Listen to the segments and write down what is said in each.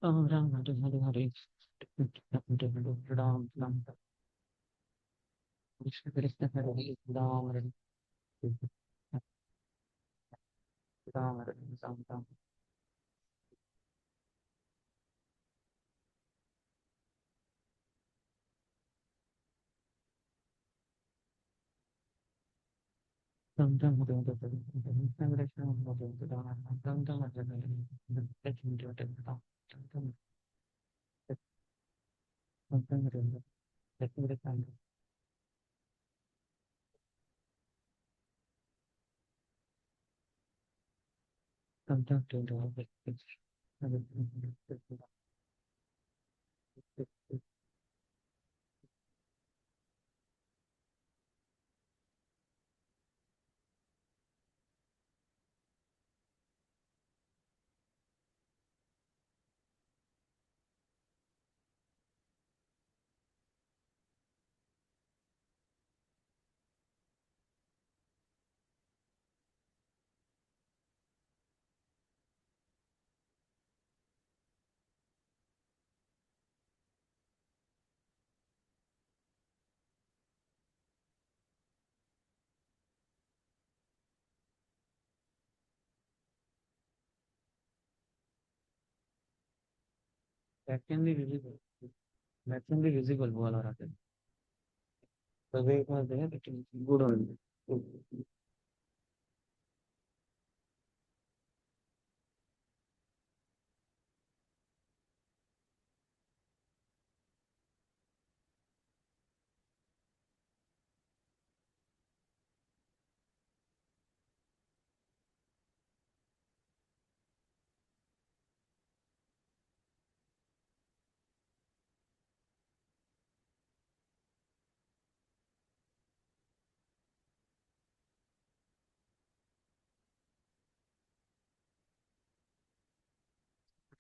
Ram Hare Hare Hare Hare Hare Ram Ram Krishna Krishna Hare Hare Ram Hare Ram Hare Ram Ram Ram Ram Hare Hare Krishna Krishna Hare Hare Ram Ram Ram Hare Hare Krishna Hare Ram Ram Ram Hare Hare Krishna Krishna Ram Ram Hare Hare Krishna That can be visible. That can be visible. Bola Rate. The way it was there, it is good only.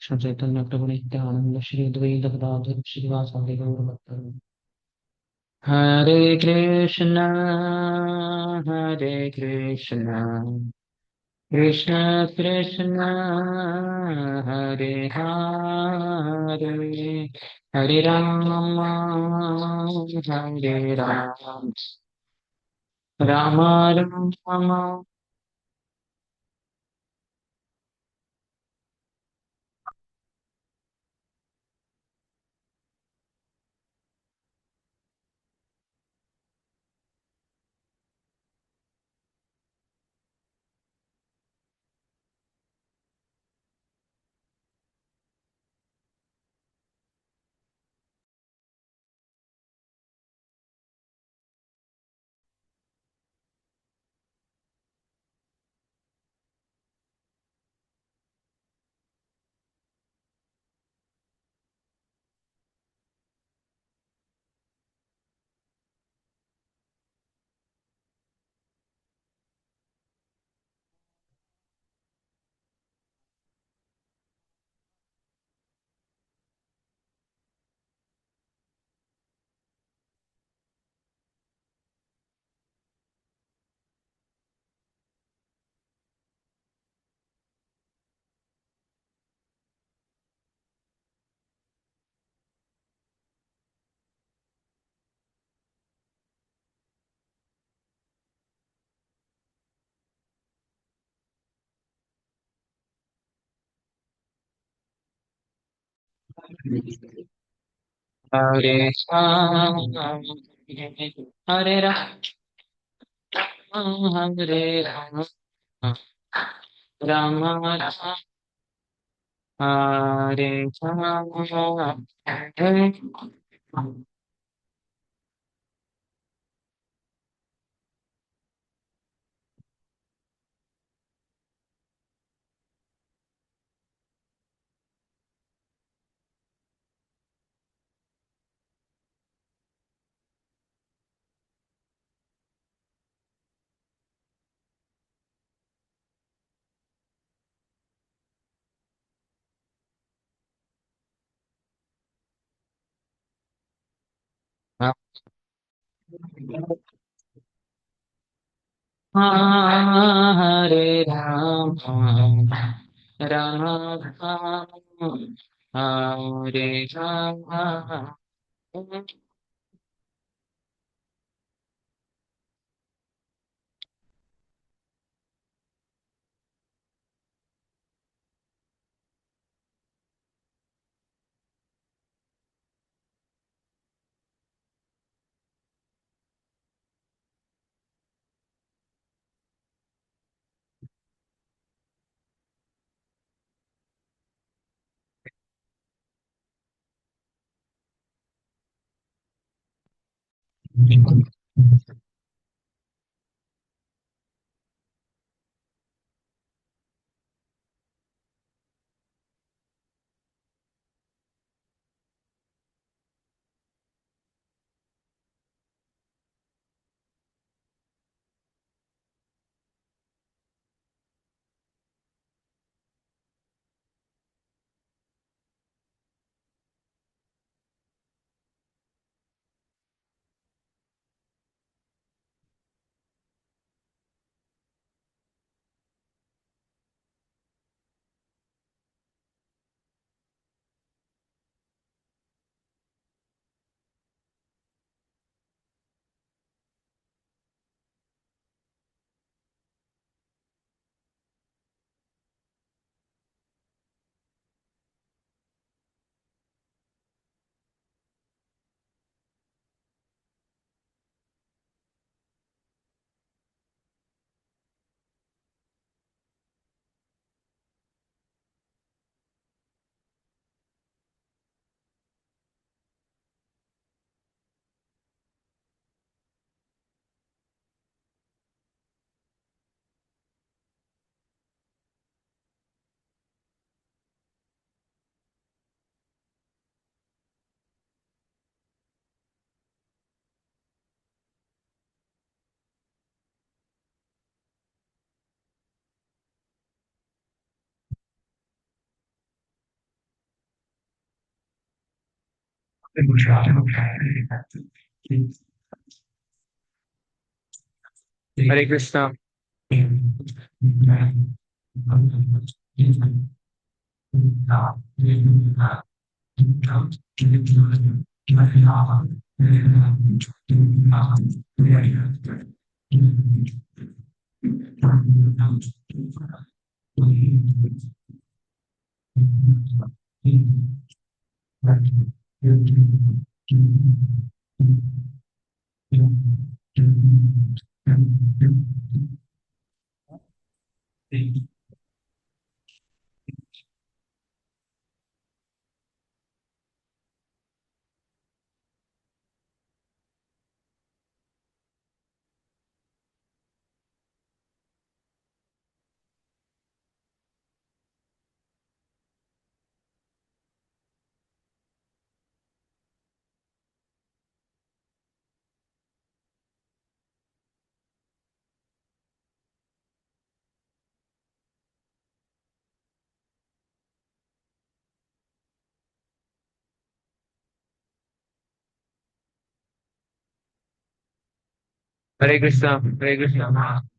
Krishna Chaitanya Prabhu Nityananda Shri Advaita Gadadhar Srivasadi Gaur Bhattacharya Hare Krishna, Hare Krishna, Krishna Krishna, Hare Hare, Hare Rama, Hare Rama, Rama Rama. Hare Rama, Hare Rama, Hare Rama, Rama Rama, Hare Rama, Hare Rama, Rama Rama, हाँ रे हाँ हाँ हाँ। हरे कृष्णा। हरे कृष्णा हरे Krishna.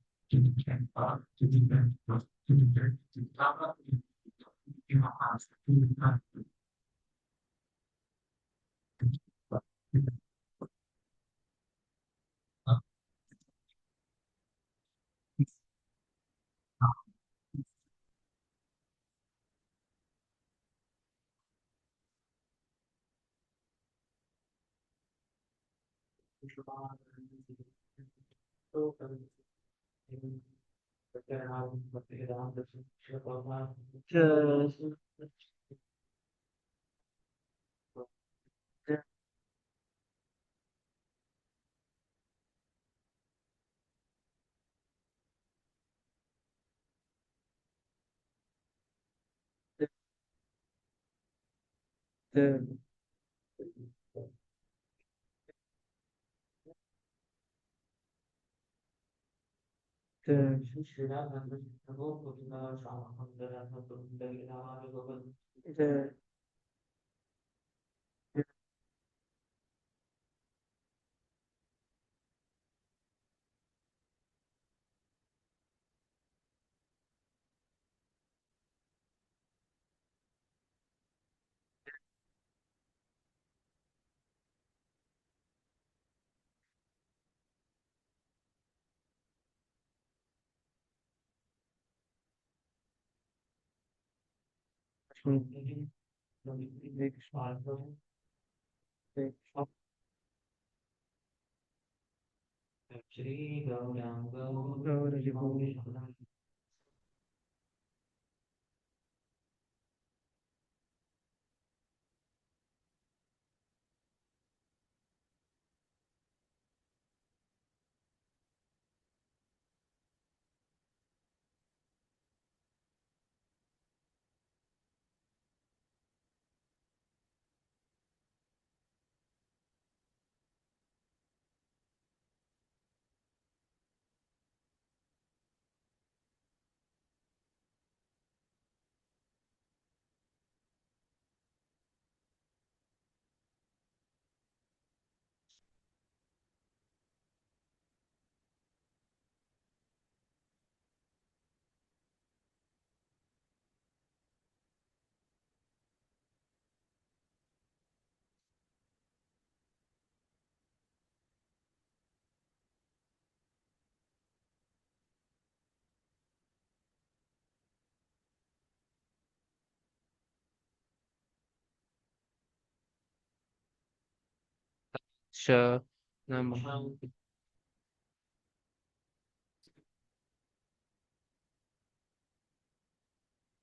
Sure. Namah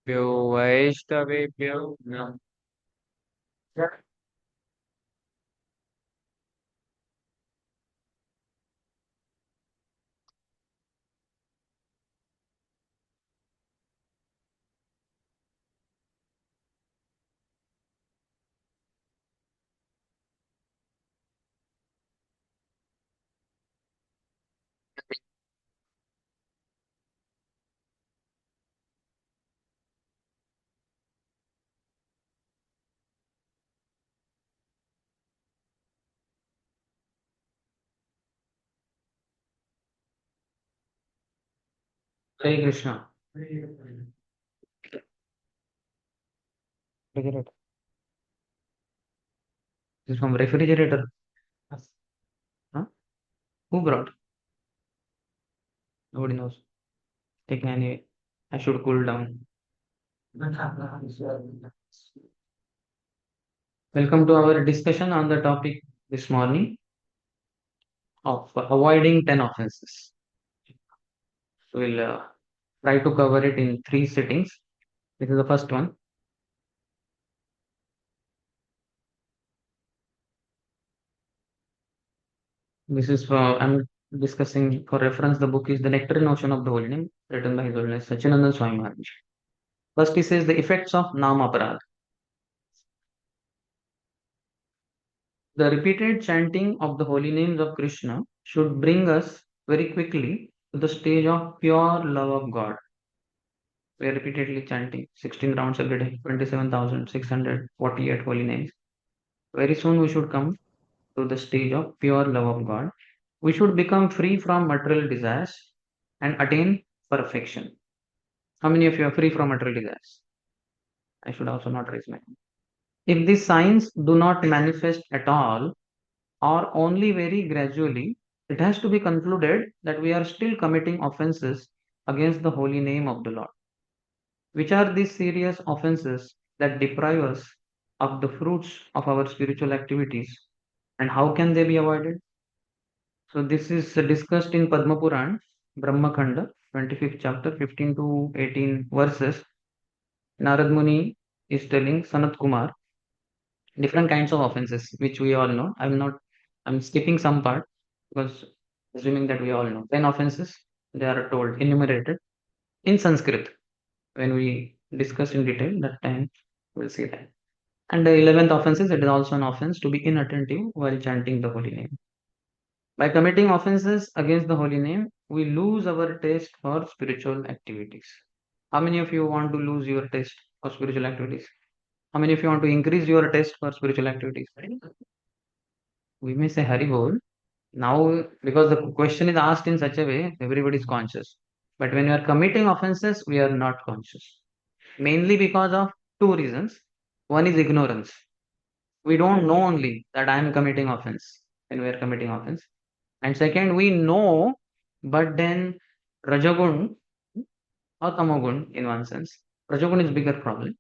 Vyo Vaishnaveभ्यो Namaः. Hare Krishna. Refrigerator. This is from refrigerator. Huh? Who brought? Nobody knows. Take anyway. I should cool down. Welcome to our discussion on the topic this morning of avoiding 10 offenses. We'll try to cover it in three sittings. This is the first one. This is I'm discussing for reference. The book is The Nectarine Ocean of the Holy Name, written by His Holiness Sachinandan Swami Maharaj. First, he says the effects of Namaparad. The repeated chanting of the holy names of Krishna should bring us very quickly to the stage of pure love of God. We are repeatedly chanting 16 rounds every day, 27,648 holy names. Very soon we should come to the stage of pure love of God. We should become free from material desires and attain perfection. How many of you are free from material desires? I should also not raise my hand. If these signs do not manifest at all or only very gradually, it has to be concluded that we are still committing offenses against the holy name of the Lord. Which are these serious offenses that deprive us of the fruits of our spiritual activities, and how can they be avoided? So, this is discussed in Padma Puran, Brahma Khanda, 25th chapter, 15 to 18 verses. Narad Muni is telling Sanat Kumar different kinds of offenses, which we all know. I'm skipping some part because assuming that we all know. 10 offenses, they are told, enumerated in Sanskrit. When we discuss in detail, that time we'll see that. And the 11th offense is it is also an offense to be inattentive while chanting the holy name. By committing offenses against the holy name, we lose our taste for spiritual activities. How many of you want to lose your taste for spiritual activities? How many of you want to increase your taste for spiritual activities? We may say Hari Bol. Now, because the question is asked in such a way, everybody is conscious. But when we are committing offenses, we are not conscious. Mainly because of two reasons. One is ignorance. We don't know only that I am committing offense when we are committing offense. And second, we know, but then Rajagun or Tamagun in one sense. Rajagun is bigger problem.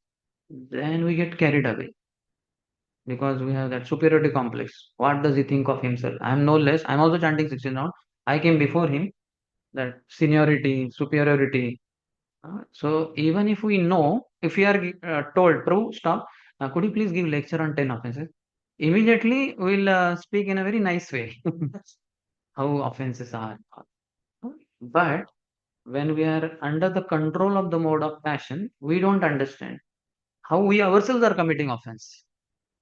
then we get carried away because we have that superiority complex. What does he think of himself? I am no less. I'm also chanting 16 round. I came before him. That seniority, superiority. So even if we know, if we are told, Prabhu, stop. Could you please give lecture on 10 offenses? Immediately we'll speak in a very nice way. How offenses are. But when we are under the control of the mode of passion, we don't understand how we ourselves are committing offense.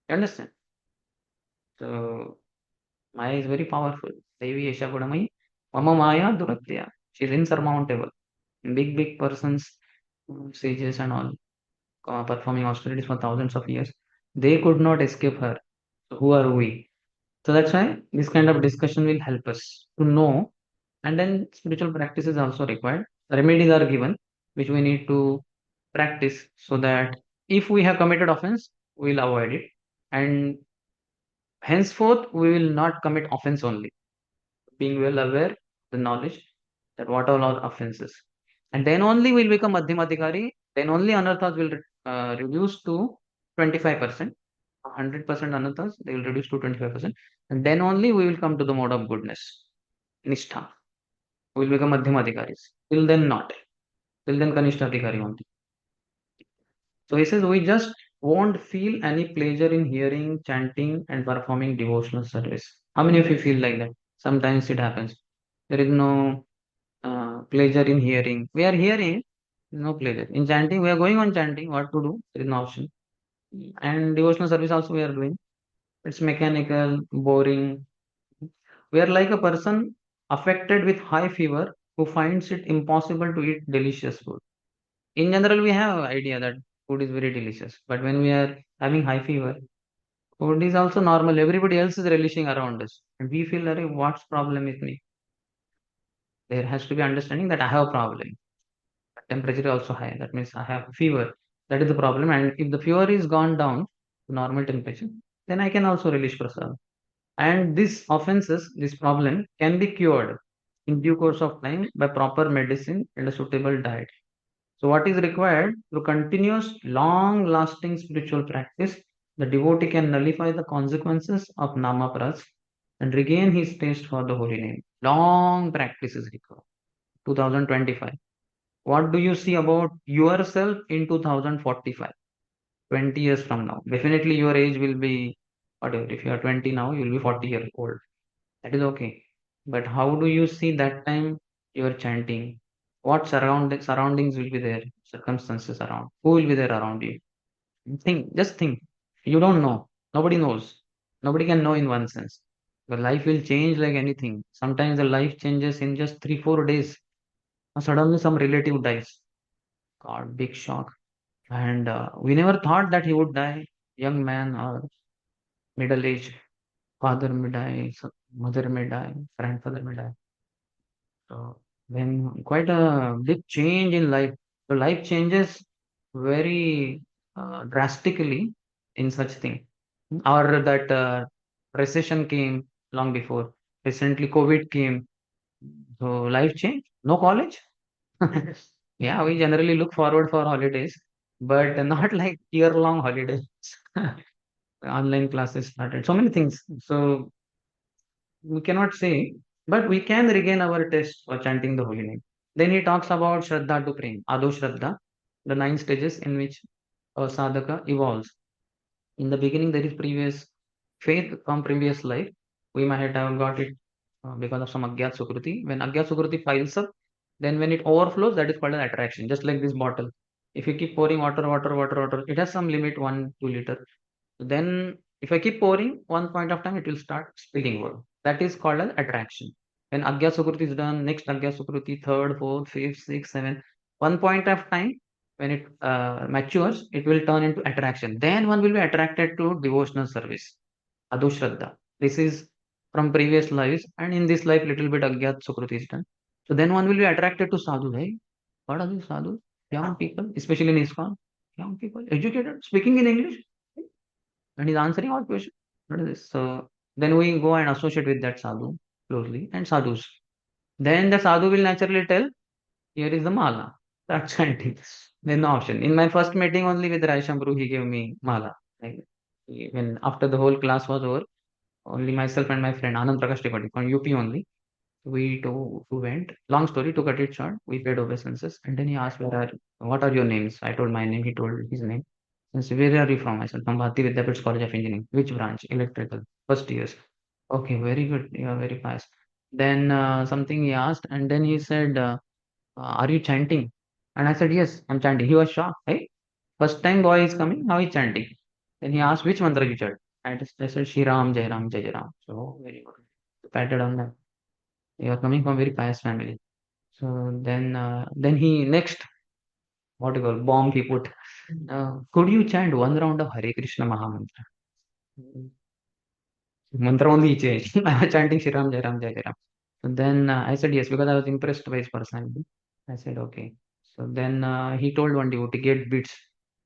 You understand? So Maya is very powerful. Devi Esha Gudamai, Mama Maya Duratya. She's insurmountable. Big persons, sages and all, performing austerities for thousands of years, they could not escape her. So who are we? So that's why this kind of discussion will help us to know. And then spiritual practice is also required. Remedies are given, which we need to practice so that if we have committed offense, we will avoid it. And henceforth, we will not commit offense only, being well aware, the knowledge that what all are offenses. And then only will become Madhyamadhikari, then only anarthas will reduce to 25%. 100% anarthas, they will reduce to 25%. And then only we will come to the mode of goodness, Nishtha. We will become Madhyamadhikaris. Till then, not. Till then, Kanishthadhikari only. So he says, we just won't feel any pleasure in hearing, chanting, and performing devotional service. How many of you feel like that? Sometimes it happens. There is no pleasure in hearing. We are hearing, no pleasure. In chanting, we are going on chanting. What to do? There is no option. And devotional service also we are doing. It's mechanical, boring. We are like a person affected with high fever who finds it impossible to eat delicious food. In general, we have idea that food is very delicious, but when we are having high fever, food is also normal. Everybody else is relishing around us, and we feel, "Arey, what's problem with me?" There has to be understanding that I have a problem. Temperature is also high. That means I have fever. That is the problem. And if the fever is gone down to normal temperature, then I can also release prasad. And this offenses, this problem can be cured in due course of time by proper medicine and a suitable diet. So, what is required through continuous, long lasting spiritual practice, the devotee can nullify the consequences of namaparas and regain his taste for the holy name. Long practice is required. 2025. What do you see about yourself in 2045? 20 years from now. Definitely your age will be whatever. If you are 20 now, you will be 40 years old. That is okay. But how do you see that time you are chanting? What surroundings will be there? Circumstances around. Who will be there around you? Think, just think. You don't know. Nobody knows. Nobody can know in one sense. The life will change like anything. Sometimes the life changes in just 3, 4 days. Suddenly some relative dies. God, big shock. And we never thought that he would die. Young man or middle age, father may die, mother may die, grandfather may die. So then quite a big change in life. So life changes very drastically in such thing. Or that recession came long before. Recently, COVID came. So life changed. No college. Yeah, we generally look forward for holidays, but not like year-long holidays. Online classes started. So many things. So we cannot say, but we can regain our taste for chanting the holy name. Then he talks about Shraddha to Prem, Ado Shraddha, the 9 stages in which a sadhaka evolves. In the beginning, there is previous faith from previous life. We might have got it because of some Agyat Sukruti. When Agyat Sukruti piles up, then when it overflows, that is called an attraction, just like this bottle. If you keep pouring water, it has some limit, 1, 2 liter. Then, if I keep pouring, one point of time it will start spilling over. That is called as attraction. When Agya Sukruti is done, next Agya Sukruti, third, fourth, fifth, sixth, seventh, one point of time when it matures, it will turn into attraction. Then one will be attracted to devotional service, Adu Shraddha. This is from previous lives, and in this life, little bit Agyat Sukruti is done. So then one will be attracted to sadhu. Hey, what are these sadhus? Young people, especially in ISKCON, young people, educated, speaking in English and he's answering all questions. What is this? So then we go and associate with that sadhu closely and sadhus. Then the sadhu will naturally tell, here is the mala. Start chanting. Then no option. In my first meeting only with Rai Shambru, he gave me mala. Like, when after the whole class was over, only myself and my friend Anand Prakash Tripathi from UP only. We two who went. Long story, to cut it short, we paid obeisances, and then he asked, what are your names? I told my name. He told his name. Since where are you from? I said from Bharati Vidyapit College of Engineering. Which branch? Electrical. First years. Okay, very good. You are very fast. Then something he asked, and then he said, "Are you chanting?" And I said, "Yes, I'm chanting." He was shocked. Hey, first time boy is coming. How is chanting? Then he asked, "Which mantra you chant?" I said, "Shri Ram, Jai Ram, Jai Jai Ram." So very good. Patted on that. You are coming from very pious family. So then he next, what you call, bomb he put. Could you chant one round of Hare Krishna Mahamantra? Mantra only he changed. I was chanting Shri Ram, Jai Ram, Jai Jai Ram. So then I said yes because I was impressed by his personality. I said okay. So then he told one devotee get beats.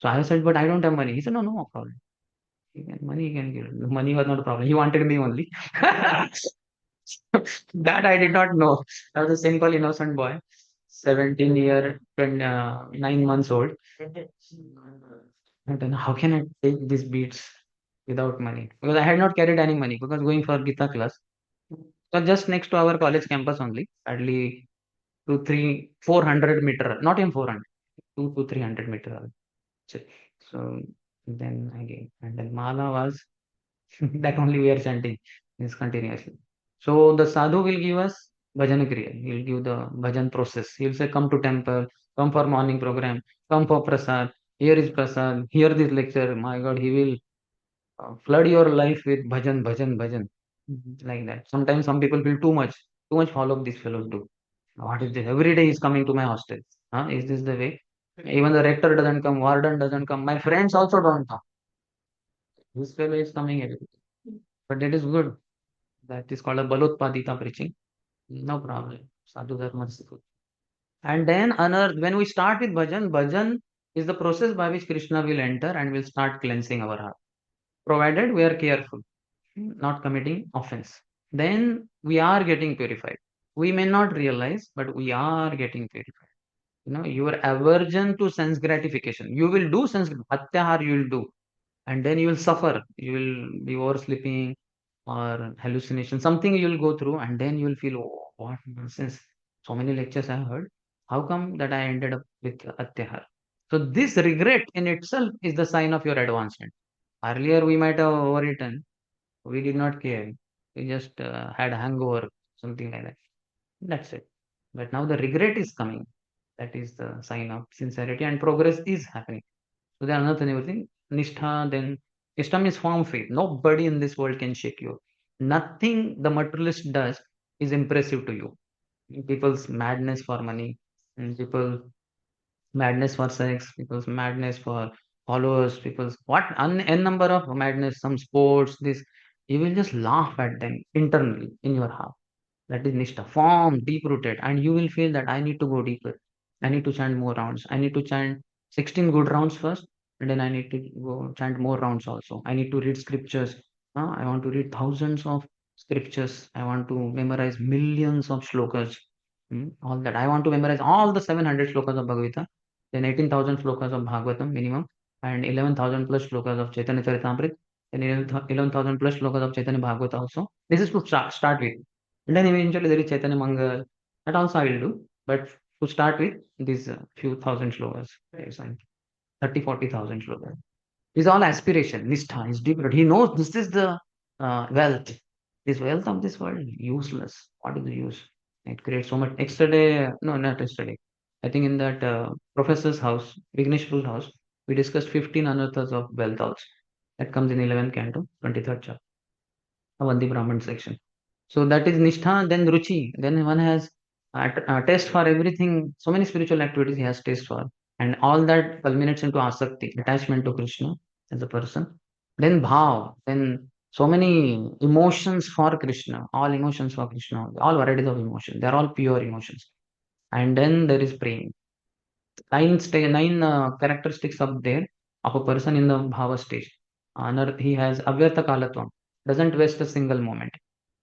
So I said, but I don't have money. He said, no, no problem. Money he can give. Money was not a problem. He wanted me only. That I did not know. I was a simple, innocent boy, 17 year, 9 months old. And then how can I take these beats without money? Because I had not carried any money because going for Gita class. So just next to our college campus only, hardly 400 meter, not even 400, 2 to 300 meter. So then again, and then Mala was that only we are chanting is continuously. So the sadhu will give us bhajan kriya. He'll give the bhajan process. He'll say, come to temple, come for morning program, come for prasad. Here is prasad. Hear this lecture. My God, he will flood your life with bhajan, bhajan, bhajan. Like that. Sometimes some people feel too much follow up these fellows do. What is this? Every day he's coming to my hostel. Huh? Is this the way? Even the rector doesn't come, warden doesn't come. My friends also don't come. This fellow is coming every day. But that is good. That is called a Balotpadita preaching. No problem. Sadhu Dharma is good. And then another, when we start with bhajan, bhajan is the process by which Krishna will enter and will start cleansing our heart. Provided we are careful, not committing offense. Then we are getting purified. We may not realize, but we are getting purified. Your aversion to sense gratification. You will do sense, atyahar you will do, and then you will suffer. You will be oversleeping or hallucination, something you will go through, and then you will feel, oh, what nonsense. So many lectures I heard. How come that I ended up with Atyahar? So this regret in itself is the sign of your advancement. Earlier we might have overeaten. We did not care. We just had hangover, something like that. That's it. But now the regret is coming. That is the sign of sincerity and progress is happening. So then another thing, Nishtha, then Nishtha means firm faith. Nobody in this world can shake you. Nothing the materialist does is impressive to you. People's madness for money, and people madness for sex, people's madness for followers, people's what n number of madness, some sports, this you will just laugh at them internally in your heart. That is Nishtha, form, deep rooted, and you will feel that I need to go deeper. I need to chant more rounds. I need to chant 16 good rounds first, and then I need to go chant more rounds also. I need to read scriptures. I want to read thousands of scriptures. I want to memorize millions of shlokas. All that. I want to memorize all the 700 shlokas of Bhagavad Gita, then 18,000 shlokas of Bhagavatam minimum, and 11,000 plus shlokas of Chaitanya Charitamrita, and 11,000 plus shlokas of Chaitanya Bhagavata also. This is to start with. And then eventually there is Chaitanya Mangal. That also I will do. But to start with, these few thousand shlokas, yes, and 30, 40,000 shlokas. Is all aspiration. Nishtha is deep. He knows this is the wealth. This wealth of this world useless. What is the use? It creates so much. Yesterday, no, not yesterday. I think in that professor's house, Vignesh Prabhu's house, we discussed 15 anarthas of wealth also. That comes in 11th canto, 23rd chapter, Avanti Brahman section. So that is Nishtha, then Ruchi. Then one has a taste for everything. So many spiritual activities he has taste for. And all that culminates into Asakti, attachment to Krishna as a person. Then Bhav, then so many emotions for Krishna, all emotions for Krishna, all varieties of emotion. They are all pure emotions. And then there is praying. Nine characteristics up there of a person in the Bhava stage. He has Avyartha Kalatvam, doesn't waste a single moment.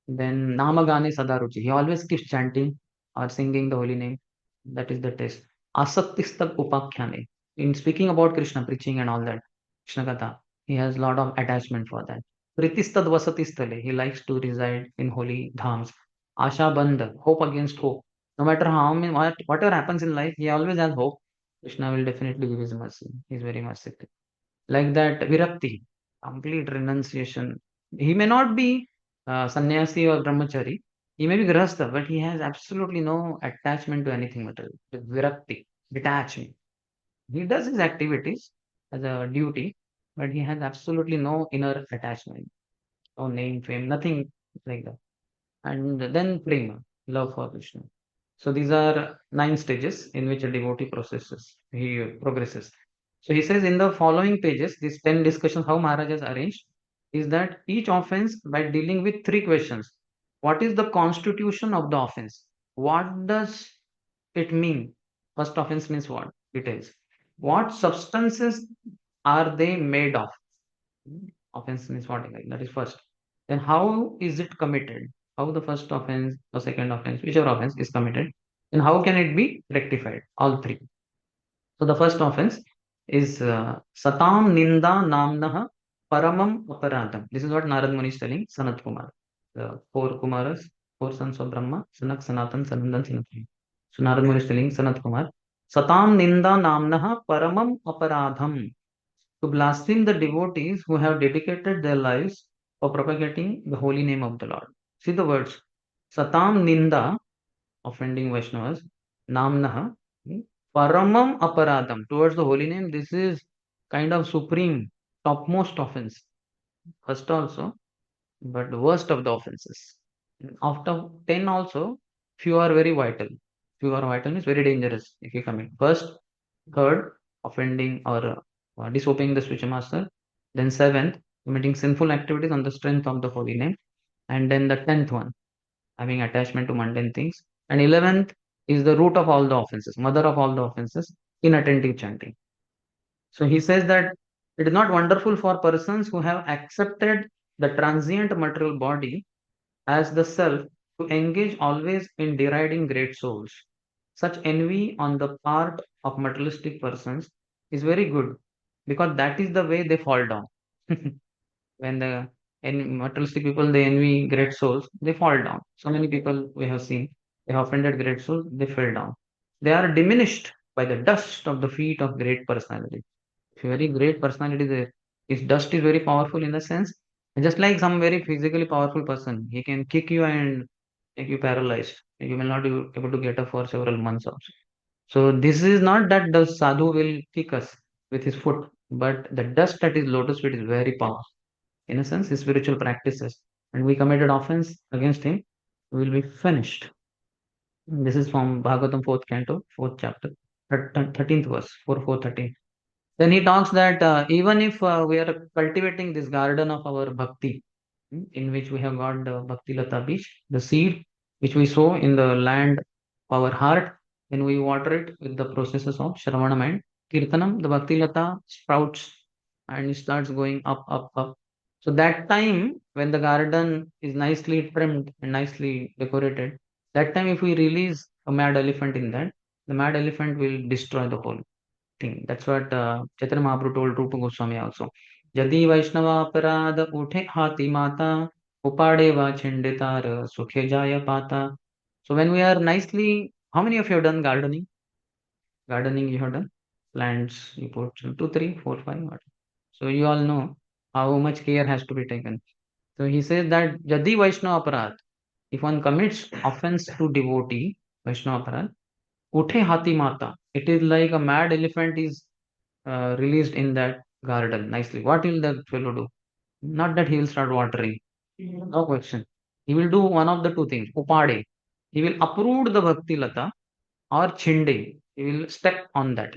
Then Namagane Sadaruchi. He always keeps chanting or singing the holy name. That is the test. Asaktistak Upakhyane. In speaking about Krishna, preaching and all that, Krishna Katha, he has a lot of attachment for that. Pritistad Vasatistale, he likes to reside in holy dhams. Asha Bandha, hope against hope. No matter how many, whatever happens in life, he always has hope. Krishna will definitely give his mercy. He's very merciful. Like that, Virakti, complete renunciation. He may not be sannyasi or brahmachari, he may be grahastha, but he has absolutely no attachment to anything material. Virakti, detachment. He does his activities as a duty, but he has absolutely no inner attachment, no name, fame, nothing like that. And then prema, love for Krishna. So these are 9 stages in which a devotee he progresses. So he says in the following pages, these 10 discussions, how Maharaj has arranged is that each offense by dealing with 3 questions. What is the constitution of the offense? What does it mean? First offense means what? Details. What substances are they made of? Offense means what? That is first. Then how is it committed? How the first offense or second offense, whichever offense is committed, and how can it be rectified? All three. So the first offense is Satam Ninda Namnaha Paramam Aparadam. This is what Narad Muni is telling Sanat Kumar. The 4 Kumaras, 4 sons of Brahma, Sanak, Sanatan, Sanandan, Sanatan. So Narad Muni is telling Sanat Kumar, Satam Ninda Namnaha Paramam Aparadham. To blaspheme the devotees who have dedicated their lives for propagating the holy name of the Lord. See the words Satam Ninda, offending Vaishnavas, Namnaha, Paramam Aparadam, towards the holy name. This is kind of supreme, topmost offense. First also, but the worst of the offenses. After 10 also, few are very vital. Few are vital means very dangerous if you commit. First, third, offending or disobeying the spiritual master. Then seventh, committing sinful activities on the strength of the holy name. And then the 10th one, having attachment to mundane things. And 11th is the root of all the offenses, mother of all the offenses, inattentive chanting. So he says that it is not wonderful for persons who have accepted the transient material body as the self to engage always in deriding great souls. Such envy on the part of materialistic persons is very good because that is the way they fall down. When the materialistic people they envy great souls, they fall down. So many people we have seen they have offended great souls, they fell down. They are diminished by the dust of the feet of great personality. If you're very great personality there, his dust is very powerful in the sense, just like some very physically powerful person, he can kick you and make you paralyzed. You will not be able to get up for several months also. So this is not that the sadhu will kick us with his foot, but the dust at his lotus feet is very powerful. In a sense, his spiritual practices, and we committed offense against him, we will be finished. This is from Bhagavatam 4th canto, 4th chapter, 13th verse, 4:13. Then he talks that even if we are cultivating this garden of our bhakti, in which we have got the Bhakti Lata Beach, the seed which we sow in the land of our heart, then we water it with the processes of Shravanam and Kirtanam, the Bhakti Lata sprouts and it starts going up, up, up. So that time when the garden is nicely trimmed and nicely decorated, that time if we release a mad elephant in that, the mad elephant will destroy the whole thing. That's what Chaitanya Mahaprabhu told Rupa Goswami also. Yadi Vaishnava Parada Uthe Hati Mata Upade Va Chinditar Sukhe Jaya Pata. So when we are nicely, how many of you have done gardening? Gardening you have done? Plants you put 2, 3, 4, 5. What? So you all know how much care has to be taken. So he says that Yadi Vaishnava Parad, if one commits offense to devotee, Vaishnava Parad, Uthe Hati Mata, it is like a mad elephant is released in that garden nicely. What will that fellow do? Not that he will start watering. No question. He will do one of the two things. Upade. He will uproot the Bhakti Lata or Chinde. He will step on that.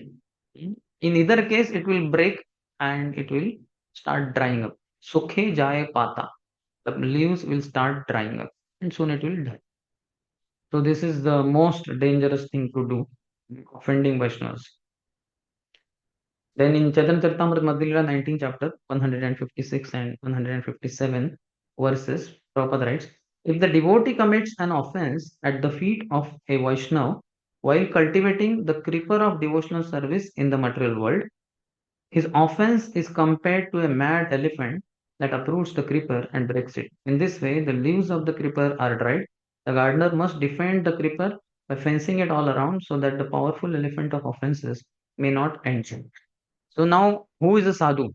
In either case, it will break and it will start drying up. Sukhe Jaya Pata. The leaves will start drying up and soon it will die. So this is the most dangerous thing to do, offending Vaishnavas. Then in Chaitanya Charitamrita Madhya 19 chapter 156 and 157 verses, Prabhupada writes, if the devotee commits an offense at the feet of a Vaishnava While cultivating the creeper of devotional service in the material world, his offense is compared to a mad elephant that uproots the creeper and breaks it. In this way, the leaves of the creeper are dried. The gardener must defend the creeper by fencing it all around so that the powerful elephant of offenses may not enter. So now, who is a sadhu?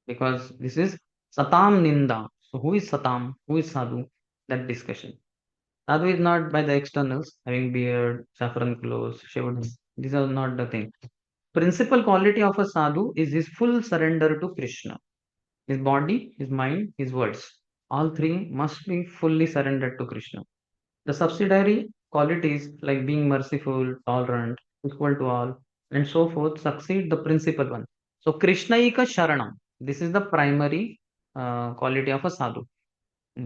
Because this is Satam Ninda. So who is Satam? Who is sadhu? That discussion. Sadhu is not by the externals, having beard, saffron clothes, shaved. These are not the thing. Principal quality of a sadhu is his full surrender to Krishna. His body, his mind, his words. All three must be fully surrendered to Krishna. The subsidiary qualities like being merciful, tolerant, equal to all, and so forth succeed the principal one. So Krishnaika Sharanam. This is the primary quality of a sadhu.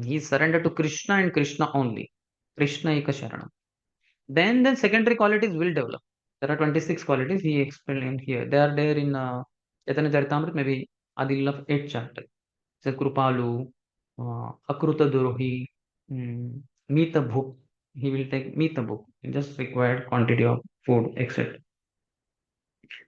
He is surrendered to Krishna and Krishna only. Krishnaika Sharanam. Then the secondary qualities will develop. There are 26 qualities he explained here. They are there in Chaitanya Charitamrita, maybe Adil of 8th chapter. So Krupalu, Akruta Durohi, Mita Bhuk. He will take Mita Bhuk, just required quantity of food, etc.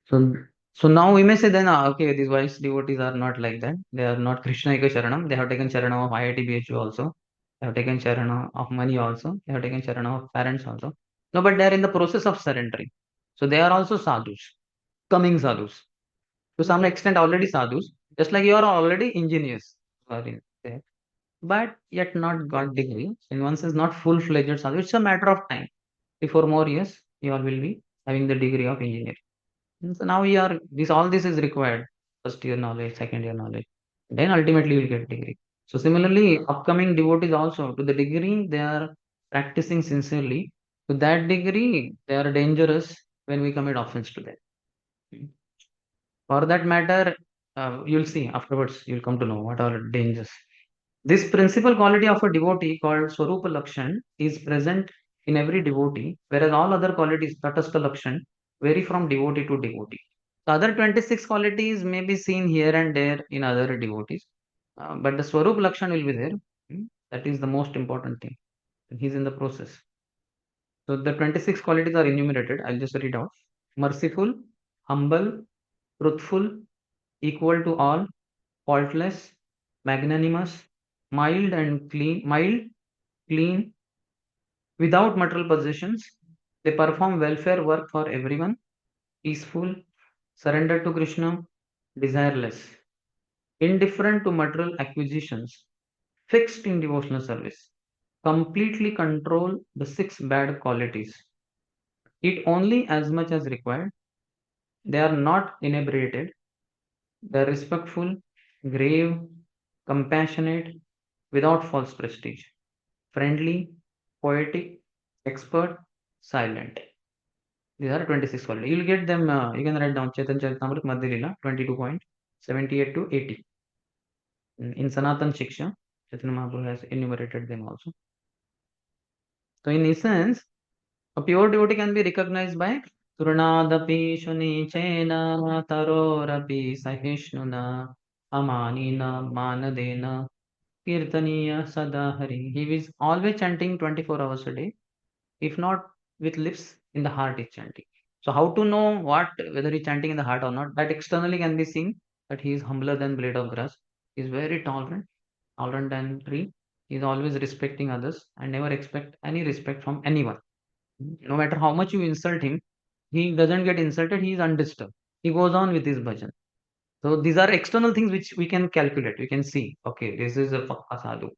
So, so now we may say then, okay, these wise devotees are not like that. They are not Krishna Eka Sharanam. They have taken Sharanam of IIT BHU also. They have taken Sharanam of money also. They have taken Sharanam of parents also. No, but they are in the process of surrendering. So they are also sadhus, coming sadhus. To some extent, already sadhus. Just like you are already engineers. Sorry, there. But yet not got degree. And once is not full-fledged sadhu. It's a matter of time. 3 4 more years, you all will be having the degree of engineer. And so now we are this all this is required. First year knowledge, second year knowledge. Then ultimately you will get degree. So similarly, upcoming devotees also to the degree they are practicing sincerely. To that degree, they are dangerous when we commit offense to them. For that matter, you'll see afterwards, you'll come to know what are dangers. This principal quality of a devotee called Swarupa Lakshan is present in every devotee, whereas all other qualities, Tatastha Lakshan, vary from devotee to devotee. The other 26 qualities may be seen here and there in other devotees, but the Swarup Lakshan will be there. That is the most important thing. He's in the process. So the 26 qualities are enumerated. I'll just read out. Merciful, humble, truthful, equal to all, faultless, magnanimous, mild, clean, without material possessions. They perform welfare work for everyone, peaceful, surrendered to Krishna, desireless, indifferent to material acquisitions, fixed in devotional service, completely control the 6 bad qualities. Eat only as much as required. They are not inebriated. They are respectful, grave, compassionate, without false prestige, friendly, poetic, expert, silent. These are 26 qualities. You'll get them, you can write down Chaitanya Charitamrita Madhya Leela 22.78 to 80. In Sanatan Shiksha, Chaitanya Mahaprabhu has enumerated them also. So, in essence, a pure devotee can be recognized by Turunadapi Shunichena Tarorapi Sahishnuna Amanina Manadena Kirtaniya Sadahari. He is always chanting 24 hours a day. If not with lips, in the heart is chanting. So how to know what whether he's chanting in the heart or not? That externally can be seen that he is humbler than blade of grass. He is very tolerant than tree. He is always respecting others and never expect any respect from anyone. No matter how much you insult him, he doesn't get insulted. He is undisturbed. He goes on with his bhajan. So these are external things which we can calculate. We can see. Okay, this is a sadhu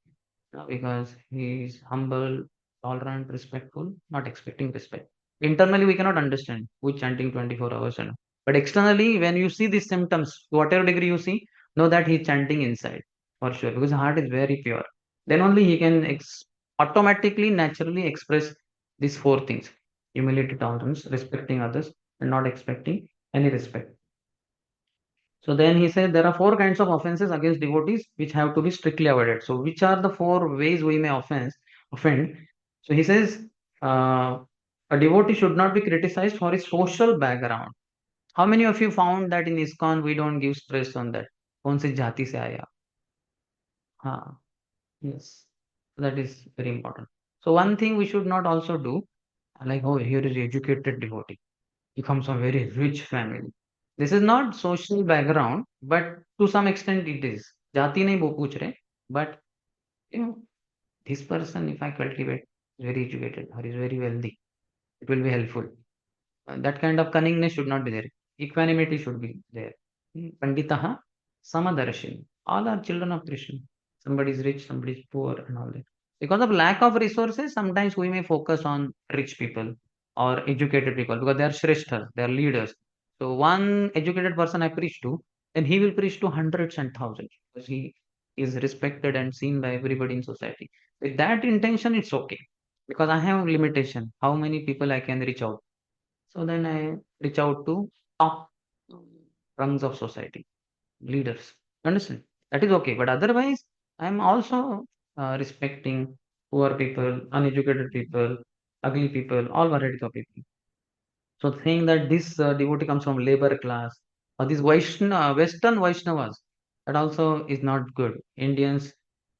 because he is humble, tolerant, respectful, not expecting respect. Internally, we cannot understand who is chanting 24 hours. But externally, when you see these symptoms, to whatever degree you see, know that he is chanting inside for sure because the heart is very pure. Then only he can automatically, naturally express these 4 things: humility, tolerance, respecting others, and not expecting any respect. So then he said there are 4 kinds of offenses against devotees which have to be strictly avoided. So which are the 4 ways we may offend? So he says a devotee should not be criticized for his social background. How many of you found that in ISKCON we don't give stress on that? कौन सी जाति से आया? Yes, that is very important. So one thing we should not also do Like, oh, here is educated devotee. He comes from a very rich family. This is not social background, but to some extent it is. Jati nahi wo पूछ रहे, but you know, this person, if I cultivate, is very educated or is very wealthy, it will be helpful. That kind of cunningness should not be there. Equanimity should be there. Panditaha Samadarashin. All are children of Krishna. Somebody is rich, somebody is poor, and all that. Because of lack of resources, sometimes we may focus on rich people or educated people because they are shreshthas, they are leaders. So one educated person I preach to, then he will preach to hundreds and thousands because he is respected and seen by everybody in society. With that intention, it's okay because I have limitation. How many people I can reach out? So then I reach out to top rungs of society, leaders. Understand? That is okay. But otherwise, I'm also respecting poor people, uneducated people, ugly people, all varieties of people. So saying that this devotee comes from labor class or these Western Vaishnavas, that also is not good. Indians,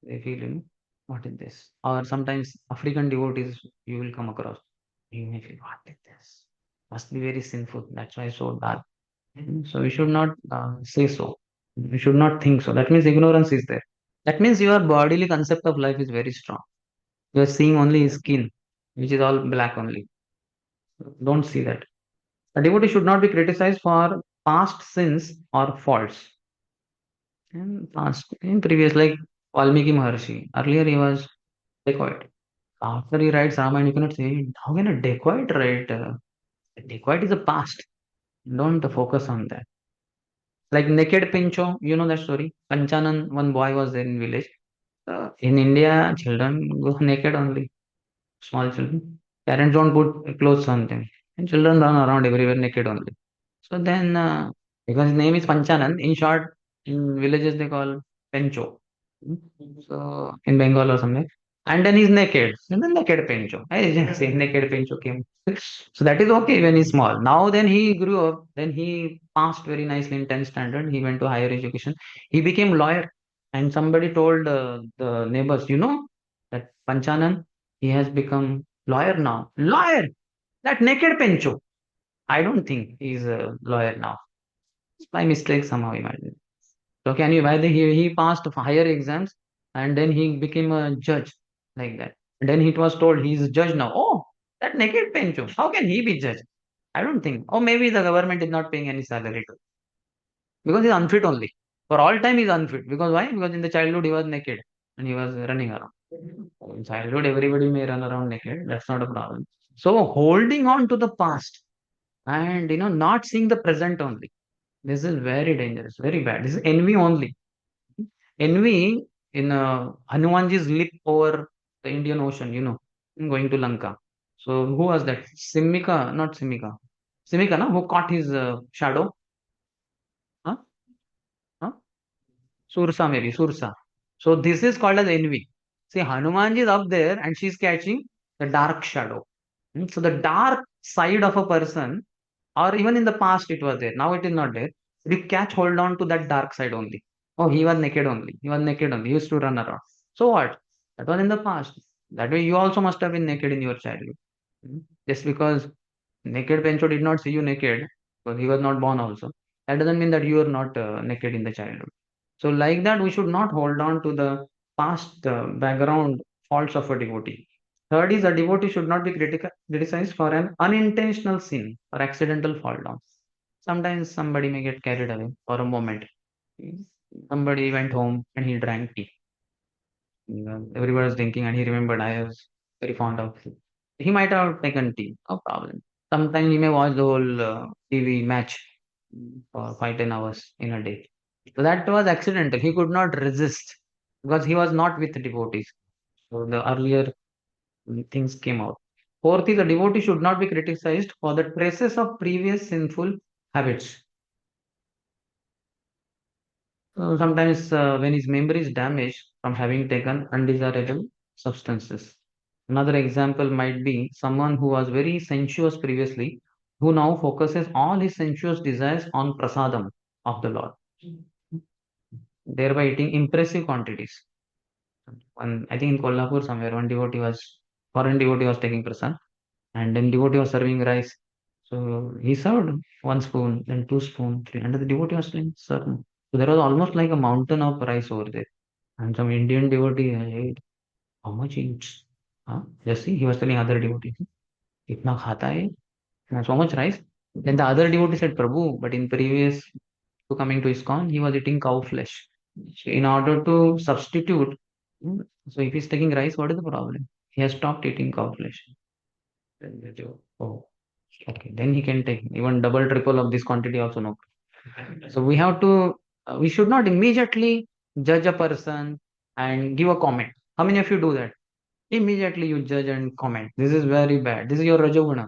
they feel, what is this? Or sometimes African devotees you will come across. You may feel, what is this? Must be very sinful. That's why so dark. So we should not say so. We should not think so. That means ignorance is there. That means your bodily concept of life is very strong. You are seeing only his skin, which is all black only. Don't see that. A devotee should not be criticized for past sins or faults. And past, in previous, like Valmiki Maharshi, earlier he was dacoit. After he writes Ramayana, you cannot say, how can a dacoit write? A dacoit is a past. Don't focus on that. Like Naked Pincho, you know that story? Panchanan, one boy was there in village. In India, children go naked only. Small children. Parents don't put clothes on them. And children run around everywhere naked only. So then, because his name is Panchanan, in short, in villages they call Pencho. So in Bengal or somewhere. And then he's naked. And then naked Pencho. I just say naked Pencho came. So that is okay when he's small. Now then he grew up. Then he passed very nicely in 10th standard. He went to higher education. He became lawyer. And somebody told the neighbors, that Panchanan, he has become lawyer now. Lawyer! That naked Pencho. I don't think he's a lawyer now. By mistake somehow he might be. So can you why he passed higher exams and then he became a judge like that. And then he was told he's a judge now. Oh, that naked Pencho. How can he be judge? I don't think. Or maybe the government is not paying any salary to him. Because he's unfit only. For all time he's unfit. Because why? Because in the childhood he was naked and he was running around. In childhood everybody may run around naked. That's not a problem. So holding on to the past and not seeing the present only. This is very dangerous, very bad. This is envy only. Envy in Hanumanji's leap over the Indian Ocean, going to Lanka. So who was that? Simika, not Simika. Simika, no? Who caught his shadow? Huh? Huh? Sursa, maybe. Sursa. So this is called as envy. See, Hanumanji is up there and she's catching the dark shadow. So the dark side of a person, or even in the past it was there. Now it is not there. You catch hold on to that dark side only. Oh, he was naked only. He was naked only. He used to run around. So what? That was in the past. That way you also must have been naked in your childhood. Just because naked Pencho did not see you naked, because he was not born also. That doesn't mean that you are not naked in the childhood. So like that, we should not hold on to the past background faults of a devotee. Third is a devotee should not be criticized for an unintentional sin or accidental fall down. Sometimes somebody may get carried away for a moment. Somebody went home and he drank tea. Everybody was drinking and he remembered I was very fond of tea. He might have taken tea, no problem. Sometimes he may watch the whole TV match for 5-10 hours in a day. So that was accidental. He could not resist because he was not with devotees. So the earlier things came out. Fourth is a devotee should not be criticized for the traces of previous sinful habits. So sometimes when his memory is damaged from having taken undesirable substances. Another example might be someone who was very sensuous previously, who now focuses all his sensuous desires on prasadam of the Lord, thereby eating impressive quantities. One, I think in Kolhapur somewhere, one devotee was, foreign devotee was taking prasad. And then devotee was serving rice. So he served one spoon, then two spoon, three, and the devotee was saying, sir. So there was almost like a mountain of rice over there. And some Indian devotee, hey, how much he eats? Huh? Just see, he was telling other devotee, इतना खाता है, and so much rice. Then the other devotee said, Prabhu, but in previous to coming to ISKCON, he was eating cow flesh. So in order to substitute, hmm, so if he's taking rice, what is the problem? He has stopped eating cow flesh. Then they do, oh, okay, then he can take even double, triple of this quantity also no. So we have to, we should not immediately judge a person and give a comment. How many of you do that? Immediately you judge and comment. This is very bad. This is your Rajoguna.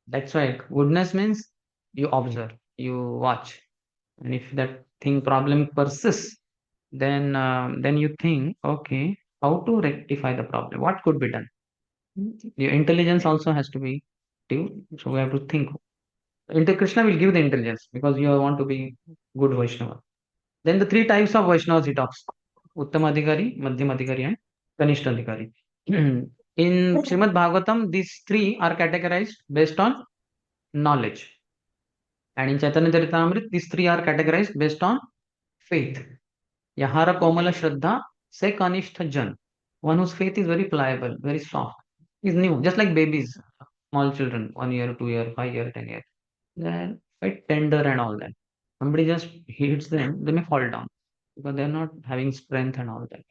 That's why goodness means you observe, you watch, and if that thing problem persists, then you think, okay, how to rectify the problem? What could be done? Your intelligence also has to be due. So we have to think. Krishna will give the intelligence because you want to be good Vaishnava. Then the three types of Vaishnavas he talks: Uttamadhikari, Madhyamadhikari, and Kanishtadhikari. In Srimad Bhagavatam, these three are categorized based on knowledge. And in Chaitanya Charitamrita, these three are categorized based on faith. Yahara Komala Shraddha se Kanishtha Jan. One whose faith is very pliable, very soft, is new, just like babies, small children, 1 year, 2 year, 5 year, 10 year. They're quite tender and all that. Somebody just hits them, they may fall down because they're not having strength and all that.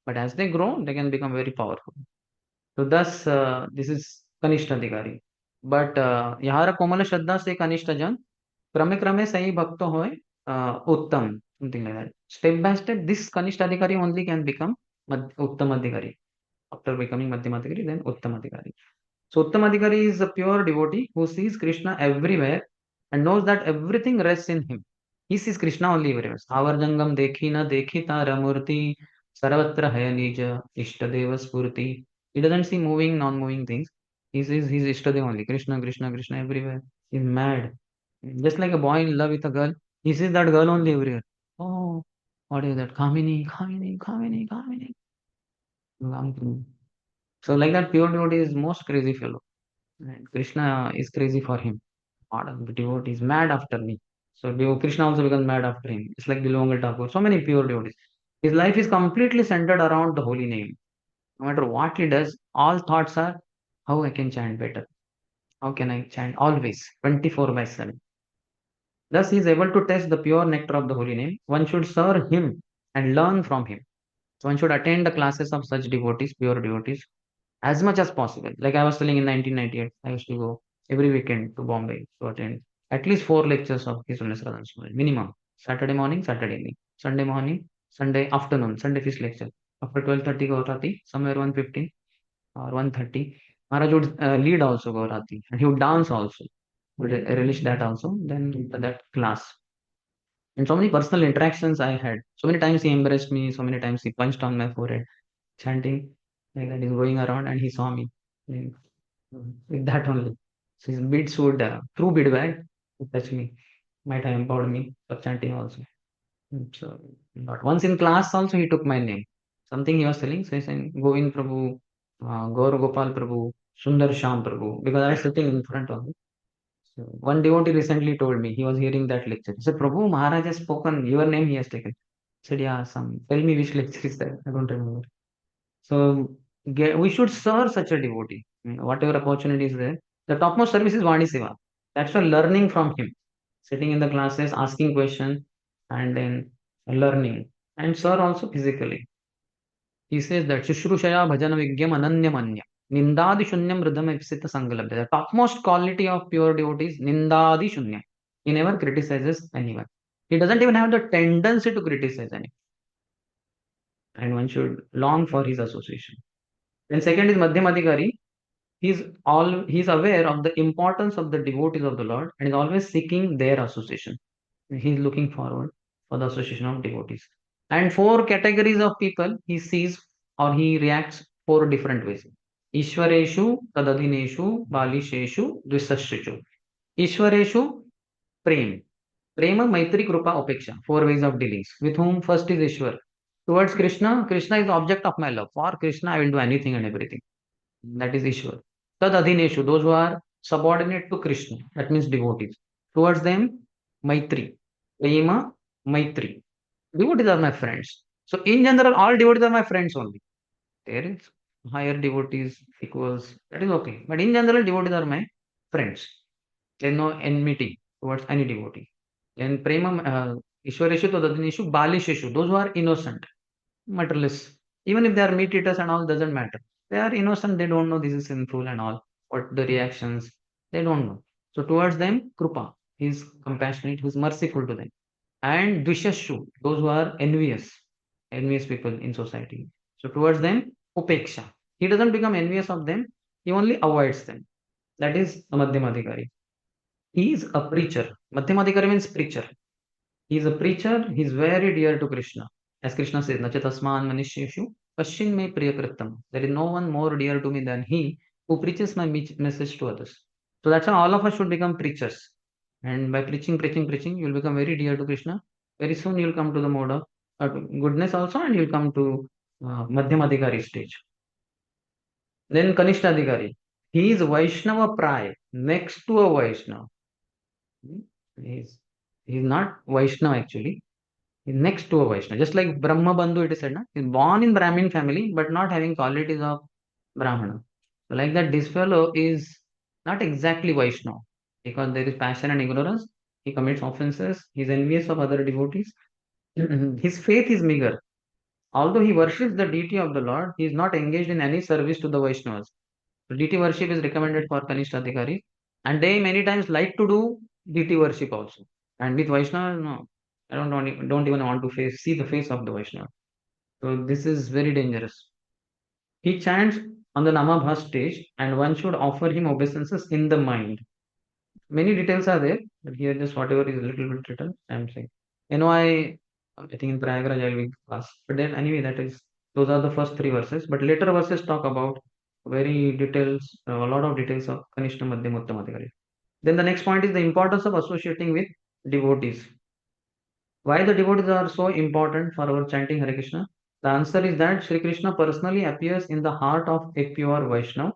But as they grow, they can become very powerful. So thus, this is Kanishta Adhikari. But Yahara Komala Shraddha se Kanishta Jan, Krame Krame Sai Bhakta Hoy, Uttam, something like that. Step by step, this Kanishta Adhikari only can become Uttam Adhikari. After becoming Madhyama Adhikari, then Uttam Adhikari. So Uttam Adhikari is a pure devotee who sees Krishna everywhere and knows that everything rests in him. He sees Krishna only everywhere. Savarjangam dekhi na dekhi taramurti sarvatra hai nija ishtadeva spurti. He doesn't see moving, non-moving things. He sees his Ishtadeva only. Krishna, Krishna, Krishna everywhere. He's mad. Just like a boy in love with a girl, he sees that girl only everywhere. Oh, what is that? Kamini, Kamini, Kamini, Kamini. Kamini. So like that, pure devotee is most crazy fellow. And Krishna is crazy for him. Part of the devotee is mad after me. So Krishna also becomes mad after him. It's like the Dilomangal Thakur. So many pure devotees. His life is completely centered around the holy name. No matter what he does, all thoughts are how I can chant better. How can I chant always, 24 by 7. Thus, he is able to test the pure nectar of the holy name. One should serve him and learn from him. So one should attend the classes of such devotees, pure devotees, as much as possible. Like I was telling in 1998, I used to go every weekend to Bombay to attend at least 4 lectures of His Holiness Radha Swami, minimum. Saturday morning, Saturday evening, Sunday morning, Sunday afternoon, Sunday feast lecture. After 12:30 Gaurati, somewhere 1:15 or 1:30, Maharaj would lead also Gaurati and he would dance also. Would relish that also. Then that class. And so many personal interactions I had. So many times he embraced me, so many times he punched on my forehead, chanting like that. He's going around and he saw me. And with that only. So his beads would, through bead bag, would touch me. Might have empowered me for chanting also. So, but once in class also, he took my name. Something he was telling. So he's saying, Govind Prabhu, Gaur Gopal Prabhu, Sundar Sham Prabhu, because I was sitting in front of him. So one devotee recently told me, he was hearing that lecture. He said, Prabhu, Maharaj has spoken, your name he has taken. I said, yeah, tell me which lecture is that? I don't remember. So we should serve such a devotee. Whatever opportunity is there. The topmost service is Vani Seva. That's why learning from him. Sitting in the classes, asking questions, and then learning. And sir also physically. He says that Shushrusaya Bhajana Vigyam Ananya Manya. Nindadi Shunyam Rhythm Epsita Sangalabdha. The topmost quality of pure devotee is Nindadi Shunyam. He never criticizes anyone. He doesn't even have the tendency to criticize anyone. And one should long for his association. Then second is Madhyamadhikari. He's aware of the importance of the devotees of the Lord and is always seeking their association. He's looking forward for the association of devotees. And four categories of people he sees or he reacts four different ways. Ishwareshu, Tadadhineshu, Balisheshu, Dvisashishu. Ishwareshu, Prem. Prema, Maitri, Krupa, Upeksha. Four ways of dealings. With whom first is Ishwar. Towards Krishna, Krishna is the object of my love. For Krishna, I will do anything and everything. That is Ishwar. Tad adhineshu, those who are subordinate to Krishna, that means devotees. Towards them, Maitri. Prema, Maitri. Devotees are my friends. So in general, all devotees are my friends only. There is higher devotees equals, that is okay. But in general, devotees are my friends. There is no enmity towards any devotee. And prema, Ishwareshu, Tadadineshu, Balisheshu, those who are innocent, materialists. Even if they are meat eaters and all, doesn't matter. They are innocent, they don't know this is sinful and all. What the reactions, they don't know. So towards them, Krupa, he is compassionate, he is merciful to them. And Dvishashu, those who are envious people in society. So towards them, Upeksha. He doesn't become envious of them, he only avoids them. That is a Madhyamadhikari. He is a preacher. Madhyamadhikari means preacher. He is a preacher, he is very dear to Krishna. As Krishna says, Nachatasman Manisheshu, Pashin me Priyakritam. There is no one more dear to me than he who preaches my message to others. So that's why all of us should become preachers. And by preaching, you will become very dear to Krishna. Very soon you will come to the mode of goodness also, and you will come to Madhyamadhikari stage. Then Kanishtadhikari. He is Vaishnava Pray, next to a Vaishnava. He's he's not Vaishnava actually. He's next to a Vaishnava. Just like Brahma Bandhu, it is said, na? He's born in Brahmin family, but not having qualities of Brahmana. So like that, this fellow is not exactly Vaishnava because there is passion and ignorance. He commits offenses. He's envious of other devotees. His faith is meager. Although he worships the deity of the Lord, he is not engaged in any service to the Vaishnavas. So deity worship is recommended for Kanishta Adhikari, and they many times like to do deity worship also. And with Vaishnava, no, I don't even want to see the face of the Vaishnava. So this is very dangerous. He chants on the Namabha stage, and one should offer him obeisances in the mind. Many details are there, but here just whatever is a little bit written, I am saying. I think in Prayagraj I will class. But then anyway, that is those are the first three verses. But later verses talk about very details, a lot of details of Kanishta Madhyam Uttam Adhikari. Then the next point is the importance of associating with devotees. Why the devotees are so important for our chanting Hare Krishna? The answer is that Sri Krishna personally appears in the heart of a pure Vaishnava,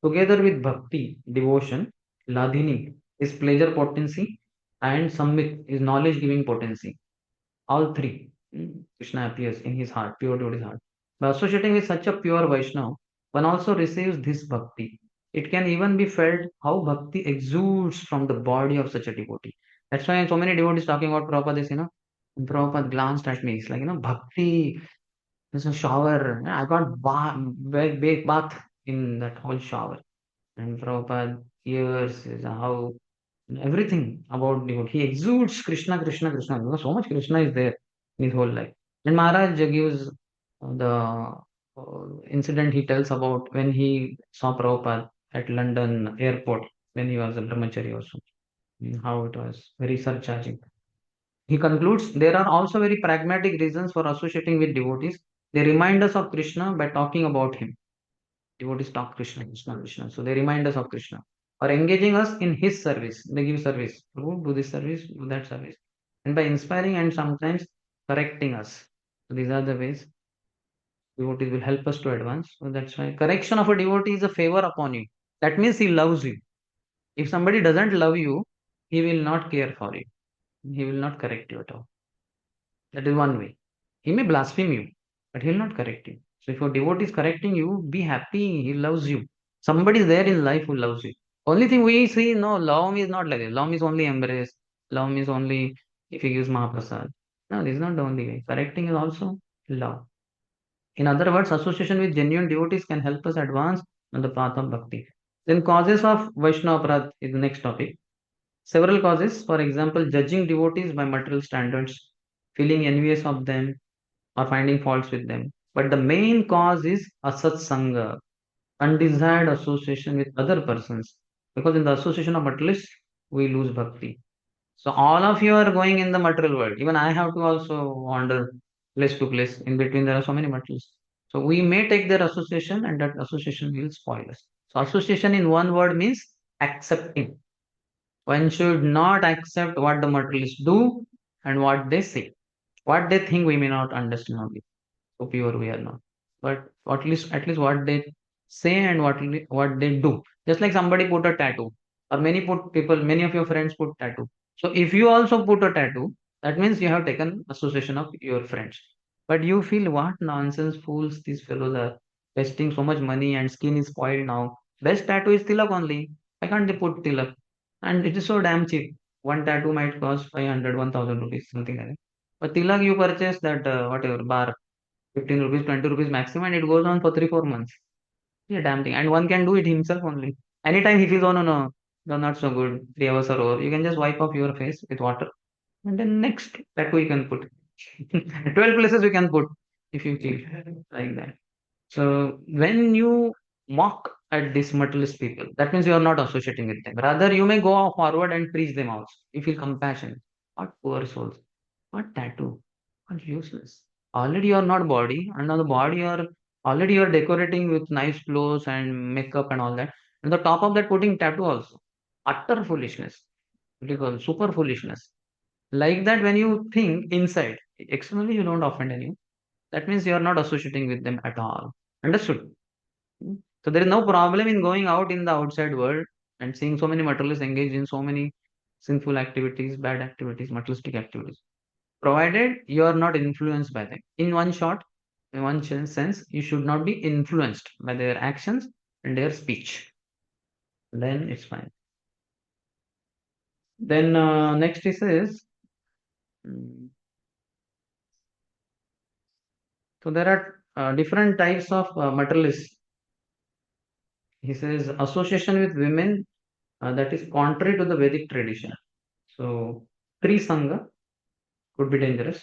together with bhakti, devotion, ladhini, is pleasure potency, and samvit is knowledge giving potency. All three, Krishna appears in his heart, pure devotee's heart. By associating with such a pure Vaishnava, one also receives this bhakti. It can even be felt how bhakti exudes from the body of such a devotee. That's why so many devotees talking about Prabhupada is, and Prabhupada glanced at me. It's like, bhakti, there's a shower. I got big bath in that whole shower. And Prabhupada hears is how everything about devotee. He exudes Krishna, Krishna, Krishna. So much Krishna is there in his whole life. And Maharaj gives the incident he tells about when he saw Prabhupada at London airport when he was a brahmachari also. How it was very surcharging. He concludes there are also very pragmatic reasons for associating with devotees. They remind us of Krishna by talking about him. Devotees talk Krishna, Krishna, Krishna. So they remind us of Krishna. Or engaging us in his service. They give service. Prabhu, do this service, do that service. And by inspiring and sometimes correcting us. So these are the ways devotees will help us to advance. So that's why correction of a devotee is a favor upon you. That means he loves you. If somebody doesn't love you, he will not care for you. He will not correct you at all. That is one way. He may blaspheme you, but he will not correct you. So if your devotee is correcting you, be happy. He loves you. Somebody is there in life who loves you. Only thing we see, no, love is not like this. Love is only embrace. Love is only if he gives Mahaprasad. No, this is not the only way. Correcting is also love. In other words, association with genuine devotees can help us advance on the path of bhakti. Then causes of Vaishnava Aparadh is the next topic. Several causes, for example, judging devotees by material standards, feeling envious of them, or finding faults with them. But the main cause is asatsanga, undesired association with other persons. Because in the association of materialists, we lose bhakti. So all of you are going in the material world. Even I have to also wander place to place. In between, there are so many materials. So we may take their association, and that association will spoil us. So association in one word means accepting. One should not accept what the materialists do and what they say. What they think we may not understand only. So pure we are not. But at least what they say and what they do. Just like somebody put a tattoo, or many of your friends put tattoo. So if you also put a tattoo, that means you have taken association of your friends. But you feel what nonsense fools these fellows are wasting so much money and skin is spoiled now. Best tattoo is tilak only. Why can't they put tilak? And it is so damn cheap. One tattoo might cost 500, 1000 rupees, something like that. But tilak you purchase that whatever bar, 15 rupees, 20 rupees maximum, and it goes on for 3, 4 months. Yeah, damn thing. And one can do it himself only. Anytime he feels, oh no, no, you're not so good, 3 hours are over, you can just wipe off your face with water. And then next tattoo you can put. 12 places you can put if you feel like that. So when you mock at these materialist people, that means you are not associating with them. Rather, you may go forward and preach them out. You feel compassion. What poor souls. What tattoo? What useless. Already you are not body, and on the body you are already you are decorating with nice clothes and makeup and all that. And the top of that putting tattoo also. Utter foolishness. Because super foolishness. Like that when you think inside, externally you don't offend anyone. That means you are not associating with them at all. Understood? So there is no problem in going out in the outside world and seeing so many materialists engaged in so many sinful activities, bad activities, materialistic activities, provided you are not influenced by them. In one short, in one sense, you should not be influenced by their actions and their speech. Then it's fine. Then next he says, mm, so there are different types of materialists. He says association with women that is contrary to the Vedic tradition. So, Tri Sangha could be dangerous.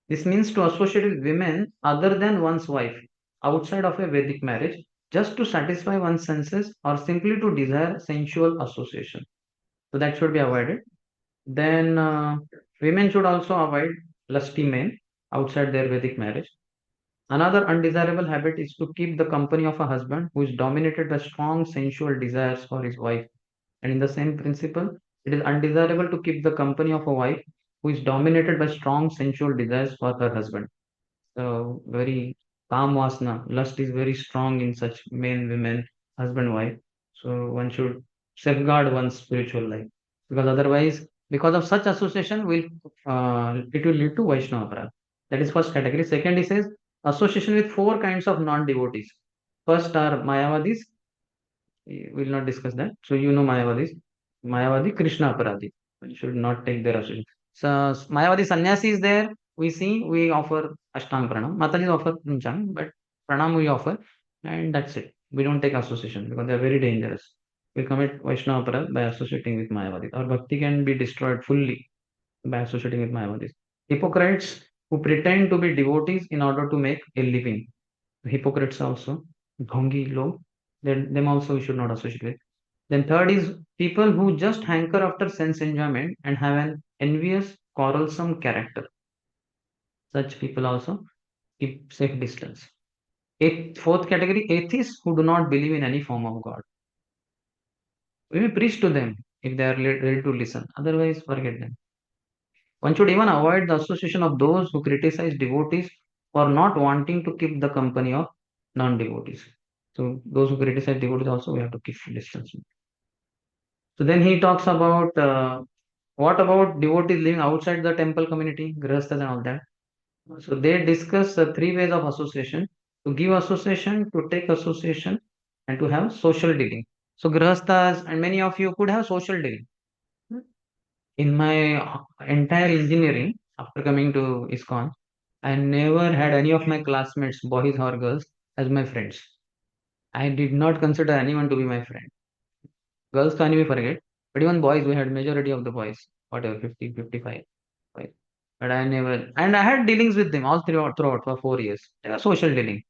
This means to associate with women other than one's wife outside of a Vedic marriage just to satisfy one's senses or simply to desire sensual association. So, that should be avoided. Then, women should also avoid lusty men outside their Vedic marriage. Another undesirable habit is to keep the company of a husband who is dominated by strong sensual desires for his wife. And in the same principle, it is undesirable to keep the company of a wife who is dominated by strong sensual desires for her husband. So, very calm vasana. Lust is very strong in such men, women, husband, wife. So, one should safeguard one's spiritual life because otherwise, because of such association, it will lead to Vaishnava Aparadha. That is first category. Second, he says association with four kinds of non-devotees. First are Mayavadis. We will not discuss that. So you know Mayavadis. Mayavadi Krishna Aparadi. You should not take their association. So Mayavadi sannyasi is there. We see, we offer Ashtang Pranam. Mataji offer Pranam, but Pranam we offer, and that's it. We don't take association because they are very dangerous. We commit Vaishnava Aparad by associating with Mayavadis. Our bhakti can be destroyed fully by associating with Mayavadis. Hypocrites who pretend to be devotees in order to make a living. Hypocrites also, Dhongi log, them also we should not associate with. Then third is people who just hanker after sense enjoyment and have an envious, quarrelsome character. Such people also keep safe distance. Fourth category, atheists who do not believe in any form of God. We may preach to them if they are ready to listen. Otherwise, forget them. One should even avoid the association of those who criticize devotees for not wanting to keep the company of non-devotees. So those who criticize devotees also we have to keep distance. So then he talks about what about devotees living outside the temple community, grihasthas and all that. So they discuss three ways of association: to give association, to take association, and to have social dealing. So grihasthas and many of you could have social dealing. In my entire engineering, after coming to ISKCON, I never had any of my classmates, boys or girls, as my friends. I did not consider anyone to be my friend. Girls can we forget, but even boys, we had majority of the boys, whatever, 50, 55. Boys. But I never, and I had dealings with them all throughout for 4 years. They were social dealing.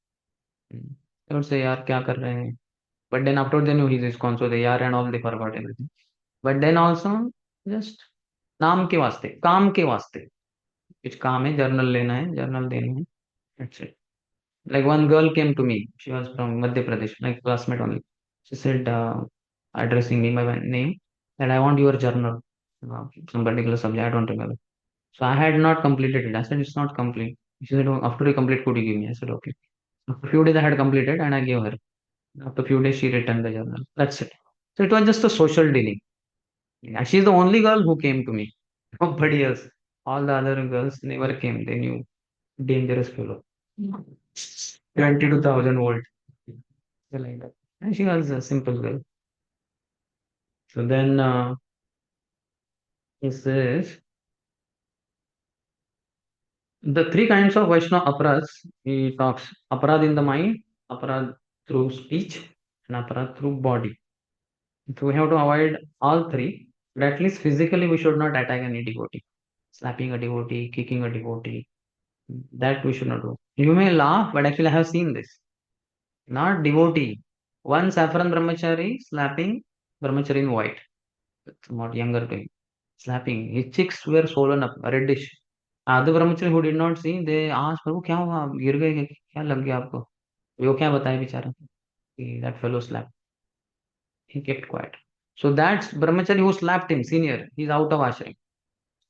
They would say, यार क्या कर रहे हैं? But then after they knew he's ISKCON, so they yaar and all they forgot everything. But then also just नाम के वास्ते, काम के वास्ते, कुछ काम है, जर्नल लेना है, जर्नल देने हैं. That's it. Like one girl came to me. She was from Madhya Pradesh, like classmate only. She said, addressing me by my name, that I want your journal, some particular subject. I don't remember. So I had not completed it. I said it's not complete. She said, oh, after you complete, could you give me? I said okay. After a few days, I had completed and I gave her. After a few days, she returned the journal. That's it. So it was just a social dealing. And she's the only girl who came to me. Nobody else. All the other girls never came. They knew dangerous fellow. 22,000 volt. So like that. And she was a simple girl. So then he says the three kinds of Vaishnava aparas. He talks aparad in the mind, aparad through speech, and aparad through body. So we have to avoid all three. But at least physically, we should not attack any devotee. Slapping a devotee, kicking a devotee, that we should not do. You may laugh, but actually, I have seen this. Not devotee. One saffron brahmachari slapping brahmachari in white, somewhat younger to him, slapping. His cheeks were swollen up, reddish. Other brahmachari who did not see, they asked, प्रभु क्या हुआ, आप गिर गए क्या, क्या लग गया आपको? वो क्या बताए बेचारा कि that fellow slapped. He kept quiet. So that's brahmachari who slapped him, senior. He's out of ashram.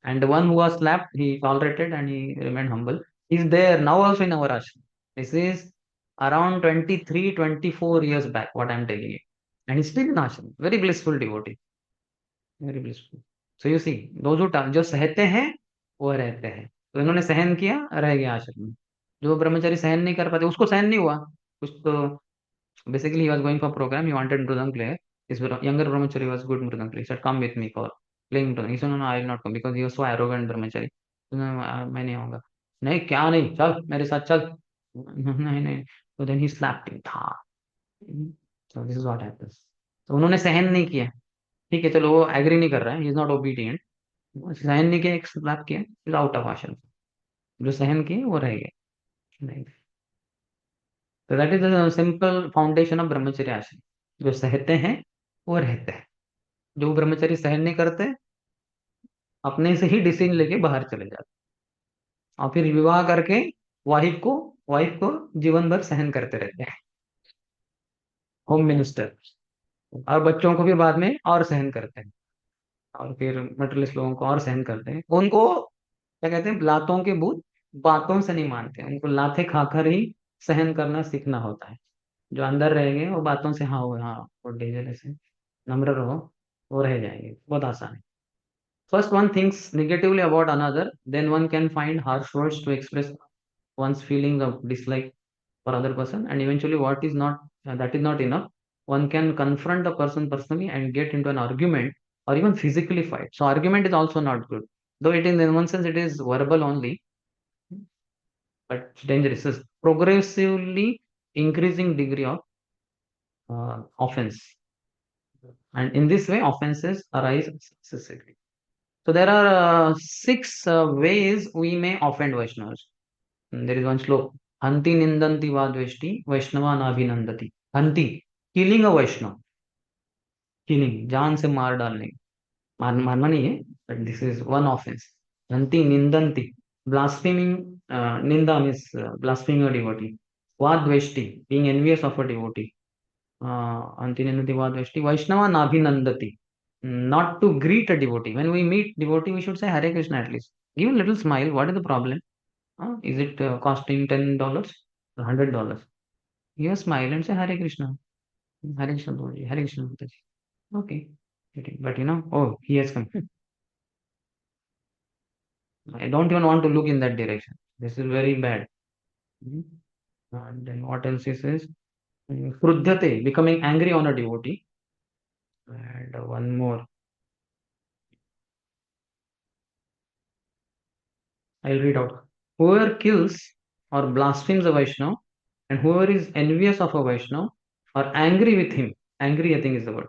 And the one who was slapped, he tolerated and he remained humble. He's there now also in our ashram. This is around 23, 24 years back, what I'm telling you. And he's still in ashram. Very blissful devotee. Very blissful. So you see, those who जो सहते हैं वो रहते हैं. तो इन्होंने सहन किया, रह गया आश्रम में. जो ब्रह्मचारी सहन नहीं कर पाते, उसको सहन नहीं हुआ. कुछ तो basically he was going for program. He wanted mridang player. His younger brahmachari was good mridang player. He said, "Come with me for playing mridang." He said, "No, no, I will not come because he was so arrogant brahmachari." So, "No, मैं नहीं आऊंगा." नहीं क्या नहीं, चल मेरे साथ चल. नहीं नहीं. So then he slapped him. था. So this is what happens. तो उन्होंने सहन नहीं किया. ठीक है चलो वो एग्री नहीं कर रहा है. He is not obedient. सहन नहीं किया, एक स्लैप किया, इज आउट ऑफ आश्रम. जो सहन किए वो रह गए. नहीं. तो that is the simple foundation of ब्रह्मचर्य आश्रम. जो सहते हैं वो रहते हैं. जो ब्रह्मचारी सहन नहीं करते, अपने से ही डिसीजन लेके बाहर चले जाते, और फिर विवाह करके वाइफ को जीवन भर सहन करते रहते हैं. Home minister. और बच्चों को भी बाद में और सहन करते हैं. और फिर मटेरियलिस्ट लोगों को और सहन करते हैं. उनको क्या कहते हैं, लातों के भूत बातों से नहीं मानते. उनको लाते खाकर ही सहन करना सीखना होता है. जो अंदर रहेंगे वो बातों से हाँ हो, हाँ वो डेंजरस है, नम्र रहो, वो रह जाएंगे. बहुत आसान है. First, one thinks negatively about another, then one can find harsh words to express one's feeling of dislike for other person, and eventually, what is not that is not enough. One can confront the person personally and get into an argument, or even physically fight. So, argument is also not good, though it is in one sense it is verbal only, but it's dangerous. It's progressively increasing degree of offense, and in this way, offenses arise successively. So there are six ways we may offend Vaishnavas. There is one slok. Hanti nindanti vadveshti, Vaishnava nabhinandati. Hanti, killing a Vaishnava. Killing, जान से मार डालने. मारना नहीं है, but this is one offense. Hanti nindanti, blaspheming, ninda means blaspheming a devotee. Vadveshti, being envious of a devotee. Hanti nindanti vadveshti, Vaishnava nabhinandati. Not to greet a devotee. When we meet devotee, we should say Hare Krishna at least. Give a little smile. What is the problem? Is it costing $10 or $100? Give a smile and say Hare Krishna. Hare Krishna Guruji, Hare Krishna Mataji. Okay. But oh, he has come. I don't even want to look in that direction. This is very bad. Mhm. And then what else he says? Krudhyate, becoming angry on a devotee. And one more. I'll read out. Whoever kills or blasphemes a Vaishnava, and whoever is envious of a Vaishnava or angry with him, angry I think is the word,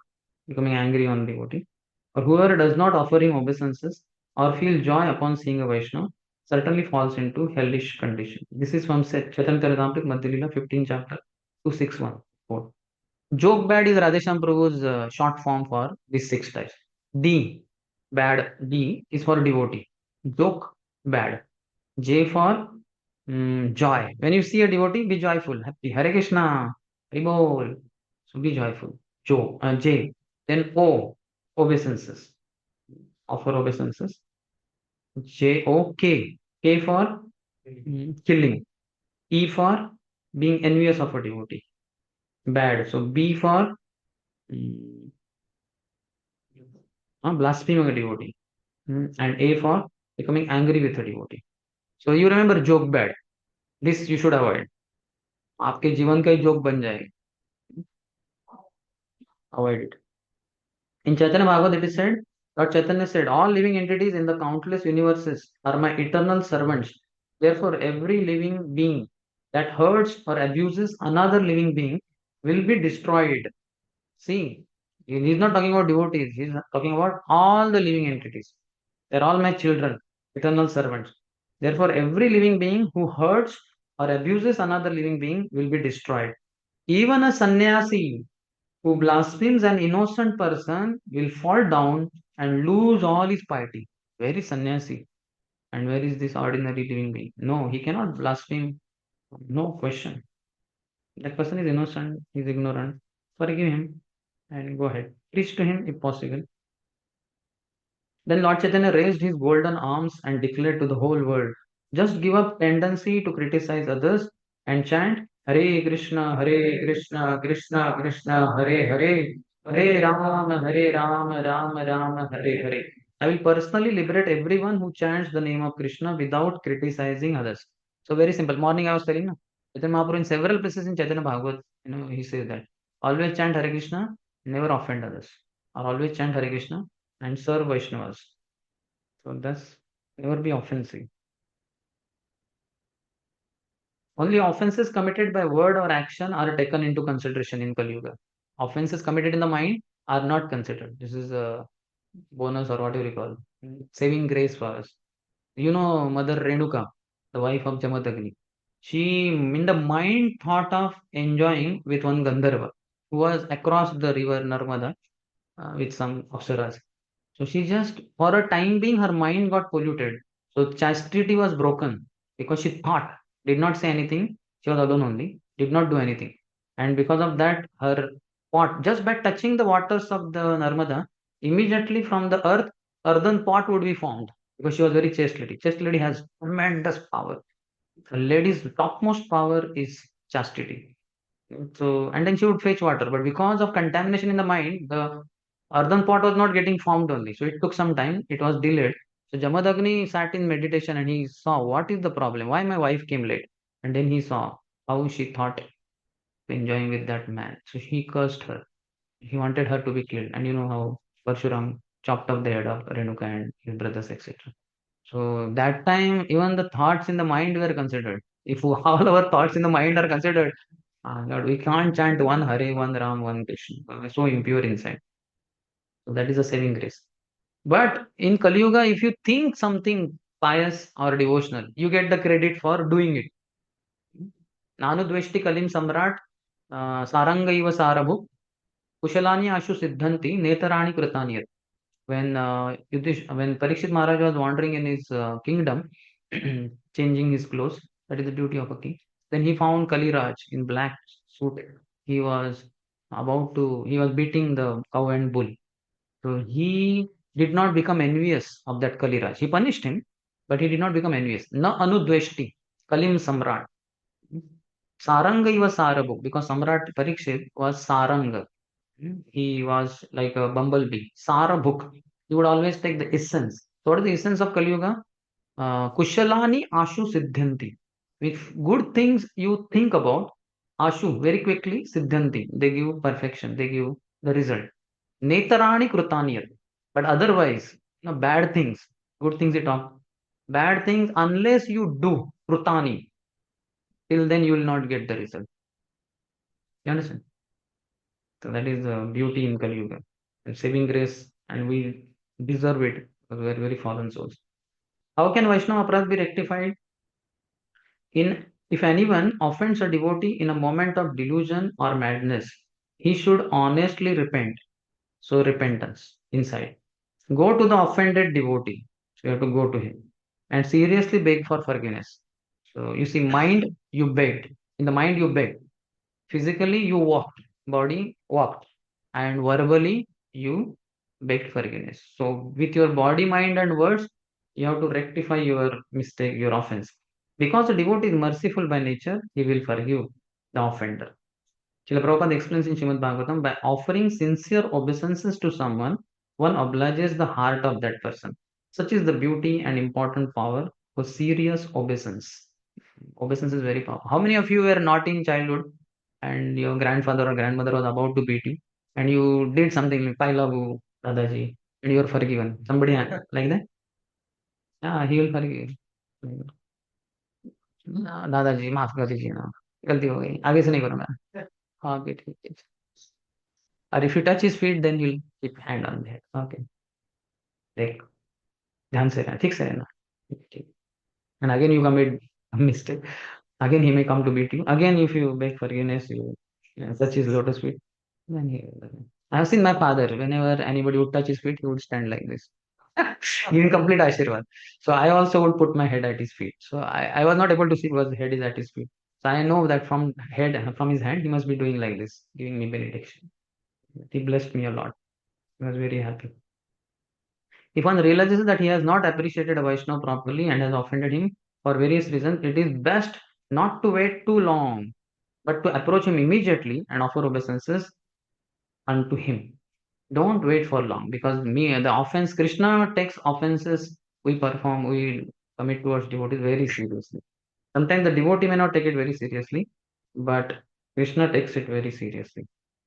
becoming angry on devotee, or whoever does not offer him obeisances or feel joy upon seeing a Vaishnava, certainly falls into hellish condition. This is from Chaitanya Charitamrita, Madhya Lila, 15 chapter, 2614. Joke bad is Radhesham Prabhu's short form for these six types. D, bad, D is for devotee. Joke bad. J for joy. When you see a devotee, be joyful, happy. Hare Krishna, Haribol. So be joyful. J. Then O, obeisances. Offer obeisances. K. K for killing. E for being envious of a devotee. Bad. So B for mm, blaspheming a devotee. And A for becoming angry with a devotee. So you remember joke bad. This you should avoid. आपके जीवन का ही joke बन जाएगा. Avoid it. In Chaitanya Bhagavad, it is said, Lord Chaitanya said, all living entities in the countless universes are my eternal servants. Therefore, every living being that hurts or abuses another living being will be destroyed. See, he is not talking about devotees, he is talking about all the living entities. They are all my children, eternal servants. Therefore, every living being who hurts or abuses another living being will be destroyed. Even a sannyasi who blasphemes an innocent person will fall down and lose all his piety. Where is sannyasi? And where is this ordinary living being? No, he cannot blaspheme. No question. That person is innocent, he is ignorant. Forgive him and go ahead. Preach to him if possible. Then Lord Chaitanya raised his golden arms and declared to the whole world, just give up tendency to criticize others and chant Hare Krishna, Krishna Krishna, Hare Hare, Hare Ram, Ram Ram, Hare Hare. I will personally liberate everyone who chants the name of Krishna without criticizing others. So very simple. Morning I was telling, no? Chaitanya Mahaprabhu in several places in Chaitanya Bhagavad, he says that always chant Hare Krishna, never offend others. Or always chant Hare Krishna and serve Vaishnavas. So thus never be offensive. Only offenses committed by word or action are taken into consideration in Kali Yuga. Offenses committed in the mind are not considered. This is a bonus or whatever you call saving grace for us. You know, Mother Renuka, the wife of Jamadagni. She, in the mind, thought of enjoying with one Gandharva who was across the river Narmada with some apsaras. So she just, for a time being, her mind got polluted. So chastity was broken because she thought, did not say anything. She was alone only, did not do anything. And because of that, her pot, just by touching the waters of the Narmada, immediately from the earth, earthen pot would be formed because she was very chaste lady. Chaste lady has tremendous power. A lady's topmost power is chastity. So, and then she would fetch water, but because of contamination in the mind, the earthen pot was not getting formed only. So it took some time, it was delayed. So Jamadagni sat in meditation and he saw what is the problem, why my wife came late. And then he saw how she thought enjoying with that man. So he cursed her. He wanted her to be killed. And you know how Parshuram chopped off the head of Renuka and his brothers, etc. So that time, even the thoughts in the mind were considered. If all our thoughts in the mind are considered, Lord, we can't chant one Hare, one Ram, one Krishna. We're so impure inside. So that is a saving grace. But in Kali Yuga, if you think something pious or devotional, you get the credit for doing it. Nanu dveshti kalim samrat saranga iva sarabhu kushalani ashu siddhanti netarani kritani. When Parikshit Maharaj was wandering in his kingdom, changing his clothes, that is the duty of a king. Then he found Kaliraj in black suit. He was he was beating the cow and bull. So he did not become envious of that Kaliraj. He punished him, but he did not become envious. Na anudveshti, Kalim Samrat. Saranga was Sarabu, because Samrat Parikshit was Saranga. He was like a bumblebee. Sarabhuk. He would always take the essence. So what is the essence of Kali Yuga? Kushalani Ashu Siddhanti. If good things you think about, Ashu, very quickly, Siddhanti. They give perfection. They give the result. Netarani Krutaniyat. But otherwise, bad things, good things you talk. Bad things, unless you do Krutani, till then you will not get the result. You understand? So that is the beauty in Kali Yuga. And saving grace, and we deserve it because we are very fallen souls. How can Vaishnava Aparadh be rectified? If anyone offends a devotee in a moment of delusion or madness, he should honestly repent. So repentance inside. Go to the offended devotee. So you have to go to him and seriously beg for forgiveness. So you see, mind you begged. In the mind you begged. Physically you walked. Body walked. And verbally you begged forgiveness. So with your body, mind, and words, you have to rectify your mistake, your offense. Because the devotee is merciful by nature, he will forgive the offender. Srila Prabhupada explains in Srimad Bhagavatam, by offering sincere obeisances to someone, one obliges the heart of that person. Such is the beauty and important power for serious obeisance. Obeisance is very powerful. How many of you were naughty in childhood and your grandfather or grandmother was about to beat you and you did something like I love you, Dadaji, and you are forgiven? Somebody like that? Yeah, he will forgive. दादाजी माफ कर दीजिए ना, गलती हो गई, आगे से नहीं करूंगा. हाँ, okay, ठीक है. और if you touch his feet, then you'll keep hand on the head. Okay, देख, ध्यान से रहना, ठीक से रहना. ठीक. And again you commit a mistake. Again he may come to beat you. Again if you beg forgiveness, you touch his lotus feet, then he will. I have seen my father. Whenever anybody would touch his feet, he would stand like this, giving complete ashirwad. So I also would put my head at his feet. So I was not able to see because the head is at his feet. So I know that from his hand, he must be doing like this, giving me benediction. He blessed me a lot. I was very happy. If one realizes that he has not appreciated a Vaishnava properly and has offended him for various reasons, it is best not to wait too long, but to approach him immediately and offer obeisances unto him. Don't wait for long because the offense, Krishna takes offenses we perform, we commit towards devotees very seriously. Sometimes the devotee may not take it very seriously, but Krishna takes it very seriously.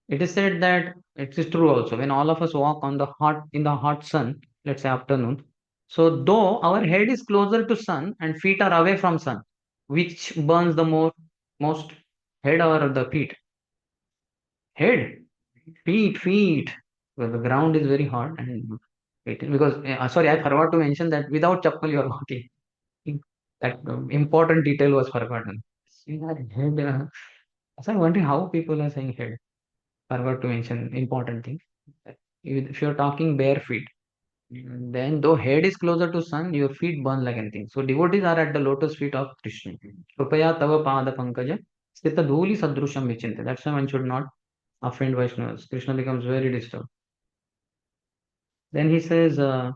It is said that it is true also when all of us walk on the hot in the hot sun, let's say afternoon. So though our head is closer to sun and feet are away from sun, which burns the most, head or the feet? Head, feet. Well, the ground is very hot and because sorry, I forgot to mention that without chappal you are walking. That important detail was forgotten. See that head. So I'm wondering how people are saying head. Forgot to mention important thing. If you're talking bare feet, then though head is closer to sun, your feet burn like anything. So devotees are at the lotus feet of Krishna. Krupaya tava pada pankaja sthita dhuli sadrusham vichinte. That's why one should not offend Vaishnavas. Krishna becomes very disturbed. Then he says, the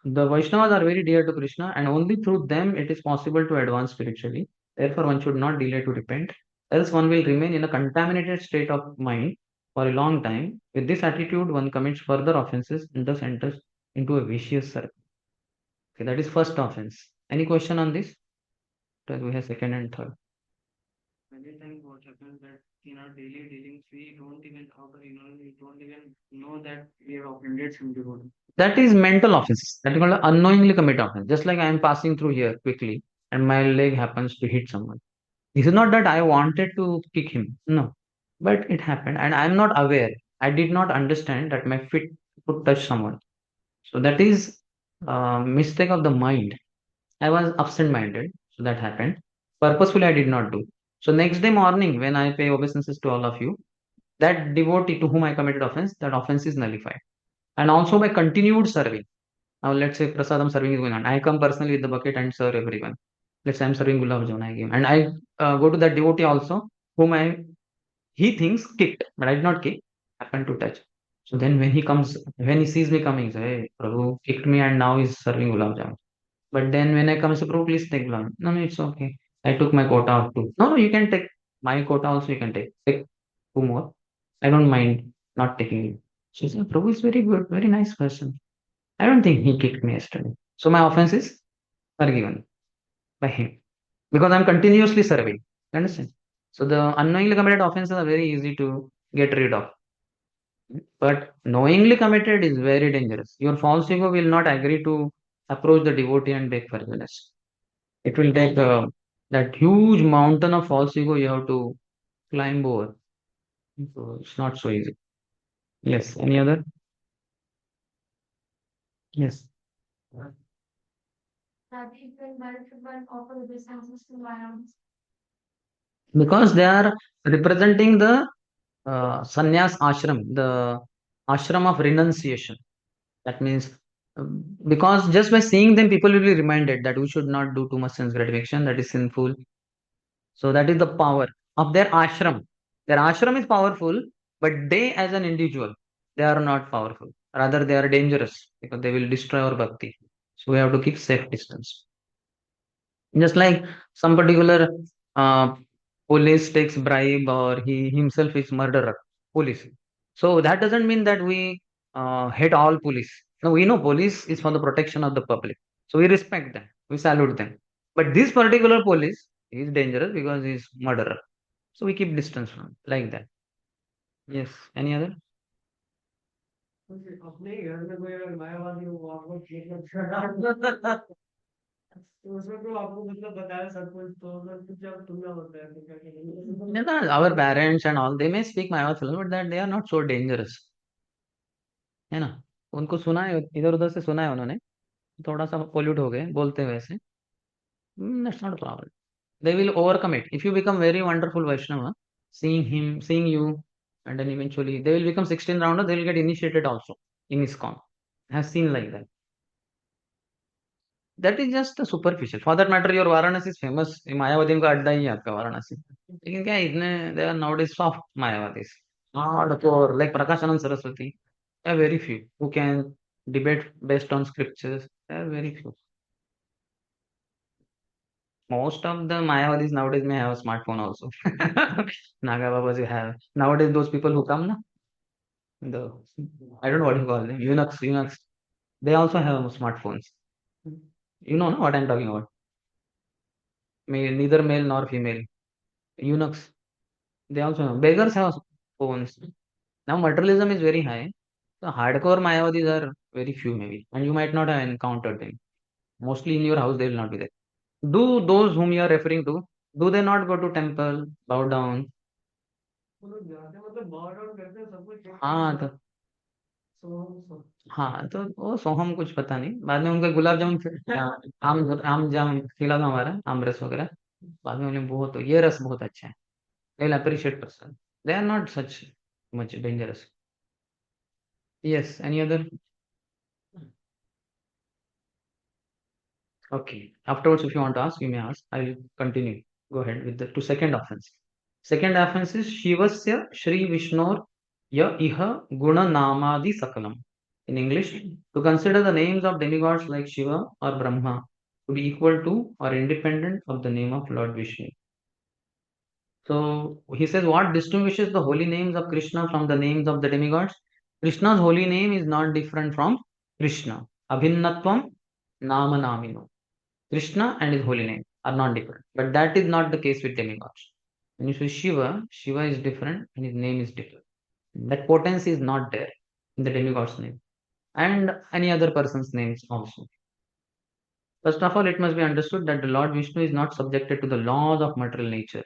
Vaishnavas are very dear to Krishna, and only through them it is possible to advance spiritually. Therefore, one should not delay to repent, else one will remain in a contaminated state of mind for a long time. With this attitude, one commits further offenses and thus enters into a vicious circle. Okay, that is first offense. Any question on this? Because we have second and third. Many times what happens that in our daily dealings we don't even we don't even know that we have offended some devotee. That is mental offense. That is called unknowingly commit offense. Just like I am passing through here quickly and my leg happens to hit someone. This is not that I wanted to kick him. No. But it happened and I am not aware. I did not understand that my feet could touch someone. So that is a mistake of the mind. I was absent minded. So that happened. Purposefully I did not do. So next day morning, when I pay obeisances to all of you, that devotee to whom I committed offense, that offense is nullified. And also by continued serving. Now let's say prasadam serving is going on. I come personally with the bucket and serve everyone. Let's say I'm serving gulab jamun, I give. And I go to that devotee also, whom he thinks kicked, but I did not kick, happened to touch. So then when he sees me coming, he says, hey, Prabhu kicked me and now he's serving gulab jamun. But then when I come, I say, Prabhu, please take gulab. No, no, it's okay. I took my quota of two. No, no, you can take my quota also. You can take. Take two more. I don't mind not taking it. She said, Prabhu is very good, very nice person. I don't think he kicked me yesterday. So my offense is forgiven by him because I'm continuously serving. You understand? So the unknowingly committed offenses are very easy to get rid of. But knowingly committed is very dangerous. Your false ego will not agree to approach the devotee and beg forgiveness. It will take that huge mountain of false ego you have to climb over. So it's not so easy. Yes. Any other? Yes. Because they are representing the sannyas ashram, the ashram of renunciation. That means because just by seeing them, people will be reminded that we should not do too much sense gratification. That is sinful. So that is the power of their ashram. Their ashram is powerful, but they as an individual, they are not powerful. Rather, they are dangerous because they will destroy our bhakti. So we have to keep safe distance. Just like some particular uh, police takes bribe or he himself is murderer, police. So that doesn't mean that we hate all police. No, we know police is for the protection of the public. So we respect them. We salute them. But this particular police is dangerous because he's murderer. So we keep distance from him, like that. Yes. Any other? अपने ही घर में कोई अगर मायावादी हो वो आपको ठीक लगता है तो उसमें तो आपको मतलब बताया सब कुछ तो मतलब चुपचाप सुनना होता है तो क्या Yeah, करेंगे our parents and all, they may speak Mayavad but that they are not so dangerous. है ना? उनको सुना है, इधर उधर से सुना है उन्होंने, थोड़ा सा पोल्यूट हो गए बोलते वैसे. That's not a problem. They will overcome it. If you become very wonderful Vaishnava, seeing him, seeing you, and then eventually they will become 16 rounder, they will get initiated also in ISKCON. I have seen like that. That is just a superficial. For that matter, your Varanasi is famous. Mayawati का अड्डा ही है आपका वाराणसी. लेकिन क्या है, इतने they are nowadays soft मायावादीs. Hardcore like Prakashanand Saraswati. There are very few who can debate based on scriptures. There are very few. Most of the Mayavadis nowadays may have a smartphone also. Naga Babas you have. Nowadays those people who come, na, the I don't know what you call them, eunuchs, they also have smartphones. You know no, what I'm talking about. Neither male nor female. Eunuchs, they also have. Beggars have phones. Now materialism is very high. So hardcore Mayavadis are very few maybe. And you might not have encountered them. Mostly in your house they will not be there. Do those whom you are referring to, do they not go to temple, bow down? वो लोग जाते हैं मतलब बाहर out करते हैं सब कुछ करते हैं हाँ मतलब तो सो हाँ तो वो सोहम कुछ पता नहीं, बाद में उनका गुलाब जामुन आम आम जाम खिला था हमारा आम रस वगैरह. बाद में उन्हें बहुत ये रस बहुत अच्छा है. They will appreciate person. They are not such much dangerous. Yes any other. Okay. Afterwards, if you want to ask, you may ask. I will continue. Go ahead with the to second offense. Second offense is Shivasya Shri Vishnor Ya Iha Guna Namadi Sakalam. In English, to consider the names of demigods like Shiva or Brahma to be equal to or independent of the name of Lord Vishnu. So he says, what distinguishes the holy names of Krishna from the names of the demigods? Krishna's holy name is not different from Krishna. Abhinnatvam Nama Namino. Krishna and his holy name are not different. But that is not the case with demigods. When you say Shiva, Shiva is different and his name is different. That potency is not there in the demigod's name and any other person's names also. First of all, it must be understood that the Lord Vishnu is not subjected to the laws of material nature.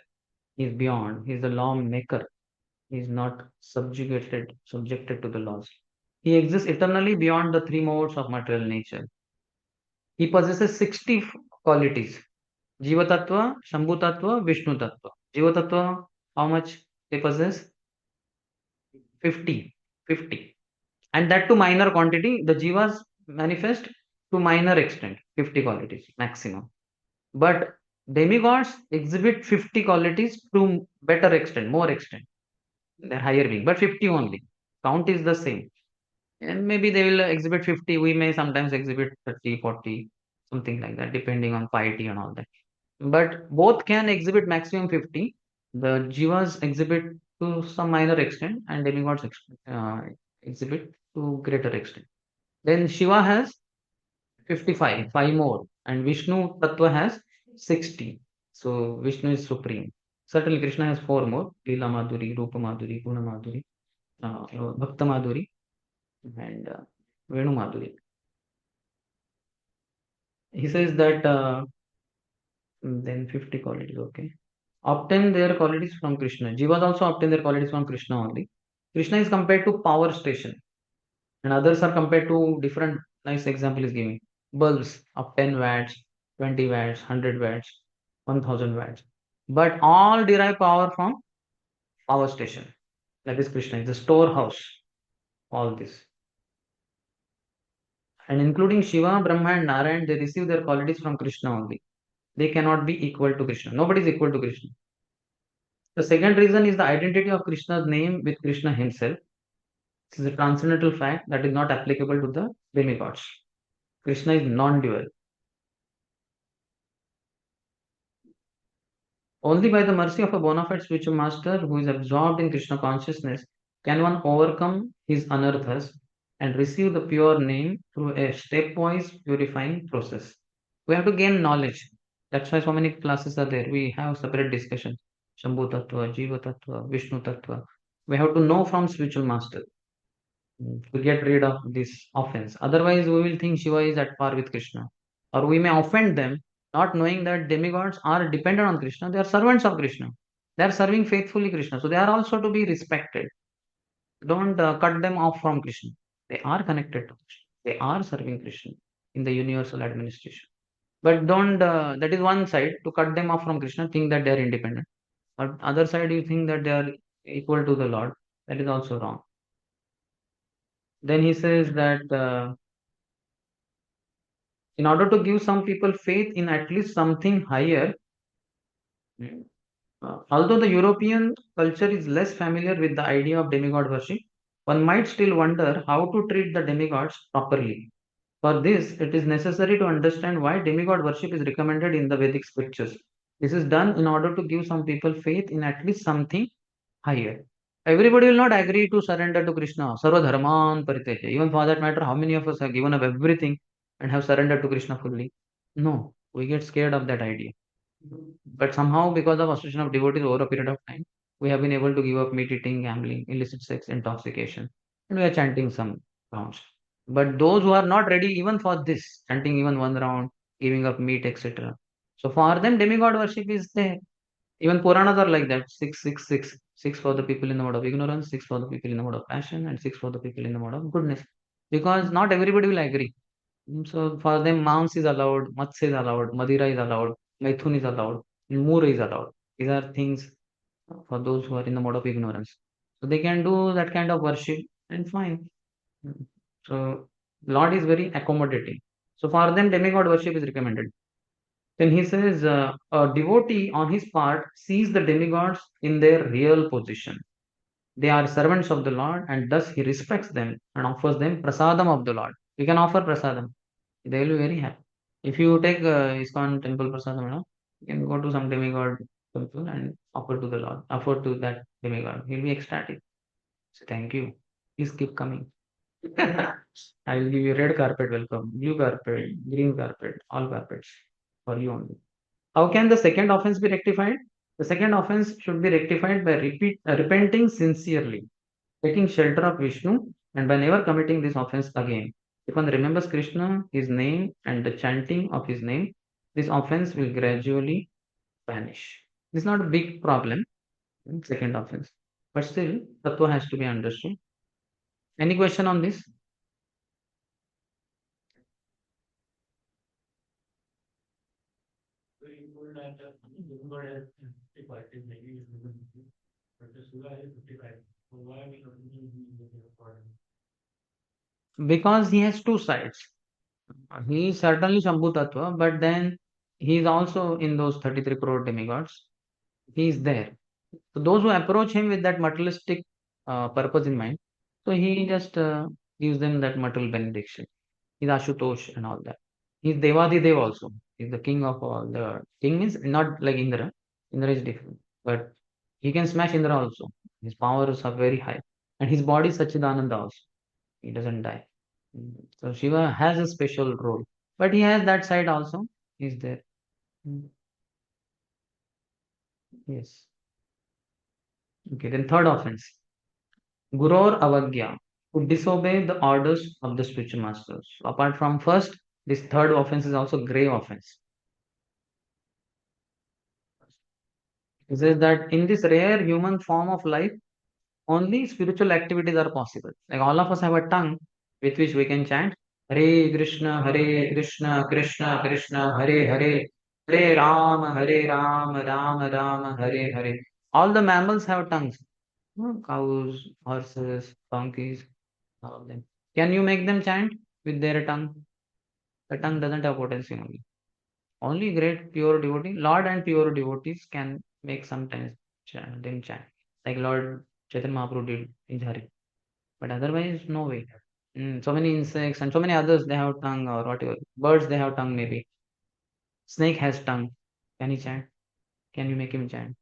He is beyond. He is the law maker. He is not subjected to the laws. He exists eternally beyond the three modes of material nature. He possesses 60 qualities. Jiva Tattva, Shambhu Tattva, Vishnu Tattva. Jiva Tattva, how much they possess? 50. 50. And that to minor quantity, the Jivas manifest to minor extent, 50 qualities maximum. But demigods exhibit 50 qualities to better extent, more extent. They're higher being, but 50 only. Count is the same. And maybe they will exhibit 50. We may sometimes exhibit 30, 40, something like that, depending on piety and all that. But both can exhibit maximum 50. The Jivas exhibit to some minor extent, and demigods exhibit to greater extent. Then Shiva has 55, 5 more, and Vishnu Tattva has 60. So Vishnu is supreme. Certainly, Krishna has 4 more: Leela Madhuri, Rupa Madhuri, Guna Madhuri, Bhakta Madhuri, and Venu Madhuri. He says that then 50 qualities, okay. Obtain their qualities from Krishna. Jivas also obtain their qualities from Krishna only. Krishna is compared to power station, and others are compared to different. Nice example is giving bulbs of 10 watts, 20 watts, 100 watts, 1000 watts. But all derive power from power station. That is Krishna, is the storehouse. All this. And including Shiva, Brahma, and Narayan, they receive their qualities from Krishna only. They cannot be equal to Krishna. Nobody is equal to Krishna. The second reason is the identity of Krishna's name with Krishna himself. This is a transcendental fact that is not applicable to the demigods. Krishna is non-dual. Only by the mercy of a bona fide spiritual master who is absorbed in Krishna consciousness Can one overcome his anarthas and receive the pure name through a stepwise purifying process? We have to gain knowledge. That's why so many classes are there. We have separate discussion. Shambhu Tattva, Jiva Tattva, Vishnu Tattva. We have to know from spiritual master to get rid of this offense. Otherwise, we will think Shiva is at par with Krishna. Or we may offend them, not knowing that demigods are dependent on Krishna. They are servants of Krishna. They are serving faithfully Krishna. So they are also to be respected. Don't cut them off from Krishna. They are connected to Krishna. They are serving Krishna in the universal administration. But don't, that is one side, to cut them off from Krishna, think that they are independent. But other side, you think that they are equal to the Lord. That is also wrong. Then he says that in order to give some people faith in at least something higher, although the European culture is less familiar with the idea of demigod worship, one might still wonder how to treat the demigods properly. For this, it is necessary to understand why demigod worship is recommended in the Vedic scriptures. This is done in order to give some people faith in at least something higher. Everybody will not agree to surrender to Krishna. Sarva dharman pariteja. Even for that matter, how many of us have given up everything and have surrendered to Krishna fully? No, we get scared of that idea. But somehow, because of association of devotees over a period of time, we have been able to give up meat eating, gambling, illicit sex, intoxication, and we are chanting some rounds. But those who are not ready even for this, chanting even one round, giving up meat, etc. So for them, demigod worship is there. Even Puranas are like that: six, six, six, six for the people in the mode of ignorance, six for the people in the mode of passion, and six for the people in the mode of goodness. Because not everybody will agree. So for them, Mams is allowed, Matsya is allowed, Madira is allowed, Maithun is allowed, Moor is allowed. These are things for those who are in the mode of ignorance. So they can do that kind of worship and fine. So Lord is very accommodating. So for them, demigod worship is recommended. Then he says, a devotee on his part sees the demigods in their real position. They are servants of the Lord, and thus he respects them and offers them prasadam of the Lord. We can offer prasadam. They will be very happy. If you take ISKCON temple prasadam, you can go to some demigod temple and offer to the Lord, offer to that demigod. He'll be ecstatic. So thank you. Please keep coming. I will give you red carpet welcome, blue carpet, green carpet, all carpets for you only. How can the second offense be rectified? The second offense should be rectified by repenting sincerely, taking shelter of Vishnu, and by never committing this offense again. If one remembers Krishna, his name, and the chanting of his name, this offense will gradually vanish. This is not a big problem, second offense. But still, Tattva has to be understood. Any question on this? So you told that Demigod has 50 qualities, maybe but the Shiva has 55. So why are we continuing with the according? Because he has two sides. He is certainly Shambhu Tattva, but then he is also in those 33 crore demigods. He is there. So those who approach him with that materialistic purpose in mind, so he just gives them that material benediction. He's Ashutosh and all that. He's Devadidev also. He's the king of all. The king means not like Indra. Indra is different. But he can smash Indra also. His powers are very high. And his body is Sachidananda also. He doesn't die. So Shiva has a special role. But he has that side also. He's there. Mm, yes. Okay, then third offense. Guror Avagya, to disobey the orders of the spiritual masters. So apart from first, this third offense is also grave offense. It says that in this rare human form of life, only spiritual activities are possible. Like all of us have a tongue with which we can chant Hare Krishna, Krishna Krishna, Hare Hare, Hare Ram, Ram Ram, Hare Hare. All the mammals have tongues. Cows, horses, donkeys, all of them. Can you make them chant with their tongue? The tongue doesn't have potency only. Only great pure devotee, Lord and pure devotees can make sometimes them chant. Like Lord Chaitanya Mahaprabhu did in Hari. But otherwise, no way. So many insects and so many others, they have tongue or whatever. Birds, they have tongue maybe. Snake has tongue. Can he chant? Can you make him chant?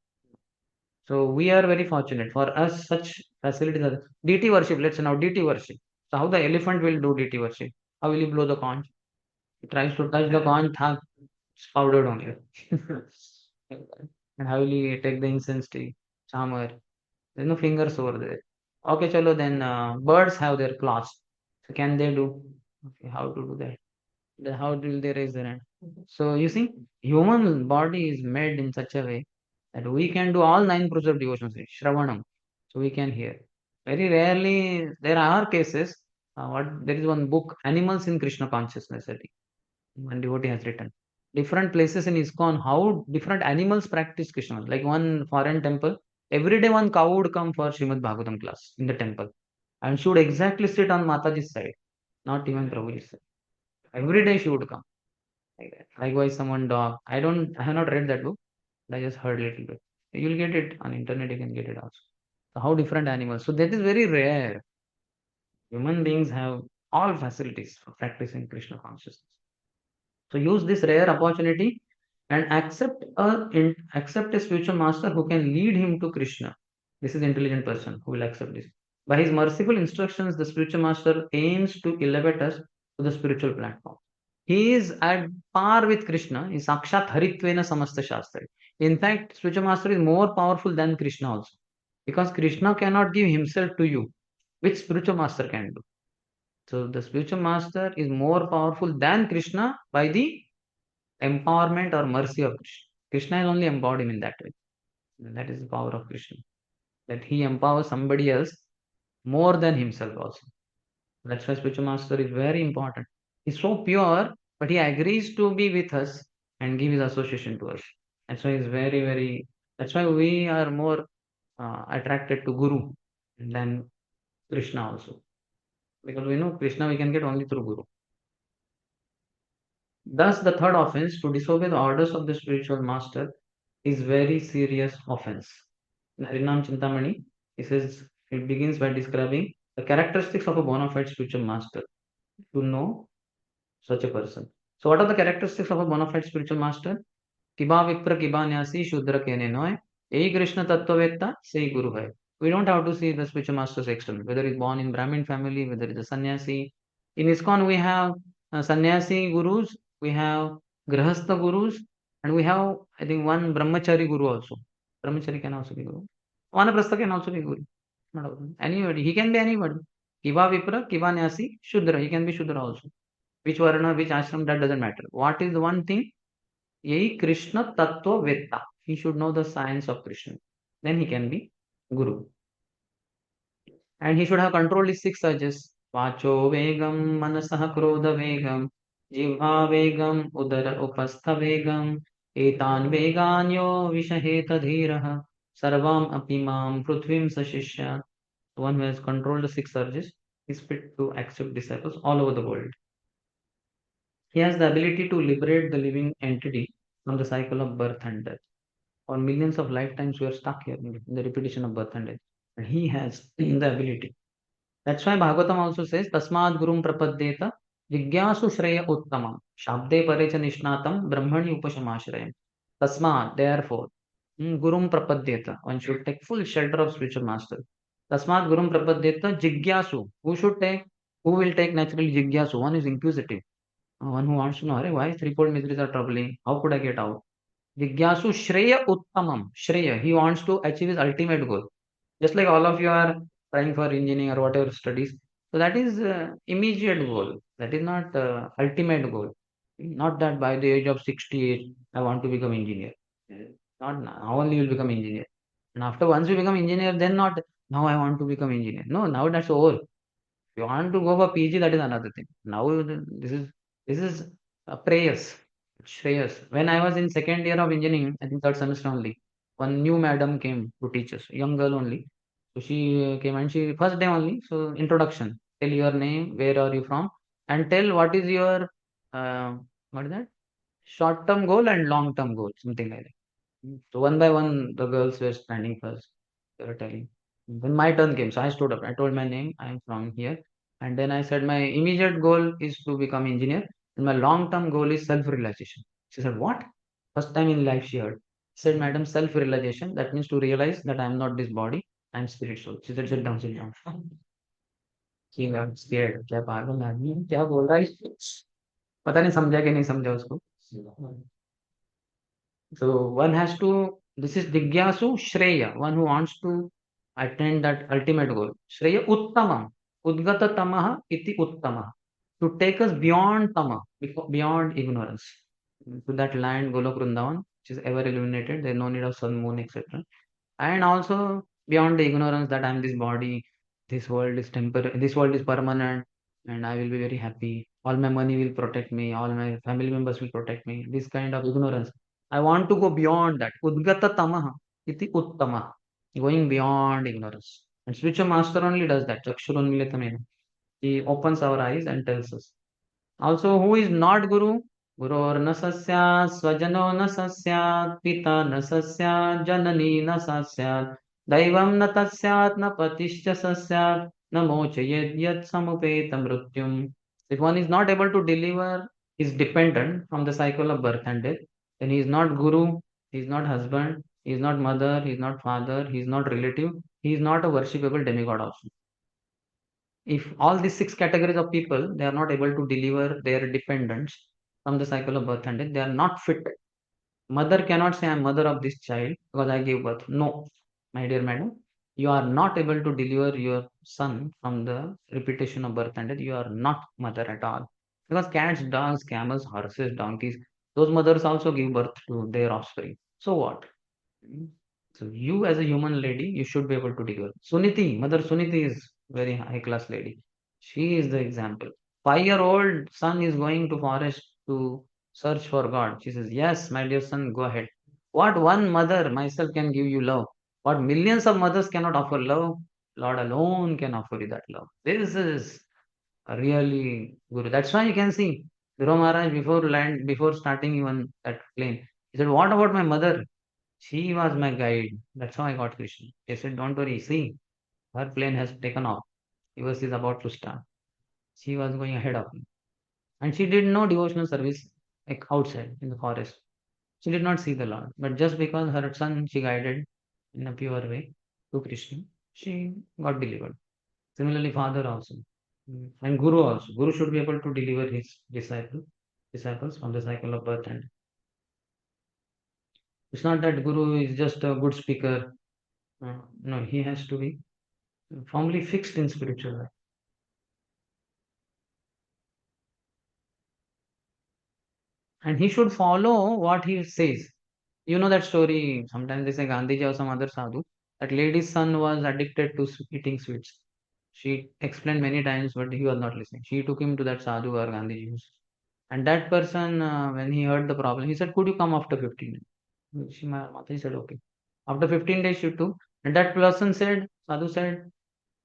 So we are very fortunate. For us, such facilities are DT worship. Let's say now DT worship. So how the elephant will do DT worship? How will he blow the conch? He tries to touch the conch, it's powdered only. And how will he take the incense tree? Chamar. There's no fingers over there. Okay, chalo, then birds have their claws. So can they do? Okay, how to do that? Then how will they raise their hand? So you see, human body is made in such a way that we can do all nine process of devotions, Shravanam. So we can hear. Very rarely there are cases. What there is one book, Animals in Krishna Consciousness, I think. One devotee has written. Different places in ISKCON, how different animals practice Krishna. Like one foreign temple, every day one cow would come for Srimad Bhagavatam class in the temple and should exactly sit on Mataji's side, not even Prabhuji's side. Every day she would come like that. Likewise, someone dog. I have not read that book. But I just heard a little bit. You'll get it on internet. You can get it also. So how different animals. So that is very rare. Human beings have all facilities for practicing Krishna consciousness. So use this rare opportunity and accept a spiritual master who can lead him to Krishna. This is intelligent person who will accept this. By his merciful instructions, the spiritual master aims to elevate us to the spiritual platform. He is at par with Krishna. Is Sakshat Haritvena Samasta Shastra. In fact, spiritual master is more powerful than Krishna also. Because Krishna cannot give himself to you, which spiritual master can do. So the spiritual master is more powerful than Krishna by the empowerment or mercy of Krishna. Krishna is only embodied in that way. And that is the power of Krishna. That he empowers somebody else more than himself also. That's why spiritual master is very important. He's so pure, but he agrees to be with us and give his association to us. That's why he's very, very. That's why we are more attracted to Guru than Krishna also. Because we know Krishna we can get only through Guru. Thus, the third offense, to disobey the orders of the spiritual master, is very serious offense. In Harinam Chintamani, it begins by describing the characteristics of a bona fide spiritual master to know such a person. So, what are the characteristics of a bona fide spiritual master? Kiba Vipra Kiba Nyasi Shudra Kene Noy. Ei Krishna Tattvavetta, say Guru Hai. We don't have to see the spiritual master's external, whether he's born in Brahmin family, whether he's a sannyasi. In ISKCON, we have sannyasi gurus, we have grahastha gurus, and we have, I think, one brahmachari guru also. Brahmachari can also be guru. Vanaprastha can also be guru. Anybody, he can be anybody. Kiva Vipra, Kiva Nyasi, Shudra, he can be Shudra also. Which Varna, which ashram, that doesn't matter. What is the one thing? Yei Krishna Tattva Vetta. He should know the science of Krishna. Then he can be Guru. And he should have controlled his six urges. Vacho Vegam, Manasah Krodha Vegam, Jivha Vegam, Udara Upastha Vegam, Etan Veganyo Vishaheta Dhiraha, Sarvam Apimam Prithvim Sashishya. The one who has controlled the six urges is fit to accept disciples all over the world. He has the ability to liberate the living entity from the cycle of birth and death. For millions of lifetimes, we are stuck here in the repetition of birth and death. And he has the ability. That's why Bhagavatam also says, Tasmad Gurum Prapadyeta Jigyasu Shreya Uttamam Shabde Parecha Nishnatam Brahmani Upashamashrayam. Tasmad, therefore, Gurum Prapadyeta. One should take full shelter of spiritual master. Tasmad Gurum Prapadyeta Jigyasu. Who should take? Who will take naturally Jigyasu? One is inquisitive. One who wants to know, why threefold miseries are troubling? How could I get out? Jigyasu Shreya Uttamam. Shreya. He wants to achieve his ultimate goal. Just like all of you are trying for engineering or whatever studies. So that is immediate goal. That is not ultimate goal. Not that by the age of 68, I want to become engineer. Not now only you will become engineer. And after once you become engineer, then not now I want to become engineer. No, now that's over. If you want to go for PG, that is another thing. Now this is prayers, Shreyas. When I was in second year of engineering, I think third semester only, one new madam came to teach us, young girl only. So she came and she first day only. So introduction, tell your name, where are you from, and tell what is your what is that short term goal and long term goal, something like that. So one by one, the girls were standing first. They were telling. Then my turn came. So I stood up. I told my name. I'm from here. And then I said my immediate goal is to become engineer. And my long-term goal is self-realization. She said, what? First time in life she heard. Said, madam, self-realization. That means to realize that I am not this body, I am spirit soul. She said, sit down, sit down. He got scared. क्या पागल आदमी है, क्या बोल रहा है? पता नहीं समझा कि नहीं समझा उसको. So one has to, this is Digyasu Shreya, one who wants to attain that ultimate goal. Shreya Uttamam, Udgata Tamaha iti Uttama. To take us beyond Tama, beyond ignorance. To that land, Golok Vrindavan, which is ever illuminated, there is no need of sun, moon, etc. And also beyond the ignorance that I am this body, this world is temporary, this world is permanent, and I will be very happy. All my money will protect me, all my family members will protect me. This kind of ignorance. I want to go beyond that. Udgata tamaha iti uttama. Going beyond ignorance. And spiritual master only does that. Chakshurunmilitamena. He opens our eyes and tells us. Also, who is not Guru? Guror na sasyat, swajano na sasyat, pita na sasyat, janani na sasyat, daivam na tasyat, na patischa sasyat, na mochayet yat samupeta mrutyum. If one is not able to deliver, is dependent from the cycle of birth and death, then he is not Guru, he is not husband, he is not mother, he is not father, he is not relative, he is not a worshipable demigod also. If all these six categories of people they are not able to deliver their dependents from the cycle of birth and death, they are not fit. Mother cannot say, I am mother of this child because I gave birth. No, my dear madam, you are not able to deliver your son from the repetition of birth and death. You are not mother at all. Because cats, dogs, camels, horses, donkeys, those mothers also give birth to their offspring. So what? So you as a human lady, you should be able to deliver. Suniti, Mother Suniti is very high class lady. She is the example. 5-year-old son is going to forest to search for God. She says, yes, my dear son, go ahead. What one mother myself can give you love. What millions of mothers cannot offer love, Lord alone can offer you that love. This is a really Guru. That's why you can see Dhruva Maharaj before starting even that plane. He said, what about my mother? She was my guide. That's how I got Krishna. He said, don't worry, see, her plane has taken off. Yours is about to start. She was going ahead of me. And she did no devotional service like outside in the forest. She did not see the Lord. But just because her son she guided in a pure way to Krishna, she got delivered. Similarly, father also. And Guru also. Guru should be able to deliver his disciples from the cycle of birth and it's not that Guru is just a good speaker. No, he has to be firmly fixed in spiritual life. And he should follow what he says. You know that story. Sometimes they say Gandhiji or some other sadhu. That lady's son was addicted to eating sweets. She explained many times, but he was not listening. She took him to that sadhu or Gandhiji was. And that person, when he heard the problem, he said, could you come after 15 days? Mataji said, okay. After 15 days, she took. And that person said, sadhu said,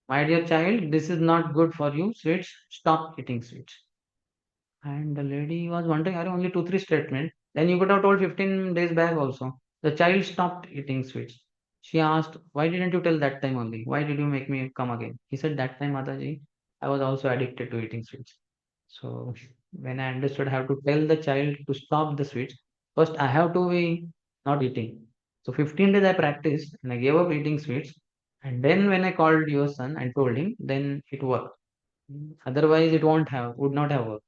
my dear child, this is not good for you. Sweets, stop eating sweets. And the lady was wondering, are only 2, 3 statements? Then you could have told 15 days back also. The child stopped eating sweets. She asked, why didn't you tell that time only? Why did you make me come again? He said, that time, Mataji, I was also addicted to eating sweets. So when I understood I have to tell the child to stop the sweets, first I have to be not eating. So 15 days I practiced and I gave up eating sweets. And then when I called your son and told him, then it worked. Otherwise, it would not have worked.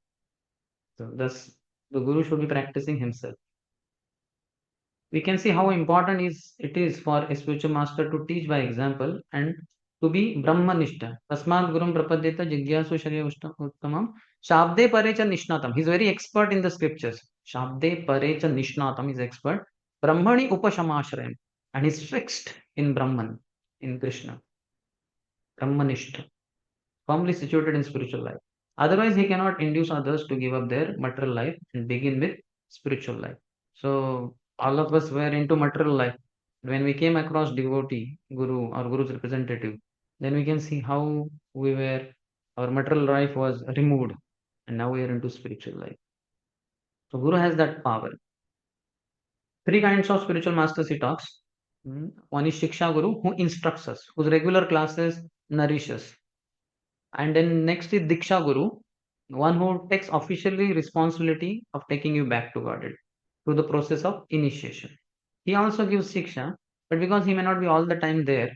So thus, the guru should be practicing himself. We can see how important it is for a spiritual master to teach by example and to be Brahmanishta. Tasmat Gurum Prapadyeta Jigyasu Shariya Uttamam. Shabde Parecha Nishnatam. He's very expert in the scriptures. Shabde Parecha Nishnatam is expert. Brahmani Upashamashrayam. And he's fixed in Brahman, in Krishna. Brahmanishta. Firmly situated in spiritual life. Otherwise, he cannot induce others to give up their material life and begin with spiritual life. So, all of us were into material life. When we came across devotee, guru, or guru's representative, then we can see how our material life was removed, and now we are into spiritual life. So, guru has that power. Three kinds of spiritual masters he talks. One is Shiksha Guru, who instructs us, whose regular classes nourish us. And then next is Diksha Guru, one who takes officially responsibility of taking you back to Godhead through the process of initiation. he also gives Shiksha, but because he may not be all the time there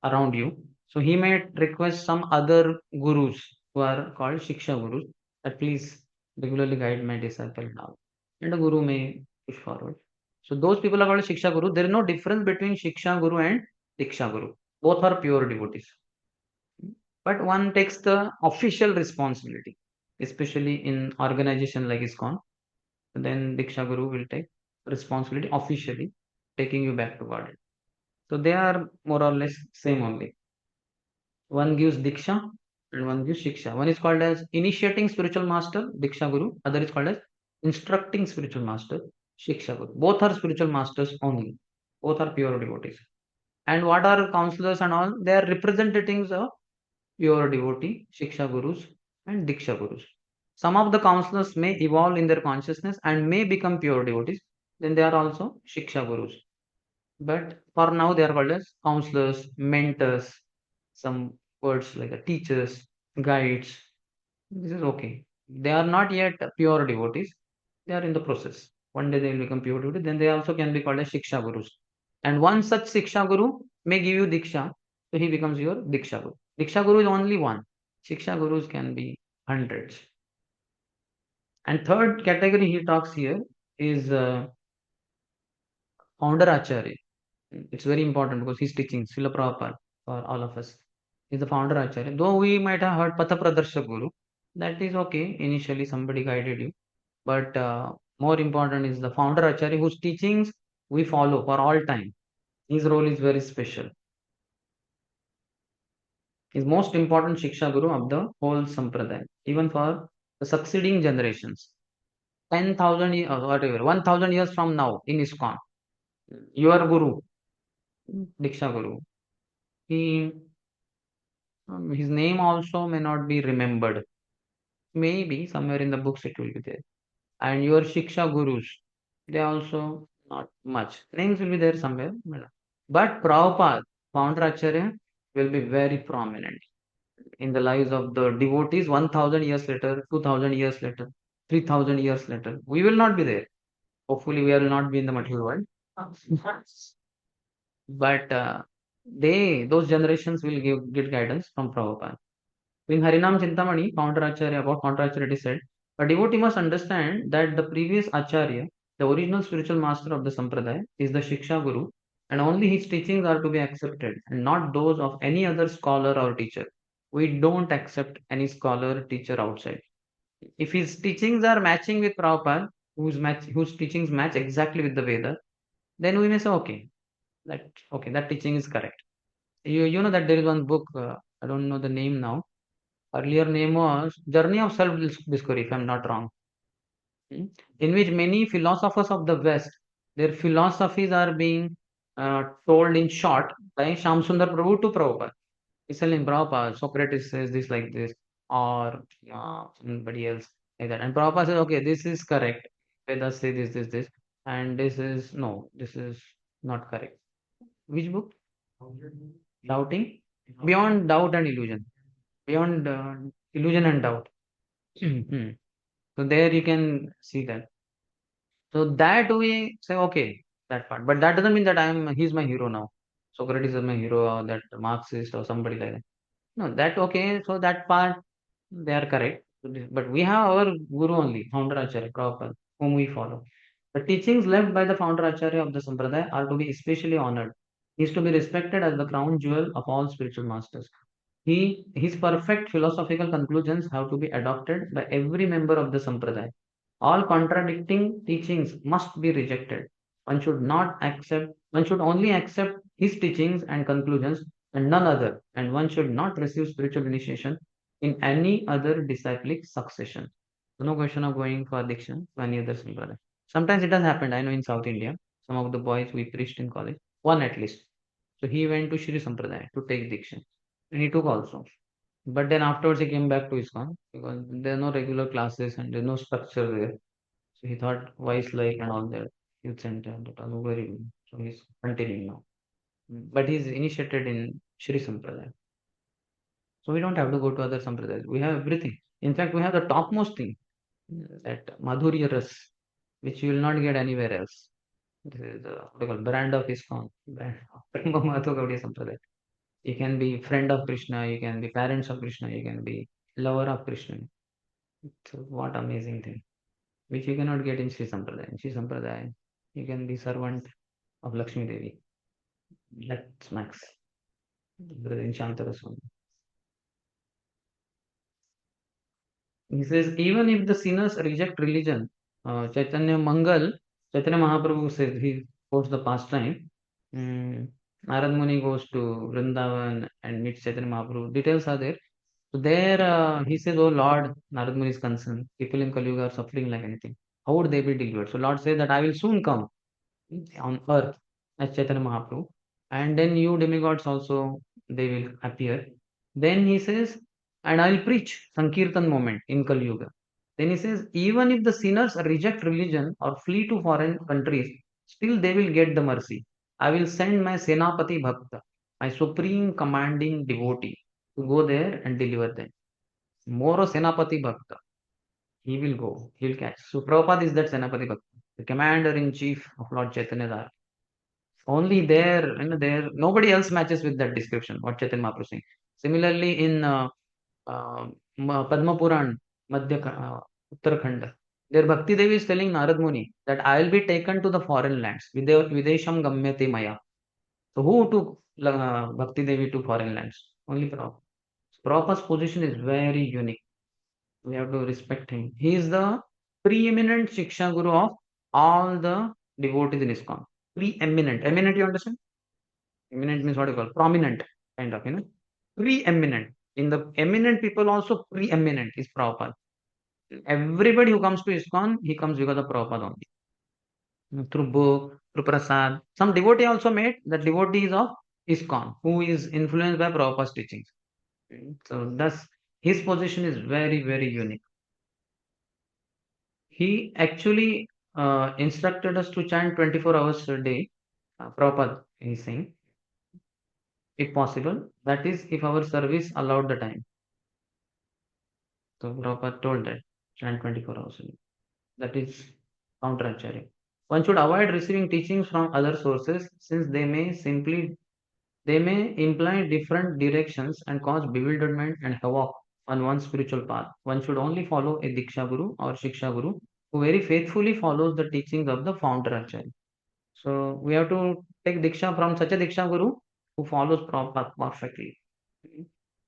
around you, so he may request some other gurus who are called Shiksha gurus that please regularly guide my disciple now. And the guru may push forward. So those people are called Shiksha guru. There is no difference between Shiksha guru and Diksha guru. Both are pure devotees. But one takes the official responsibility, especially in organization like ISKCON. Then Diksha Guru will take responsibility officially, taking you back to God. So they are more or less same only. One gives Diksha and one gives Shiksha. One is called as initiating spiritual master, Diksha Guru. Other is called as instructing spiritual master, Shiksha Guru. Both are spiritual masters only. Both are pure devotees. And what are counselors and all? They are representatives of pure devotee, Shiksha Gurus, and Diksha Gurus. Some of the counselors may evolve in their consciousness and may become pure devotees. Then they are also Shiksha Gurus. But for now, they are called as counselors, mentors, some words like teachers, guides. This is okay. They are not yet pure devotees. They are in the process. One day they will become pure devotees. Then they also can be called as Shiksha Gurus. And one such Shiksha Guru may give you Diksha. So he becomes your Diksha Guru. Diksha Guru is only one. Shiksha Gurus can be hundreds. And third category he talks here is founder Acharya. It's very important because he's teaching Srila Prabhupada for all of us. He's the founder Acharya. Though we might have heard Patha Pradarshak Guru, that is okay. Initially, somebody guided you. But more important is the founder Acharya whose teachings we follow for all time. His role is very special. He's most important Shiksha Guru of the whole Sampradaya, even for the succeeding generations. 10,000 years, whatever, 1,000 years from now in ISKCON, your Guru, Diksha Guru, he his name also may not be remembered. Maybe somewhere in the books it will be there. And your Shiksha Gurus, they also not much. Names will be there somewhere. But Prabhupada, founder Acharya, will be very prominent in the lives of the devotees 1,000 years later, 2,000 years later, 3,000 years later. We will not be there. Hopefully, we will not be in the material world. But those generations will get guidance from Prabhupada. In Harinam Chintamani, founder Acharya, about founder Acharya, it is said, a devotee must understand that the previous Acharya, the original spiritual master of the Sampradaya, is the Shiksha Guru, and only his teachings are to be accepted, and not those of any other scholar or teacher. We don't accept any scholar, teacher outside. If his teachings are matching with Prabhupada, whose teachings match exactly with the Veda, then we may say, okay, that teaching is correct. You know that there is one book, I don't know the name now. Earlier name was Journey of Self Discovery, if I'm not wrong, in which many philosophers of the West, their philosophies are being told in short by Shamsundar Prabhu to Prabhupada. He's telling Prabhupada, Socrates says this like this, or somebody else like that. And Prabhupada says, okay, this is correct. Vedas say this, and this is no, this is not correct. Which book? Doubting? Beyond Doubt and Illusion. Beyond Illusion and Doubt. So there you can see that. So that we say, okay, that part. But that doesn't mean that he's my hero now. Socrates is my hero, or that Marxist or somebody like that. No, that okay. So that part, they are correct. But we have our guru only, founder Acharya, Prabhupada, whom we follow. The teachings left by the founder Acharya of the Sampradaya are to be especially honored. He is to be respected as the crown jewel of all spiritual masters. His perfect philosophical conclusions have to be adopted by every member of the Sampradaya. All contradicting teachings must be rejected. One should only accept his teachings and conclusions and none other, and one should not receive spiritual initiation in any other disciplic succession. So no question of going for Diksha to any other Sampradaya. Sometimes it has happened, I know in South India, some of the boys we preached in college, one at least. So he went to Shri Sampradaya to take Diksha. And he took also. But then afterwards he came back to ISKCON because there are no regular classes and there's no structure there. So he thought wise life and all that youth center that was very good. So he's continuing now. But he's initiated in Shri Sampradaya. So we don't have to go to other Sampradayas. We have everything. In fact, we have the topmost thing, that Madhurya Ras, which you will not get anywhere else. This is the what do you call brand of ISKCON. Brand Prema Mahatma Gaudiya Sampradaya. You can be friend of Krishna, you can be parents of Krishna, you can be lover of Krishna. So what amazing thing, which you cannot get in Sri Sampradaya. In Sri Sampradaya, you can be servant of Lakshmi Devi. That's max. In Shantaraswami. He says, even if the sinners reject religion, Chaitanya Mangal, Chaitanya Mahaprabhu says he quotes the pastime. Mm, Narad Muni goes to Vrindavan and meets Chaitanya Mahaprabhu. Details are there. So there he says, oh Lord, Narad Muni is concerned. People in Kali Yuga are suffering like anything. How would they be delivered? So Lord says that I will soon come on earth as Chaitanya Mahaprabhu. And then you demigods also, they will appear. Then he says, and I will preach Sankirtan moment in Kali Yuga. Then he says, even if the sinners reject religion or flee to foreign countries, still they will get the mercy. I will send my Senapati Bhakta, my supreme commanding devotee, to go there and deliver them. Moro Senapati Bhakta. He will go, he will catch. So Prabhupada is that Senapati Bhakta, the commander in chief of Lord Chaitanya's army. Only there, there nobody else matches with that description. What Chaitanya Mahaprabhu is saying. Similarly, in Padma Puran, Uttarakhand, their Bhakti Devi is telling Narad Muni that I will be taken to the foreign lands. Videsham Gamyate Maya. So who took Bhakti Devi to foreign lands? Only Prabhupada. Prabhupada's position is very unique. We have to respect him. He is the preeminent Shiksha Guru of all the devotees in ISKCON. Preeminent. Eminent, you understand? Eminent means what you call prominent, kind of, preeminent. In the eminent people also preeminent is Prabhupada. Everybody who comes to ISKCON, he comes because of Prabhupada only. Through book, through prasad. Some devotee also made the devotees of ISKCON, who is influenced by Prabhupada's teachings. So thus his position is very, very unique. He actually instructed us to chant 24 hours a day. Prabhupada is saying, if possible. That is, if our service allowed the time. So Prabhupada told that chant 24 hours a day. That is counteracharya. One should avoid receiving teachings from other sources since they may imply different directions and cause bewilderment and havoc on one's spiritual path. One should only follow a Diksha Guru or Shiksha Guru who very faithfully follows the teachings of the founder Acharya. So we have to take Diksha from such a Diksha Guru who follows Prabhupada perfectly.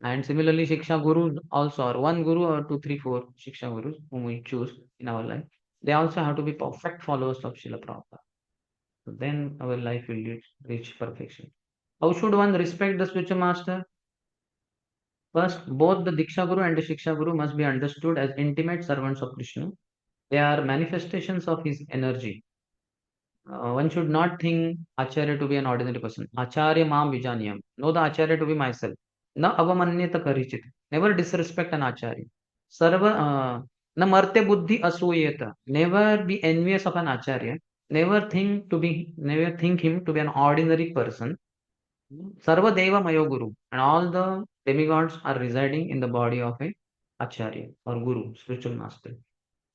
And similarly, Shiksha Gurus also are one Guru or two, three, four Shiksha Gurus whom we choose in our life. They also have to be perfect followers of Srila Prabhupada. So then our life will reach perfection. How should one respect the spiritual master? First, both the Diksha Guru and the Shiksha Guru must be understood as intimate servants of Krishna. They are manifestations of his energy. One should not think Acharya to be an ordinary person. Acharya Mam Vijaniyam. Know the Acharya to be myself. Na avamanyata karichit. Never disrespect an Acharya. Sarva na marte buddhi asuyeta. Never be envious of an Acharya. Never think him to be an ordinary person. Sarva Deva Mayo Guru. And all the demigods are residing in the body of a Acharya or Guru, spiritual master.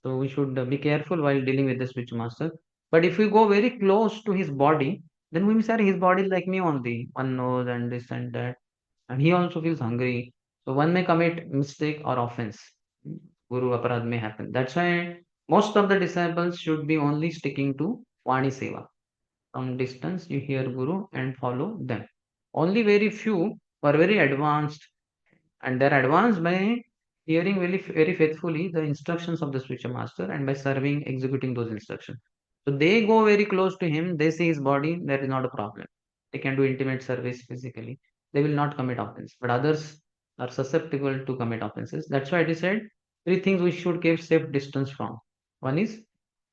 So we should be careful while dealing with the spiritual master. But if we go very close to his body, then we say his body is like me only. One knows and this and that. And he also feels hungry. So one may commit mistake or offense. Guru aparad may happen. That's why most of the disciples should be only sticking to Vani Seva. From distance, you hear Guru and follow them. Only very few are very advanced, and they're advanced by hearing very, very faithfully the instructions of the spiritual master and by serving, executing those instructions. So they go very close to him, they see his body, there is not a problem. They can do intimate service physically. They will not commit offense. But others are susceptible to commit offenses. That's why it is said three things we should keep safe distance from. One is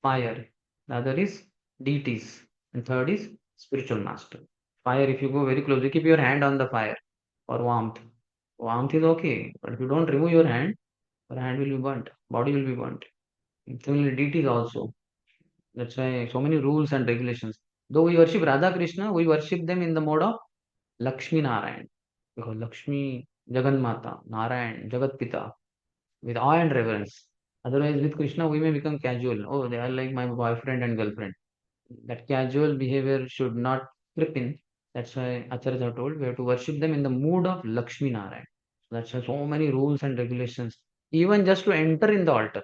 fire, the other is deities, and third is spiritual master. Fire, if you go very close, you keep your hand on the fire for warmth. Warmth is okay, but if you don't remove your hand will be burnt, body will be burnt. Similarly, deities also. That's why so many rules and regulations. Though we worship Radha Krishna, we worship them in the mode of Lakshmi Narayan. Because Lakshmi, Jagan Mata, Narayan, Jagat Pita, with awe and reverence. Otherwise, with Krishna, we may become casual. Oh, they are like my boyfriend and girlfriend. That casual behavior should not creep in. That's why acharyas are told we have to worship them in the mood of Lakshmi Narayan. So that's why so many rules and regulations. Even just to enter in the altar,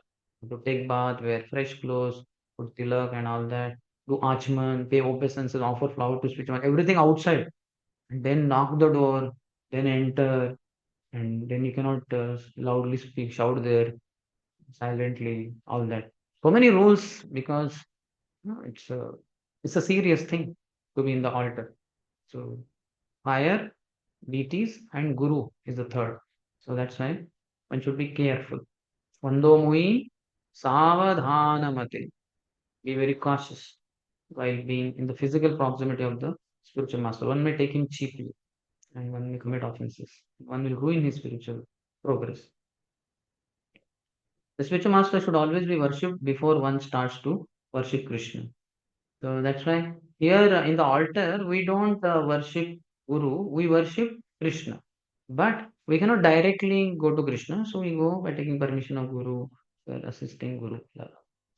to take bath, wear fresh clothes, put tilak and all that, do achman, pay obeisances, offer flower to spiritual, everything outside, and then knock the door, then enter, and then you cannot loudly speak, shout there, silently, all that. So many rules because no, it's a serious thing to be in the altar. So fire, deities, and guru is the third. So that's why one should be careful. Svandomui savadhanamate. Be very cautious while being in the physical proximity of the spiritual master. One may take him cheaply and one may commit offenses. One will ruin his spiritual progress. The spiritual master should always be worshipped before one starts to worship Krishna. So that's why here in the altar we don't worship Guru, we worship Krishna. But we cannot directly go to Krishna, so we go by taking permission of Guru, assisting Guru.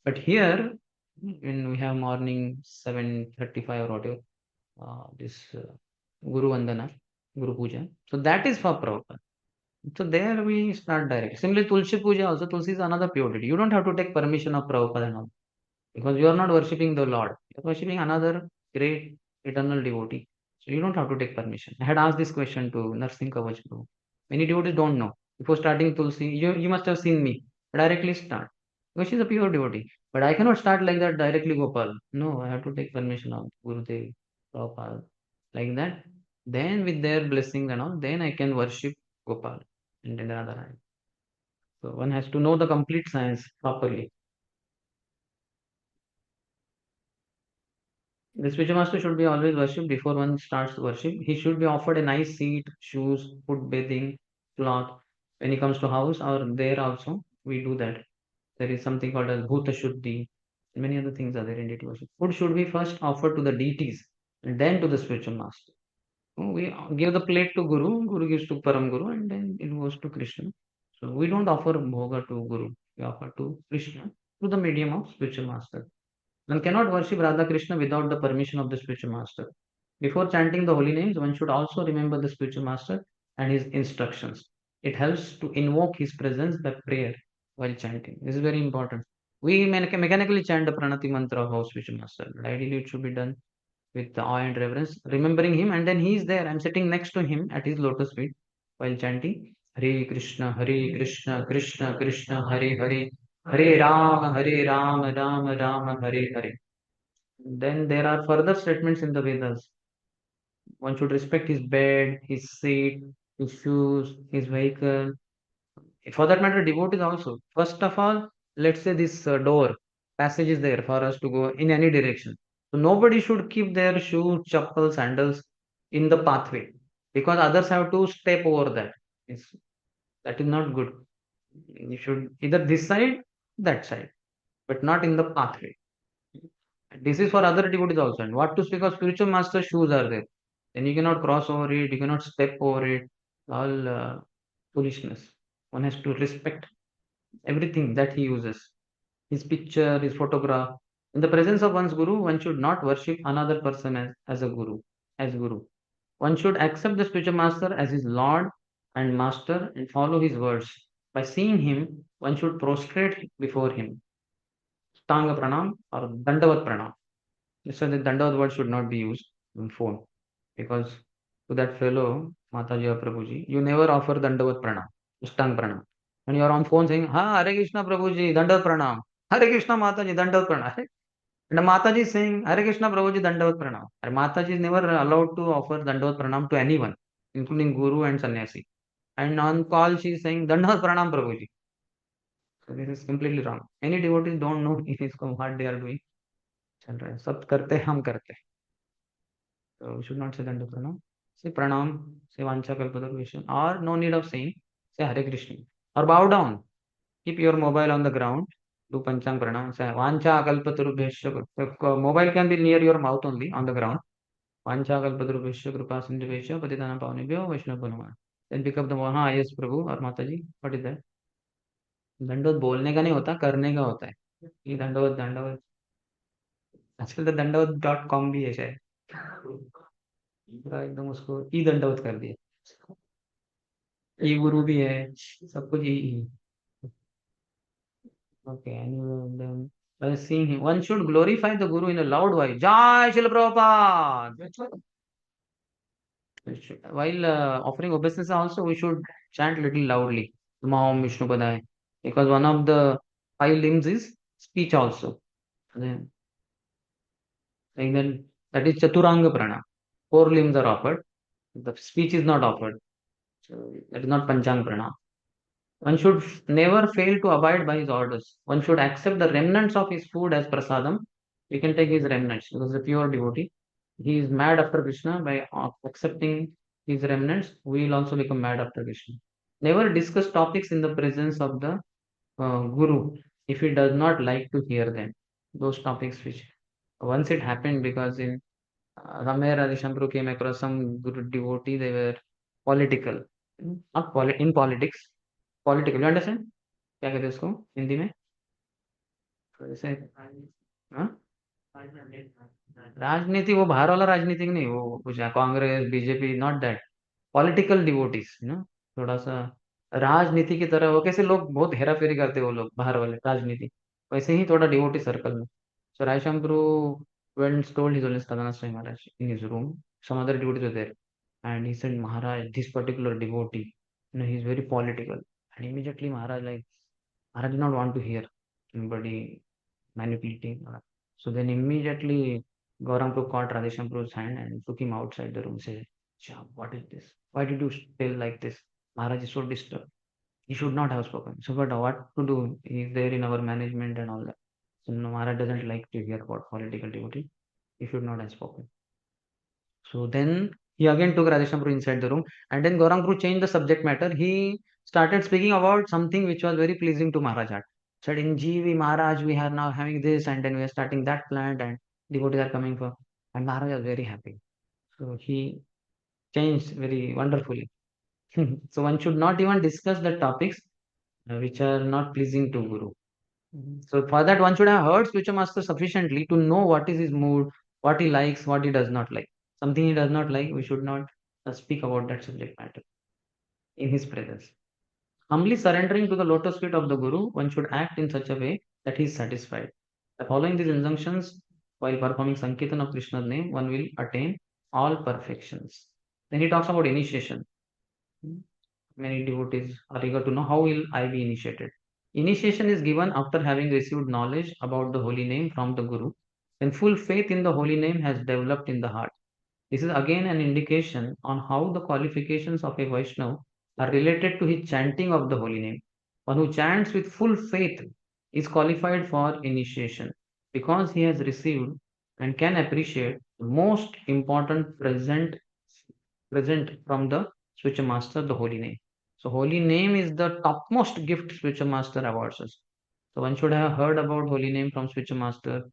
But here, when we have morning 7:35 or whatever, this Guru Vandana, Guru Puja, so that is for Prabhupada. So there we start direct. Similarly, Tulsi Puja also, Tulsi is another purity. You don't have to take permission of Prabhupada and all. Because you are not worshipping the Lord, you are worshipping another great eternal devotee. So you don't have to take permission. I had asked this question to Narsingh Kavach Guru. Many devotees don't know. Before starting Tulsi, you must have seen me. Directly start. Because she's a pure devotee. But I cannot start like that directly Gopal. No, I have to take permission of Gurudev, Prabhupada. Like that. Then with their blessings and all, then I can worship Gopal and then Radharani. So one has to know the complete science properly. The spiritual master should be always worshipped before one starts to worship. He should be offered a nice seat, shoes, food, bathing, cloth. When he comes to house or there also, we do that. There is something called as Bhuta Shuddhi. Many other things are there in deity worship. Food should be first offered to the deities and then to the spiritual master. We give the plate to Guru, Guru gives to Param Guru, and then it goes to Krishna. So we don't offer bhoga to Guru, we offer to Krishna through the medium of spiritual master. One cannot worship Radha Krishna without the permission of the spiritual master. Before chanting the holy names, one should also remember the spiritual master and his instructions. It helps to invoke his presence by prayer while chanting. This is very important. We mechanically chant the Pranati mantra of our spiritual master, but ideally it should be done with awe and reverence, remembering him, and then he is there. I'm sitting next to him at his lotus feet while chanting Hare Krishna, Hare Krishna, Krishna Krishna, Hare Hare, Hare Rama, Rama Rama, Hare Hare. Then there are further statements in the Vedas. One should respect his bed, his seat, his shoes, his vehicle. For that matter, devotees also. First of all, let's say this door, passage is there for us to go in any direction. So nobody should keep their shoes, chappal, sandals in the pathway because others have to step over that. It's, that is not good. You should either this side, that side, but not in the pathway. This is for other devotees also. And what to speak of spiritual master shoes are there. Then you cannot cross over it, you cannot step over it. All foolishness. One has to respect everything that he uses. His picture, his photograph. In the presence of one's guru, one should not worship another person as a guru, as guru. One should accept the spiritual master as his lord and master and follow his words. By seeing him, one should prostrate before him. Stanga pranam or dandavat pranam. So the Dandavat word should not be used on phone because to that fellow, Mataji or Prabhuji, you never offer Dandavat Pranam, Stang Pranam. And you are on phone saying, Ha, Hare Krishna Prabhuji, Dandavat Pranam. Hare Krishna Mataji, Dandavat Pranam. And the Mataji is saying, Hare Krishna Prabhuji, Dandavat Pranam. And Mataji is never allowed to offer Dandavat Pranam to anyone, including Guru and Sannyasi. And on call, she is saying, Dandavat Pranam Prabhuji. So this is completely wrong. Any devotees don't know it is what they are doing. चल रहा है सब करते हैं हम करते हैं so we should not say Danda Pranam. Say Pranam, say Vancha Kalpatarvisham, or no need of saying, say Hare Krishna. Or bow down. Keep your mobile on the ground. Do Panchang Pranam. Say Vancha Kalpatarvisham. Mobile can be near your mouth only, on the ground. Vancha Kalpatarvisham, Kripa Sindhivesham, Patitana Pavanebhyo, Vaishnava Panuman. Then pick up the one, हाँ yes प्रभु और माता जी what is that? दंडवत बोलने का नहीं होता करने का होता है ये दंडवत दंडवत आजकल तो दंडवत.com भी है शायद, पूरा एकदम उसको ई दंडवत कर दिया। ई गुरु भी है, सब कुछ ई। Okay, anyway, then while seeing him, one should glorify the Guru in a loud voice. Jai Srila Prabhupada! While offering obeisance also, we should chant little loudly. Maham Vishnu Padaya. Because one of the five limbs is speech also. Then, like then, that is Chaturanga Prana. Four limbs are offered. The speech is not offered. So that is not Panchang Prana. One should never fail to abide by his orders. One should accept the remnants of his food as prasadam. We can take his remnants because the pure devotee. He is mad after Krishna. By accepting his remnants, we will also become mad after Krishna. Never discuss topics in the presence of the Guru if he does not like to hear them. Those topics which once it happened because in somewhere Radhishampuru came across some Guru devotee, they were political. Not in politics, political. You understand? क्या कहते हैं उसको हिंदी में? तो जैसे हाँ? राजनीति, वो बाहर वाला राजनीतिक नहीं, वो कुछ Congress BJP, not that. Political devotees थोड़ा सा राजनीति की तरह, वो कैसे लोग बहुत हेरा फेरी करते हैं वो लोग बाहर वाले राजनीति, वैसे ही थोड़ा डिवोटी सर्कल में। So Raishampuru went told his Holiness Kadana Swami Maharaj in his room. Some other devotees were there, and he said, Maharaj, this particular devotee, he's very political. And immediately Maharaj did not want to hear anybody manipulating. So then immediately Gauranga caught Radheshampuru's hand and took him outside the room. Said, "Shah, what is this? Why did you tell like this? Maharaj is so disturbed. He should not have spoken." So, but what to do? He is there in our management and all that. So no, Maharaj doesn't like to hear about political devotee. He should not have spoken. So then he again took Radheshampuru inside the room, and then Gauranga changed the subject matter. He started speaking about something which was very pleasing to Maharaj. Said in GV Maharaj, we are now having this, and then we are starting that plant, and devotees are coming for. And Maharaj was very happy. So he changed very wonderfully. So one should not even discuss the topics which are not pleasing to Guru. So for that, one should have heard spiritual master sufficiently to know what is his mood, what he likes, what he does not like. Something he does not like, we should not speak about that subject matter in his presence. Humbly surrendering to the lotus feet of the Guru, one should act in such a way that he is satisfied. By following these injunctions while performing Sankirtan of Krishna's name, one will attain all perfections. Then he talks about initiation. Many devotees are eager to know how will I be initiated. Initiation is given after having received knowledge about the holy name from the Guru, when full faith in the holy name has developed in the heart. This is again an indication on how the qualifications of a Vaishnava are related to his chanting of the holy name. One who chants with full faith is qualified for initiation because he has received and can appreciate the most important present from the spiritual master, the holy name. So holy name is the topmost gift spiritual master awards us. So one should have heard about holy name from spiritual master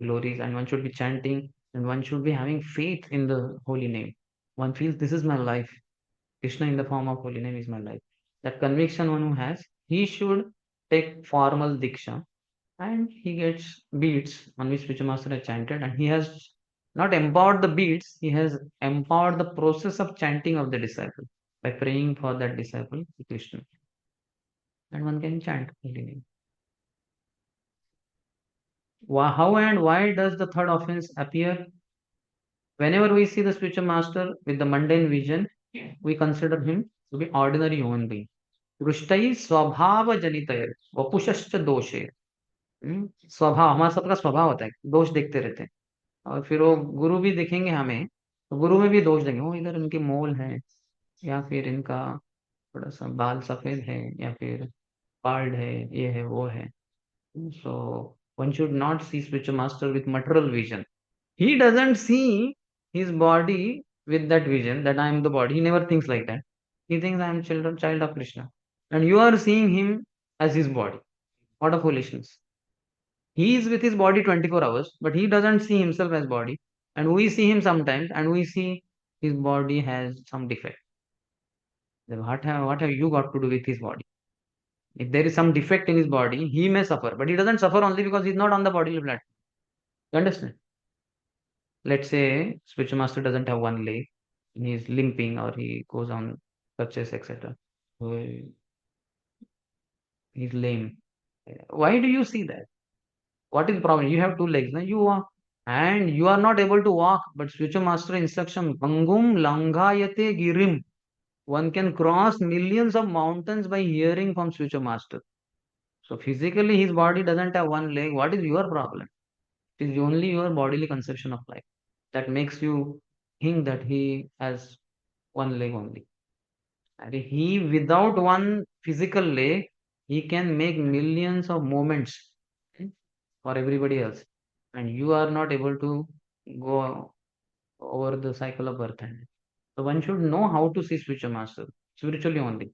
glories, and one should be chanting, and one should be having faith in the holy name. One feels this is my life. Krishna in the form of holy name is my life. That conviction one who has, he should take formal diksha, and he gets beads on which spiritual master has chanted, and he has not empowered the beads, he has empowered the process of chanting of the disciple by praying for that disciple to Krishna. And one can chant holy name. How and why does the third offense appear? Whenever we see the spiritual master with the mundane vision, we consider him to be ordinary human being. दृष्टि स्वभाव जनित वपुषश्च दोषे। स्वभाव, हमारा सबका स्वभाव होता है, दोष देखते रहते हैं। और फिर वो गुरु भी देखेंगे हमें, तो गुरु में भी दोष देंगे, वो इधर इनकी मोल है, या फिर इनका थोड़ा सा बाल सफेद है, या फिर बाल्ड है, ये है वो है। So one should not see spiritual master with material vision. He doesn't see his body with that vision that I am the body. He never thinks like that. He thinks I am child of Krishna. And you are seeing him as his body. What a foolishness. He is with his body 24 hours, but he doesn't see himself as body. And we see him sometimes, and we see his body has some defect. Then what have you got to do with his body? If there is some defect in his body, he may suffer, but he doesn't suffer only because he's not on the bodily platform. You understand? let's say spiritual master doesn't have one leg, and he's limping or he goes on crutches, etc. So he's lame. Why do you see that? What is the problem? You have two legs, now you walk, and you are not able to walk. But spiritual master instruction, Pangum Langayate Girim. One can cross millions of mountains by hearing from spiritual master. So physically, his body doesn't have one leg. What is your problem? It is only your bodily conception of life that makes you think that he has one leg only. And he, without one physical leg, he can make millions of movements for everybody else. And you are not able to go over the cycle of birth and death. So one should know how to see spiritual master, spiritually only.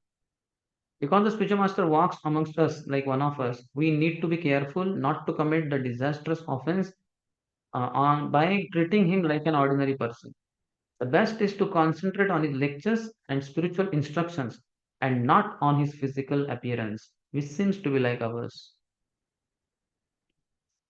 Because the spiritual master walks amongst us like one of us, we need to be careful not to commit the disastrous offense by treating him like an ordinary person. The best is to concentrate on his lectures and spiritual instructions and not on his physical appearance, which seems to be like ours.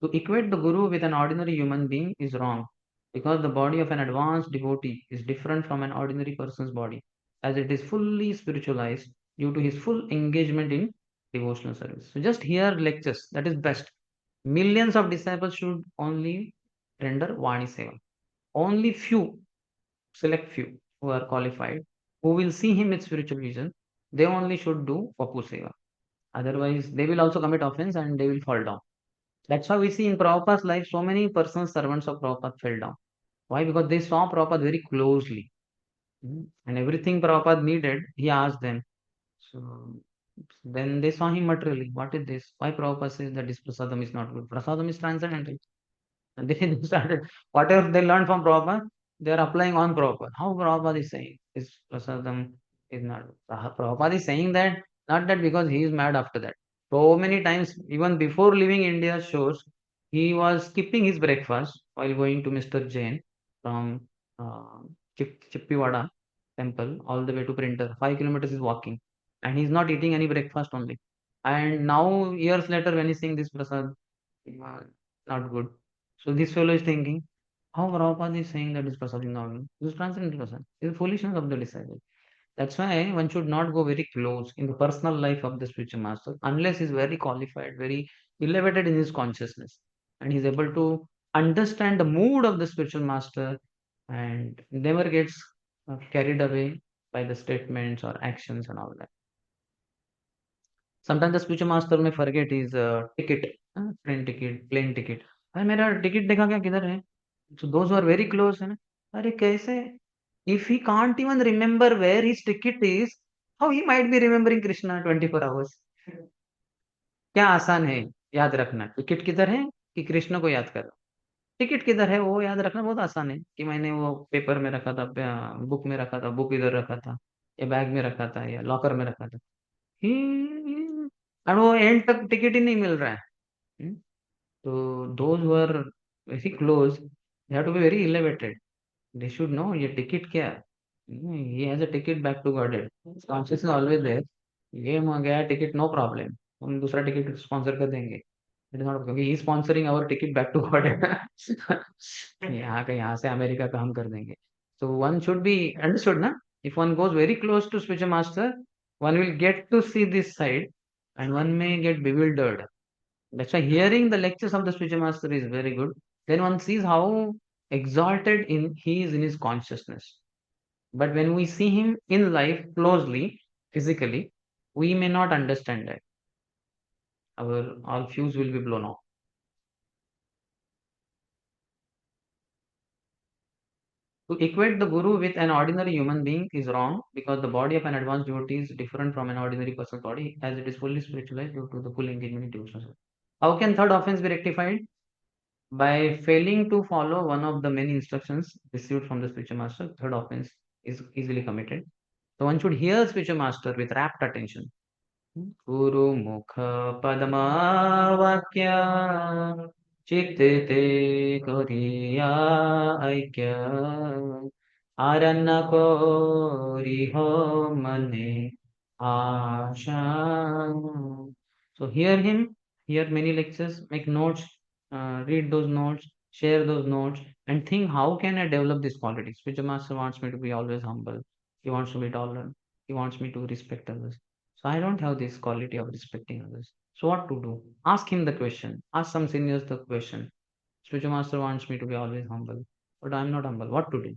To equate the guru with an ordinary human being is wrong because the body of an advanced devotee is different from an ordinary person's body, as it is fully spiritualized due to his full engagement in devotional service. So, just hear lectures, that is best. Millions of disciples should only render Vani Seva. Only few, select few who are qualified, who will see him with spiritual vision, they only should do Vapu Seva. Otherwise, they will also commit offense and they will fall down. That's why we see in Prabhupada's life so many personal servants of Prabhupada fell down. Why? Because they saw Prabhupada very closely. And everything Prabhupada needed, he asked them. So then they saw him materially. What is this? Why Prabhupada says that this prasadam is not good? Prasadam is transcendental. And they started, whatever they learned from Prabhupada, they are applying on Prabhupada. How Prabhupada is saying this prasadam is not good. Prabhupada is saying that, not that because he is mad after that. So many times, even before leaving India's shores, he was skipping his breakfast while going to Mr. Jain from uh, Chippiwada temple all the way to Printer. 5 kilometers is walking. And he's not eating any breakfast only. And now, years later, when he's seeing this prasad, uh, not good. So this fellow is thinking, how Prabhupada is saying that this prasad is not good? This is transcendental prasad. This is foolishness of the disciple. That's why one should not go very close in the personal life of the spiritual master unless he's very qualified, very elevated in his consciousness, and he's able to understand the mood of the spiritual master and never gets carried away by the statements or actions and all that. Sometimes the spiritual master may forget his ticket, train ticket, plane ticket. अरे मेरा ticket देखा क्या किधर है? So those who are very close है ना, अरे कैसे? If he can't even remember where his ticket is, how he might be remembering Krishna 24 hours? क्या आसान है याद रखना? टिकट किधर है कि कृष्ण को याद करो? टिकट किधर है वो याद रखना बहुत आसान है कि मैंने वो पेपर में रखा था, बुक में रखा था, बुक इधर रखा था, या बैग में रखा था, या लॉकर में रखा था। और वो एंड तक टिकट ही नहीं मिल रहा है। हम्म, तो those who are very close, they have to be very elevated. They should know ये टिकट क्या है। He has a ticket back to God, consciousness always there. ये हो गया टिकट, नो प्रॉब्लम, हम दूसरा टिकट स्पॉन्सर कर देंगे। इट इज नॉट, क्योंकि he sponsoring our ticket back to God. यहाँ का, यहाँ से अमेरिका का हम कर देंगे। So one should be understood, na? If one goes very close to spiritual master, one will get to see this side, and one may get bewildered. That's why hearing the lectures of the spiritual master is very good. Then one sees how exalted in he is in his consciousness. But when we see him in life closely, physically, we may not understand that. Our all fuse will be blown off. To equate the guru with an ordinary human being is wrong because the body of an advanced devotee is different from an ordinary person's body as it is fully spiritualized due to the full engagement in devotional service. How can third offense be rectified? By failing to follow one of the many instructions received from the spiritual master, third offense is easily committed. So one should hear spiritual master with rapt attention. Guru Mukha Padma Vakya Chitte Koriya Aikya Aranna Kori Ho Mane Asha. So hear him, hear many lectures, make notes, read those notes, share those notes, and think, how can I develop this quality? Spiritual master wants me to be always humble. He wants to be tolerant. He wants me to respect others. So I don't have this quality of respecting others. So what to do? Ask him the question. Ask some seniors the question. Spiritual master wants me to be always humble, but I'm not humble. What to do?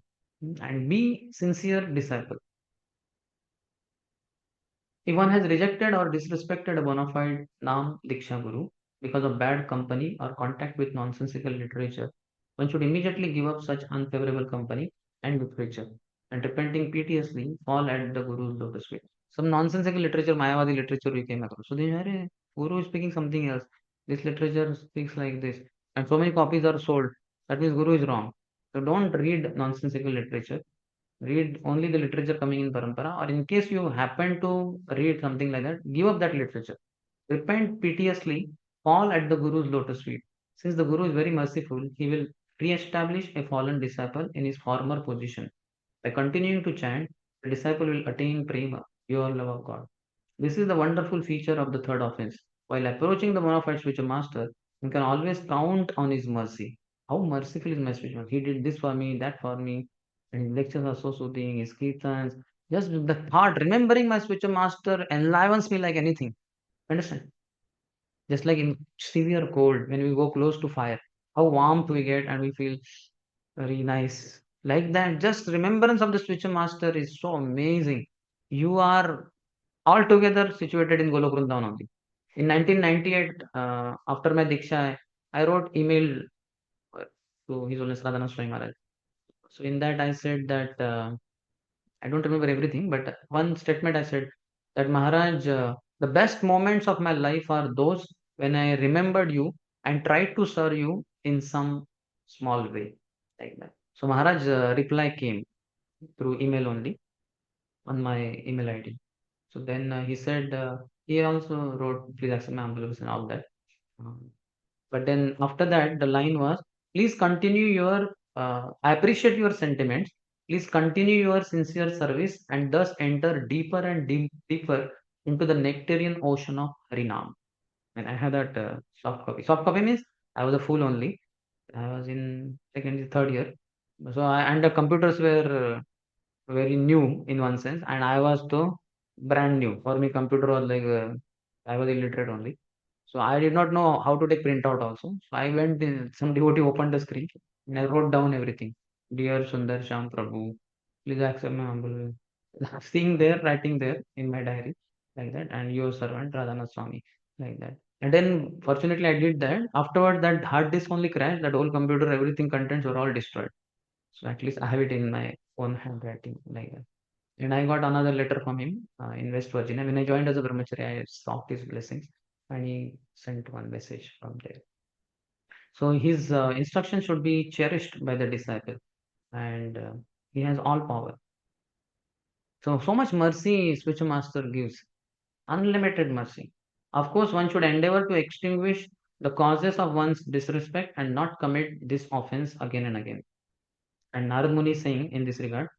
And be sincere disciple. If one has rejected or disrespected a bona fide Nam Diksha Guru because of bad company or contact with nonsensical literature, one should immediately give up such unfavorable company and literature and repenting piteously fall at the Guru's lotus feet. Some nonsensical literature, Mayavadi literature we came across. So they are Guru is speaking something else. This literature speaks like this. And so many copies are sold. That means Guru is wrong. So don't read nonsensical literature, read only the literature coming in parampara, or in case you happen to read something like that, give up that literature, repent piteously, fall at the Guru's lotus feet. Since the Guru is very merciful, he will re-establish a fallen disciple in his former position. By continuing to chant, the disciple will attain prema, pure love of God. This is the wonderful feature of the third offense. While approaching the bona fide spiritual master, you can always count on his mercy. How merciful is my spiritual master? He did this for me, that for me, and his lectures are so soothing, his kirtans. Just the thought, remembering my spiritual master enlivens me like anything. Understand? Just like in severe cold, when we go close to fire, how warmth we get and we feel very nice. Like that, just remembrance of the spiritual master is so amazing. You are altogether situated in Golok Vrindavan only. In 1998, after my Diksha, I wrote email uh, to His Holiness Radhanath Swami Maharaj. So in that I said that I don't remember everything, but one statement I said that Maharaj, the best moments of my life are those when I remembered you and tried to serve you in some small way, like that. So Maharaj reply came through email only on my email ID. So then he said, he also wrote, please accept my humble and all that. Um, but then after that, the line was, please continue your, I appreciate your sentiments. Please continue your sincere service and thus enter deeper and deeper into the nectarian ocean of Harinam. And I had that soft copy. Soft copy means I was a fool only. I was in second, third year. So and the computers were very new in one sense, and I was too brand new. For me, computer was like I was illiterate only, so I did not know how to take printout also. So I went in, some devotee opened the screen and I wrote down everything. Dear Sundar Sham Prabhu, please accept my humble. Seeing there, writing there in my diary like that, and your servant Radhanath Swami like that. And then fortunately I did that. Afterward, that hard disk only crashed. That whole computer, everything contents were all destroyed. So at least I have it in my own handwriting like that. And I got another letter from him in West Virginia. When I joined as a brahmachari, I sought his blessings, and he sent one message from there. So his instruction should be cherished by the disciple, and he has all power. So so much mercy spiritual master gives, unlimited mercy. Of course, one should endeavor to extinguish the causes of one's disrespect and not commit this offense again and again. And Narad Muni is saying in this regard,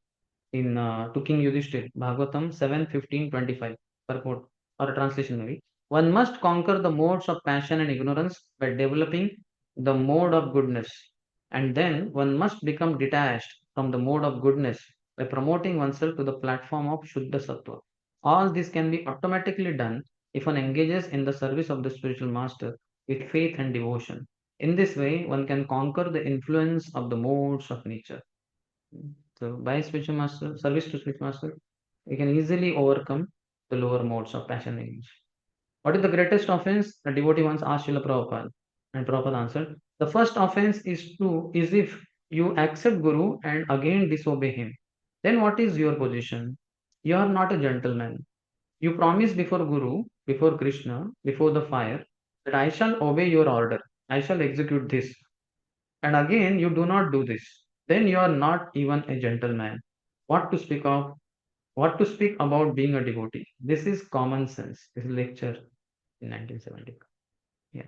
in to King Yudhishthir, Bhagavatam 7:15-25, purport or a translation maybe. One must conquer the modes of passion and ignorance by developing the mode of goodness. And then one must become detached from the mode of goodness by promoting oneself to the platform of Shuddha Sattva. All this can be automatically done if one engages in the service of the spiritual master with faith and devotion. In this way, one can conquer the influence of the modes of nature. So by spiritual master, service to spiritual master, we can easily overcome the lower modes of passion and image. What is the greatest offense? The devotee once asked Srila Prabhupada, and Prabhupada answered, the first offense is if you accept Guru and again disobey him. Then what is your position? You are not a gentleman. You promise before Guru, before Krishna, before the fire, that I shall obey your order. I shall execute this. And again, you do not do this. Then you are not even a gentleman. What to speak of? What to speak about being a devotee? This is common sense. This is lecture in 1970. Yeah.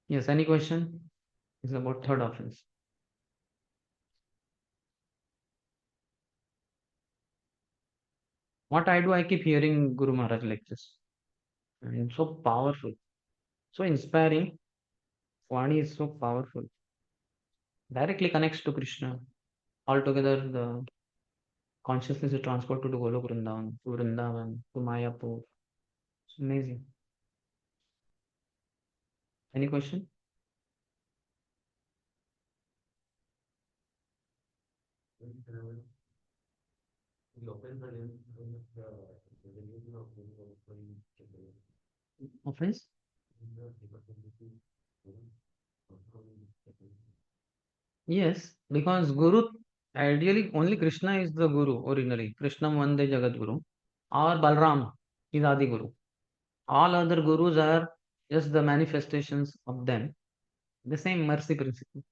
Yes. Any question? It's about third offense. What I do, I keep hearing Guru Maharaj lectures. And so powerful, so inspiring. Vani is so powerful. directly connects to Krishna. Altogether, the consciousness is transported to Golok Vrindavan, to Mayapur. It's amazing. Any question? Offense? Yes, because Guru, ideally, only Krishna is the Guru originally. Krishna Vande Jagat Guru. Or Balram is Adi Guru. All other Gurus are just the manifestations of them. The same mercy principle.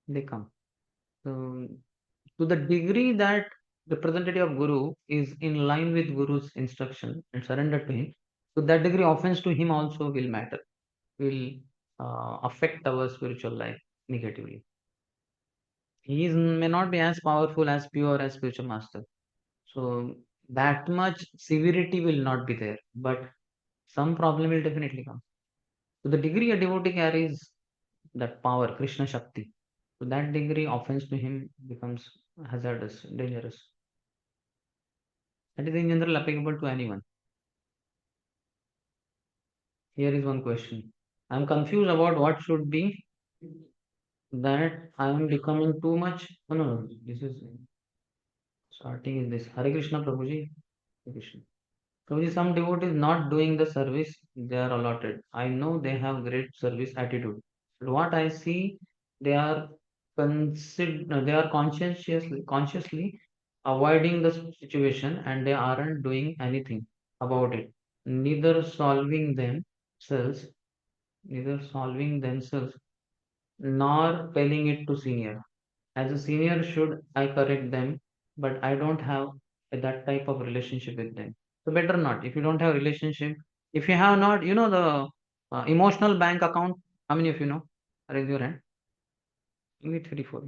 They come. So, to the degree that representative of Guru is in line with Guru's instruction and surrender to him, to that degree, offense to him also will matter, will affect our spiritual life negatively. May not be as powerful, as pure as spiritual master. So that much severity will not be there, but some problem will definitely come. To the degree a devotee carries that power, Krishna Shakti, to that degree, offense to him becomes hazardous, dangerous. That is in general applicable to anyone. Here is one question. I am confused about what should be that I am becoming too much. Oh, no, no, this is starting in this. Hare Krishna Prabhuji. Hare Krishna. Prabhuji, some devotees not doing the service they are allotted. I know they have great service attitude. But what I see, they are they are consciously avoiding the situation and they aren't doing anything about it. Neither solving themselves, neither solving themselves, nor telling it to senior. As a senior, should I correct them? But I don't have that type of relationship with them. So better not. If you don't have relationship, if you have not, the emotional bank account. How many of you know? Raise your hand. Only three, four.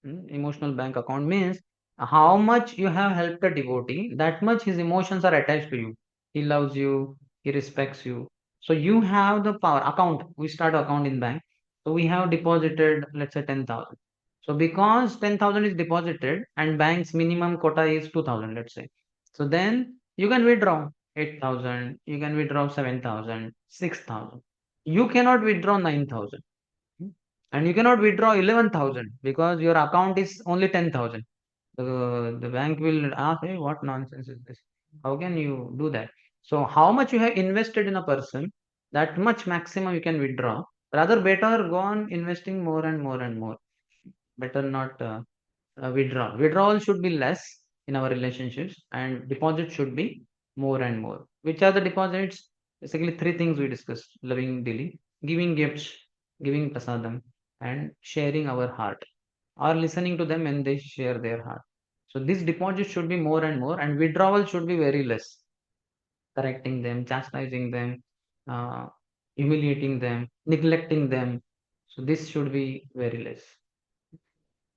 Emotional bank account means how much you have helped a devotee, that much his emotions are attached to you. He loves you, he respects you. So you have the power. Account, we start account in bank. So we have deposited, let's say 10,000. So because 10,000 is deposited and bank's minimum quota is 2,000, let's say. So then you can withdraw 8,000, you can withdraw 7,000, 6,000. You cannot withdraw 9,000. And you cannot withdraw 11,000 because your account is only 10,000. The bank will ask, hey, what nonsense is this? How can you do that? So, how much you have invested in a person, that much maximum you can withdraw. Rather, better go on investing more and more and more. Better not withdraw. Withdrawal should be less in our relationships, and deposit should be more and more. Which are the deposits? Basically, three things we discussed: loving daily, giving gifts, giving prasadam, and sharing our heart, or listening to them when they share their heart. So this deposit should be more and more, and withdrawal should be very less. Correcting them, chastising them, uh, humiliating them, neglecting them. So this should be very less.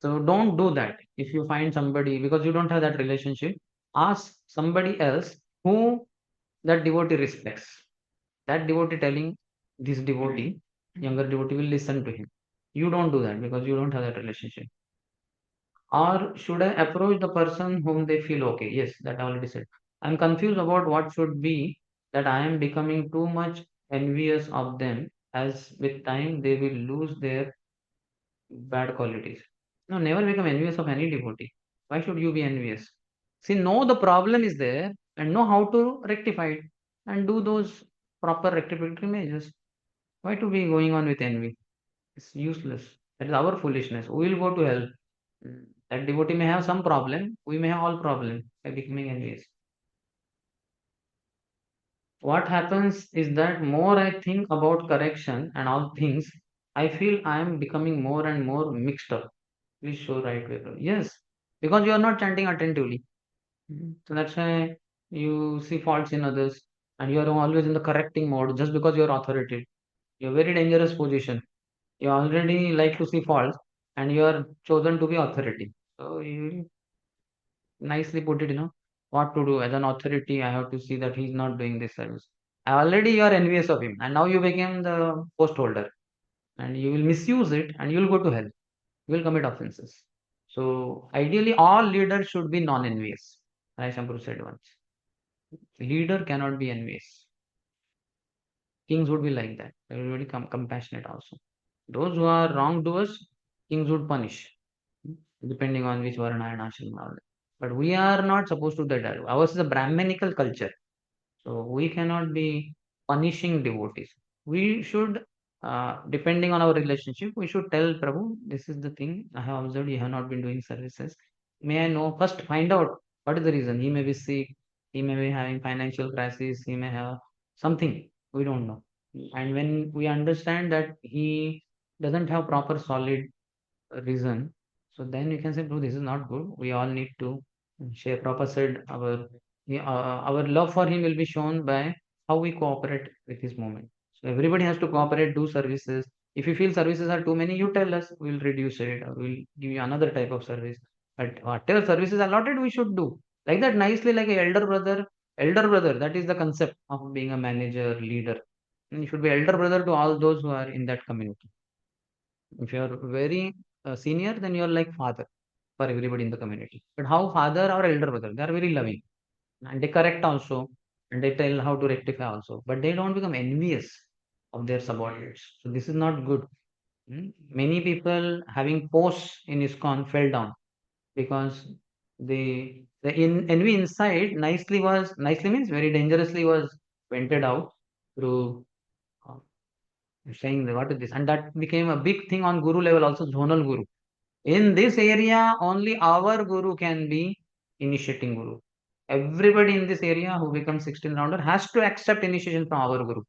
So don't do that. If you find somebody because you don't have that relationship, ask somebody else who that devotee respects. That devotee telling this devotee, younger devotee will listen to him. You don't do that because you don't have that relationship. Or should I approach the person whom they feel okay? Yes, that I already said. I'm confused about what should be that I am becoming too much envious of them as with time they will lose their bad qualities. No, never become envious of any devotee. Why should you be envious? See, know the problem is there and know how to rectify it and do those proper rectificatory measures. Why to be going on with envy? It's useless. That is our foolishness. We will go to hell. That devotee may have some problem. We may have all problem by becoming envious. What happens is that more I think about correction and all things, I feel I am becoming more and more mixed up. Please show right way. Yes, because you are not chanting attentively. So that's why you see faults in others and you are always in the correcting mode just because you are authoritative. You're very dangerous position. You already like to see faults and you are chosen to be authority. So you nicely put it, what to do as an authority. I have to see that he's not doing this service. Already you are envious of him and now you became the post holder and you will misuse it and you will go to hell. You will commit offenses. So ideally, all leaders should be non-envious. Rai Shankar said once, leader cannot be envious. Kings would be like that. They will be compassionate also. Those who are wrongdoers, kings would punish, depending on which varna and ashram are. But we are not supposed to do that. Ours is a Brahminical culture. So we cannot be punishing devotees. We should, depending on our relationship, we should tell Prabhu, this is the thing I have observed. You have not been doing services. May I know? First, find out what is the reason. He may be sick. He may be having financial crisis. He may have something. We don't know. And when we understand that he doesn't have proper solid reason, so then you can say, bro, this is not good. We all need to share. Proper said our love for him will be shown by how we cooperate with his movement. So everybody has to cooperate, do services. If you feel services are too many, you tell us. We'll reduce it, or we'll give you another type of service. But whatever services allotted, we should do like that nicely, like a elder brother. Elder brother, that is the concept of being a manager, leader. And you should be elder brother to all those who are in that community. If you are very senior, then you are like father for everybody in the community. But how father or elder brother? They are very loving and they correct also and they tell how to rectify also. But they don't become envious of their subordinates. So this is not good. Many people having posts in ISKCON fell down because the envy inside nicely means very dangerously was vented out through uh, saying what is this, and that became a big thing on guru level also, zonal guru. In this area, only our guru can be initiating guru. Everybody in this area who becomes 16 rounder has to accept initiation from our guru.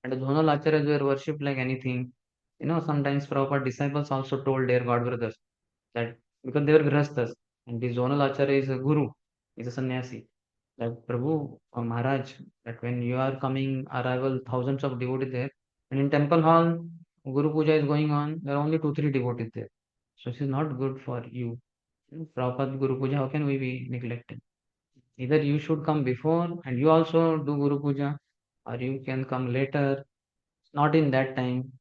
And the zonal acharyas were worshipped like anything. Sometimes Prabhupada disciples also told their god brothers that because they were grihasthas, and the zonal acharya is a guru, is a sannyasi. That Prabhu or Maharaj, that when you are coming arrival, thousands of devotees there, and in temple hall, Guru Puja is going on, there are only two, three devotees there. So this is not good for you. Prabhupada Guru Puja, how can we be neglected? Either you should come before and you also do Guru Puja, or you can come later, not in that time.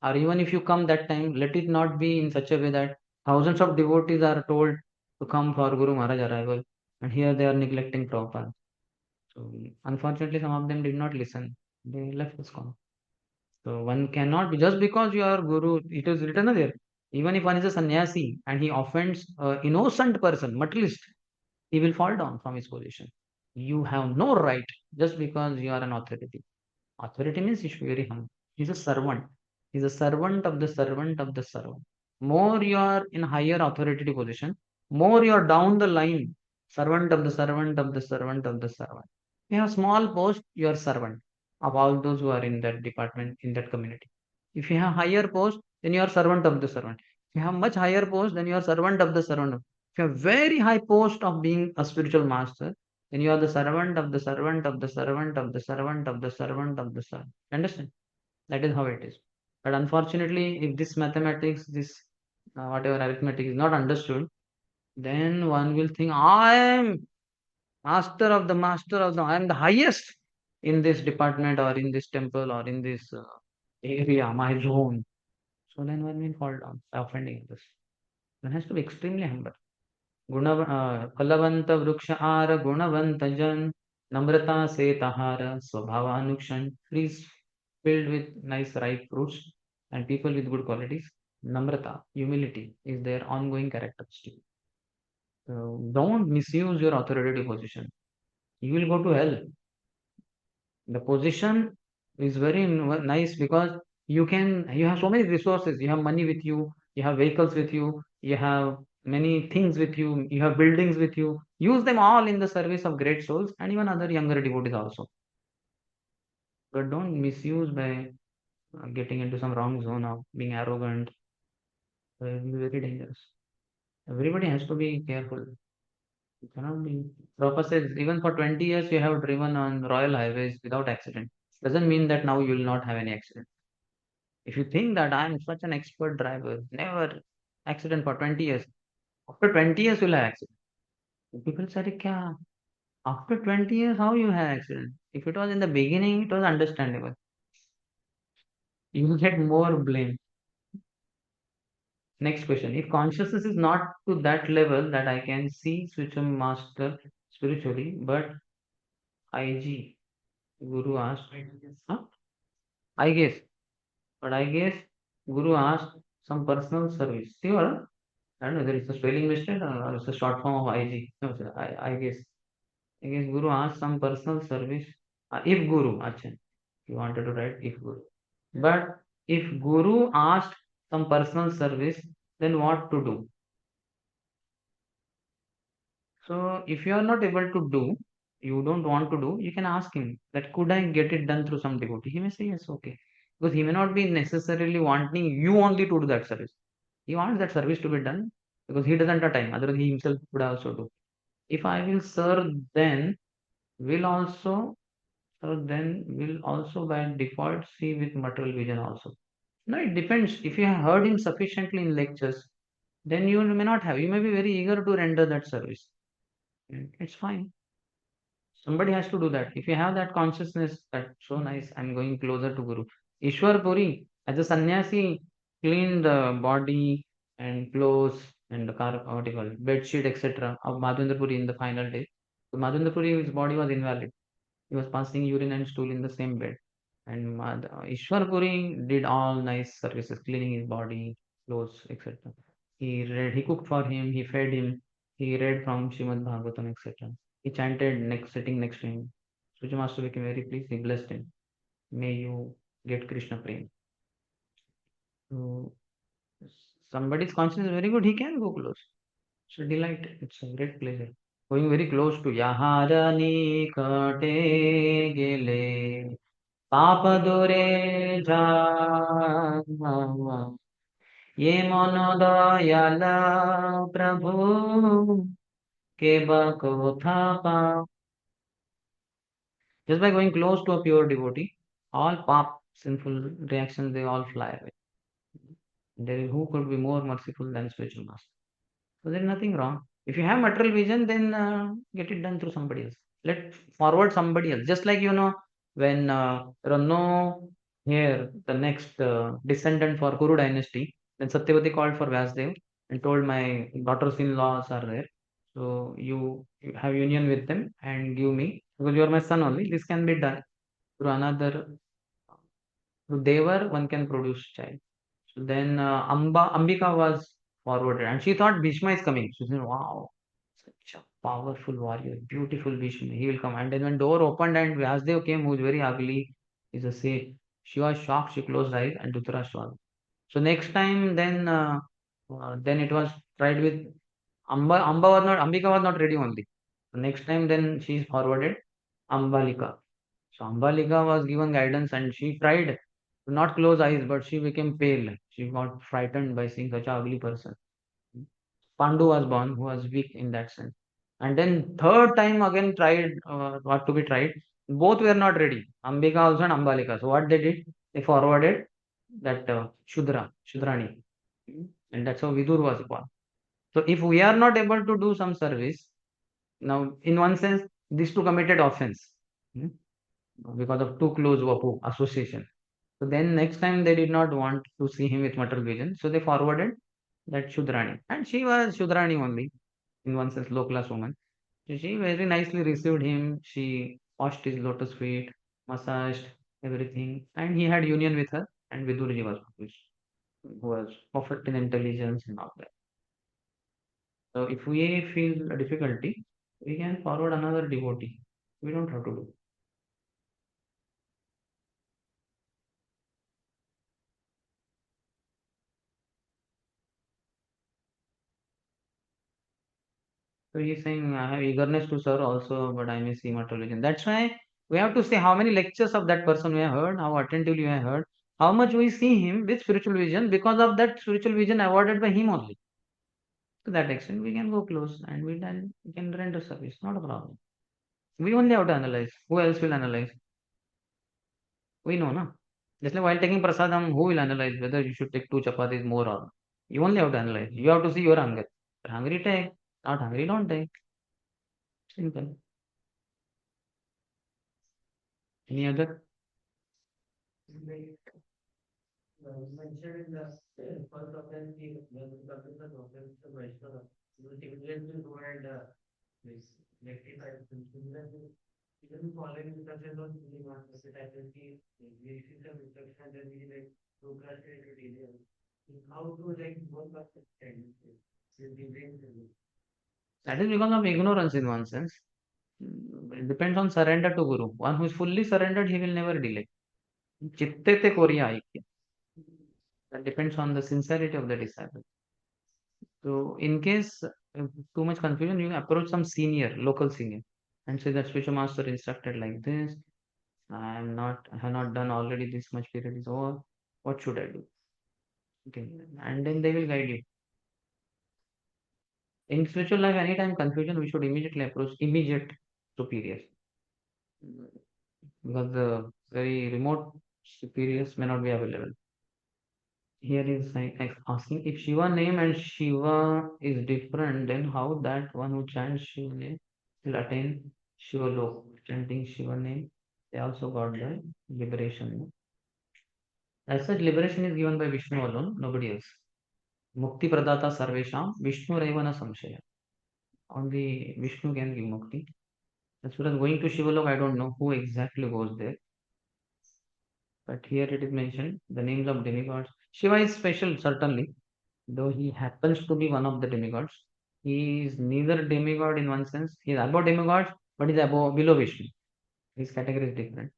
Or even if you come that time, let it not be in such a way that thousands of devotees are told to come for Guru Maharaj arrival, and here they are neglecting Prabhupada. So unfortunately, some of them did not listen. They left ISKCON. So one cannot be just because you are guru. It is written there. Even if one is a sannyasi and he offends an innocent person, materialist, he will fall down from his position. You have no right just because you are an authority. Authority means you should be very humble. He's a servant. He's a servant of the servant of the servant. More you are in higher authoritative position, more you are down the line. Servant of the servant of the servant of the servant. You have small post, you are servant of all those who are in that department, in that community. If you have higher post, then you are servant of the servant. If you have much higher post, then you are servant of the servant. If you have very high post of being a spiritual master, then you are the servant of the servant of the servant of the servant of the servant of the servant. Understand? That is how it is. But unfortunately, if this mathematics, this whatever arithmetic is not understood, then one will think, I am master of the master of the, I am the highest in this department or in this temple or in this area, my zone. So then one will fall down by offending others. One has to be extremely humble. फलवंत वृक्ष are गुणवंत जन नम्रता से तहार स्वभावानुक्षण. Trees filled with nice ripe fruits and people with good qualities. Namrata, humility is their ongoing characteristic. Don't misuse your authoritative position. You will go to hell. The position is very nice because you have so many resources. You have money with you have vehicles with you have many things with you have buildings with you. Use them all in the service of great souls and even other younger devotees also. But don't misuse by getting into some wrong zone of being arrogant. It will be very dangerous. Everybody has to be careful. You cannot be. Prabhupada says even for 20 years you have driven on royal highways without accident. Doesn't mean that now you will not have any accident. If you think that I am such an expert driver, never accident for 20 years. After 20 years, you'll have accident. People say, kya? After 20 years, how you have accident? If it was in the beginning, it was understandable. You will get more blame. Next question. If consciousness is not to that level that I can see spiritual master spiritually, but IG, Guru asked, huh? I guess, but I guess Guru asked some personal service. See what? I don't know whether it's a spelling mistake or it's a short form of IG. No, sir, I guess. I guess Guru asked some personal service. If Guru, acha, you wanted to write if Guru. But if Guru asked some personal service, then what to do? So if you are not able to do, you don't want to do, you can ask him that could I get it done through some devotee? He may say yes, okay. Because he may not be necessarily wanting you only to do that service. He wants that service to be done because he doesn't have time. Otherwise, he himself would also do. If I will serve, then will also then will also by default see with material vision also. No, it depends. If you have heard him sufficiently in lectures, then you may not have. You may be very eager to render that service. It's fine. Somebody has to do that. If you have that consciousness, that so nice, I'm going closer to Guru. Ishwar Puri, as a sannyasi, cleaned the body and clothes and the car, what you call it, bed sheet, etc. of Madhvendra Puri in the final day. So Madhvendra Puri, his body was invalid. He was passing urine and stool in the same bed. And Ishwar Puri did all nice services, cleaning his body, clothes, etc. He cooked for him, he fed him, he read from Srimad Bhagavatam, etc. He chanted next, sitting next to him. Suja Master became very pleased. He blessed him. May you get Krishna Prem. So somebody's conscience is very good. He can go close. So delight. It's a great pleasure. Going very close to Yaharani Kate Gele Papa Dore Ja Ye Monodayala Prabhu Keba Kothapa. Just by going close to a pure devotee, all pop sinful reactions they all fly away. Who could be more merciful than spiritual master? So there is nothing wrong. If you have material vision, then get it done through somebody else. Let forward somebody else. Just like when there are no here the next descendant for Kuru dynasty, then Satyavati called for Vyasdev and told my daughters-in-laws are there. So you have union with them and give me because you are my son only. This can be done through another through Devar. One can produce child. So then Ambika was forwarded and she thought Bhishma is coming. She said, wow, such a powerful warrior, beautiful Bhishma, he will come. And then when door opened and Vyasdev came, who is very ugly, is a say, she was shocked, she closed her eyes and Dhritarashtra was. So next time then it was tried with Ambika was not ready only. So next time then she is forwarded Ambalika. So Ambalika was given guidance and she tried to not close eyes, but she became pale. She got frightened by seeing such a ugly person. Pandu was born, who was weak in that sense. And then third time again tried what to be tried. Both were not ready. Ambika also and Ambalika. So what they did, they forwarded that Shudrani. And that's how Vidur was born. So if we are not able to do some service, now in one sense, these two committed offense hmm, because of too close association. So then next time they did not want to see him with material vision. So they forwarded that Shudrani. And she was Shudrani only, in one sense, low class woman. So she very nicely received him. She washed his lotus feet, massaged everything. And he had union with her. And Vidurji was published, who was perfect in intelligence and all that. So if we feel a difficulty, we can forward another devotee. We don't have to do. So he's saying, I have eagerness to serve also, but I may see material vision. That's why we have to say how many lectures of that person we have heard, how attentively we have heard, how much we see him with spiritual vision because of that spiritual vision awarded by him only. To that extent, we can go close and we can render service. Not a problem. We only have to analyze. Who else will analyze? We know, no? Just like while taking prasadam, who will analyze whether you should take two chapatis more or not? You only have to analyze. You have to see your hunger. If hungry, take. Not hungry, don't take. Simple. Any other? mentioned in the first offense, the offense to Vaishnava. You will immediately go and this rectify the similarly. Even following instructions on the market activity, we receive some instruction that we like procrastinate to delay. How to like work up the tendency. That is because of ignorance in one sense. It depends on surrender to Guru. One who is fully surrendered, he will never delay. Chitte te koriya aikya. That depends on the sincerity of the disciple. So, in case too much confusion, you approach some senior, local senior, and say that spiritual master instructed like this. I have not done already this much period is over. What should I do? Okay, and then they will guide you. In spiritual life, anytime confusion, we should immediately approach immediate superiors because the very remote superiors may not be available. Here is like asking if Shiva name and Shiva is different, then how that one who chants Shiva name will attain Shiva Lok. Chanting Shiva name, they also got the liberation. As such, liberation is given by Vishnu alone, nobody else. Mukti Pradata Sarvesham, Vishnu Revana Samshaya. Only Vishnu can give Mukti. As far as going to Shiva Lok, I don't know who exactly goes there. But here it is mentioned the names of demigods. Shiva is special, certainly, though he happens to be one of the demigods. He is neither demigod in one sense, he is above demigods, but he is above below Vishnu. His category is different.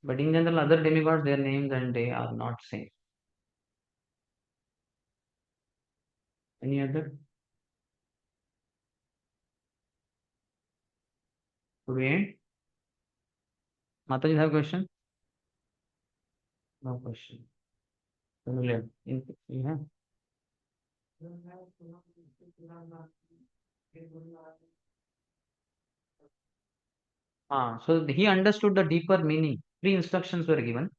But in general, other demigods, their names and they are not same. Any other? Could we end? Mataji have question? No question. Familiar. You have? So he understood the deeper meaning. Three instructions were given.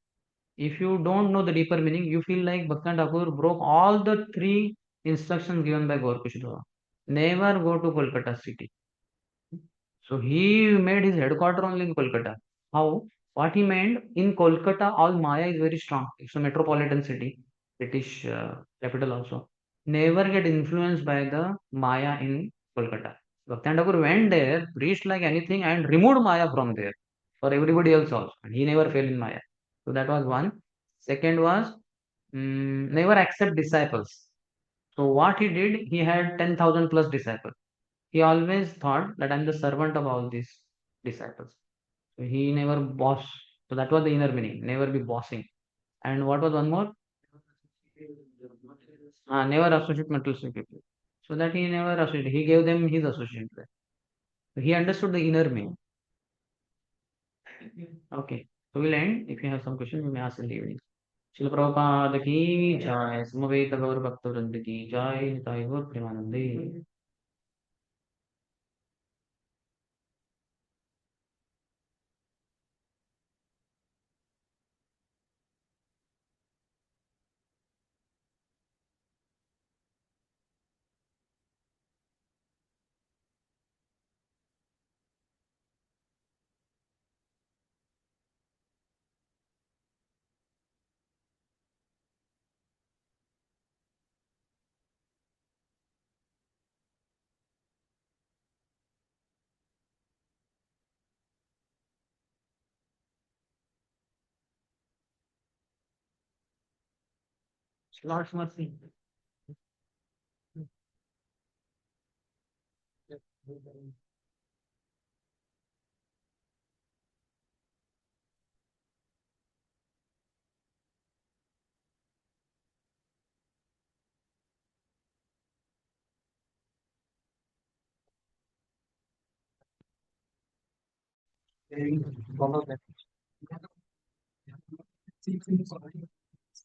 If you don't know the deeper meaning, you feel like Bhaktan Thakur broke all the three instructions given by Gaur Kushrava. Never go to Kolkata city. So he made his headquarter only in Kolkata. How? What he meant in Kolkata, all Maya is very strong. It's a metropolitan city, British capital also. Never get influenced by the Maya in Kolkata. Bhaktan Thakur went there, preached like anything, and removed Maya from there for everybody else also. And he never fell in Maya. So that was one. Second was never accept disciples. So what he did, he had 10,000 plus disciples. He always thought that I'm the servant of all these disciples. So he never boss. So that was the inner meaning. Never be bossing. And what was one more? Never associate materialistic people. So that he never associated. He gave them his associate. So he understood the inner meaning. Okay. So we'll end. If you have some questions, you may ask in the evening. शिल प्रभुपाद की जय समवेत गौर भक्त वृंद की जय निताई गौर प्रेमानंदे Lord's mercy.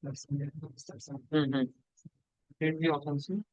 Mm-hmm. Did we often see?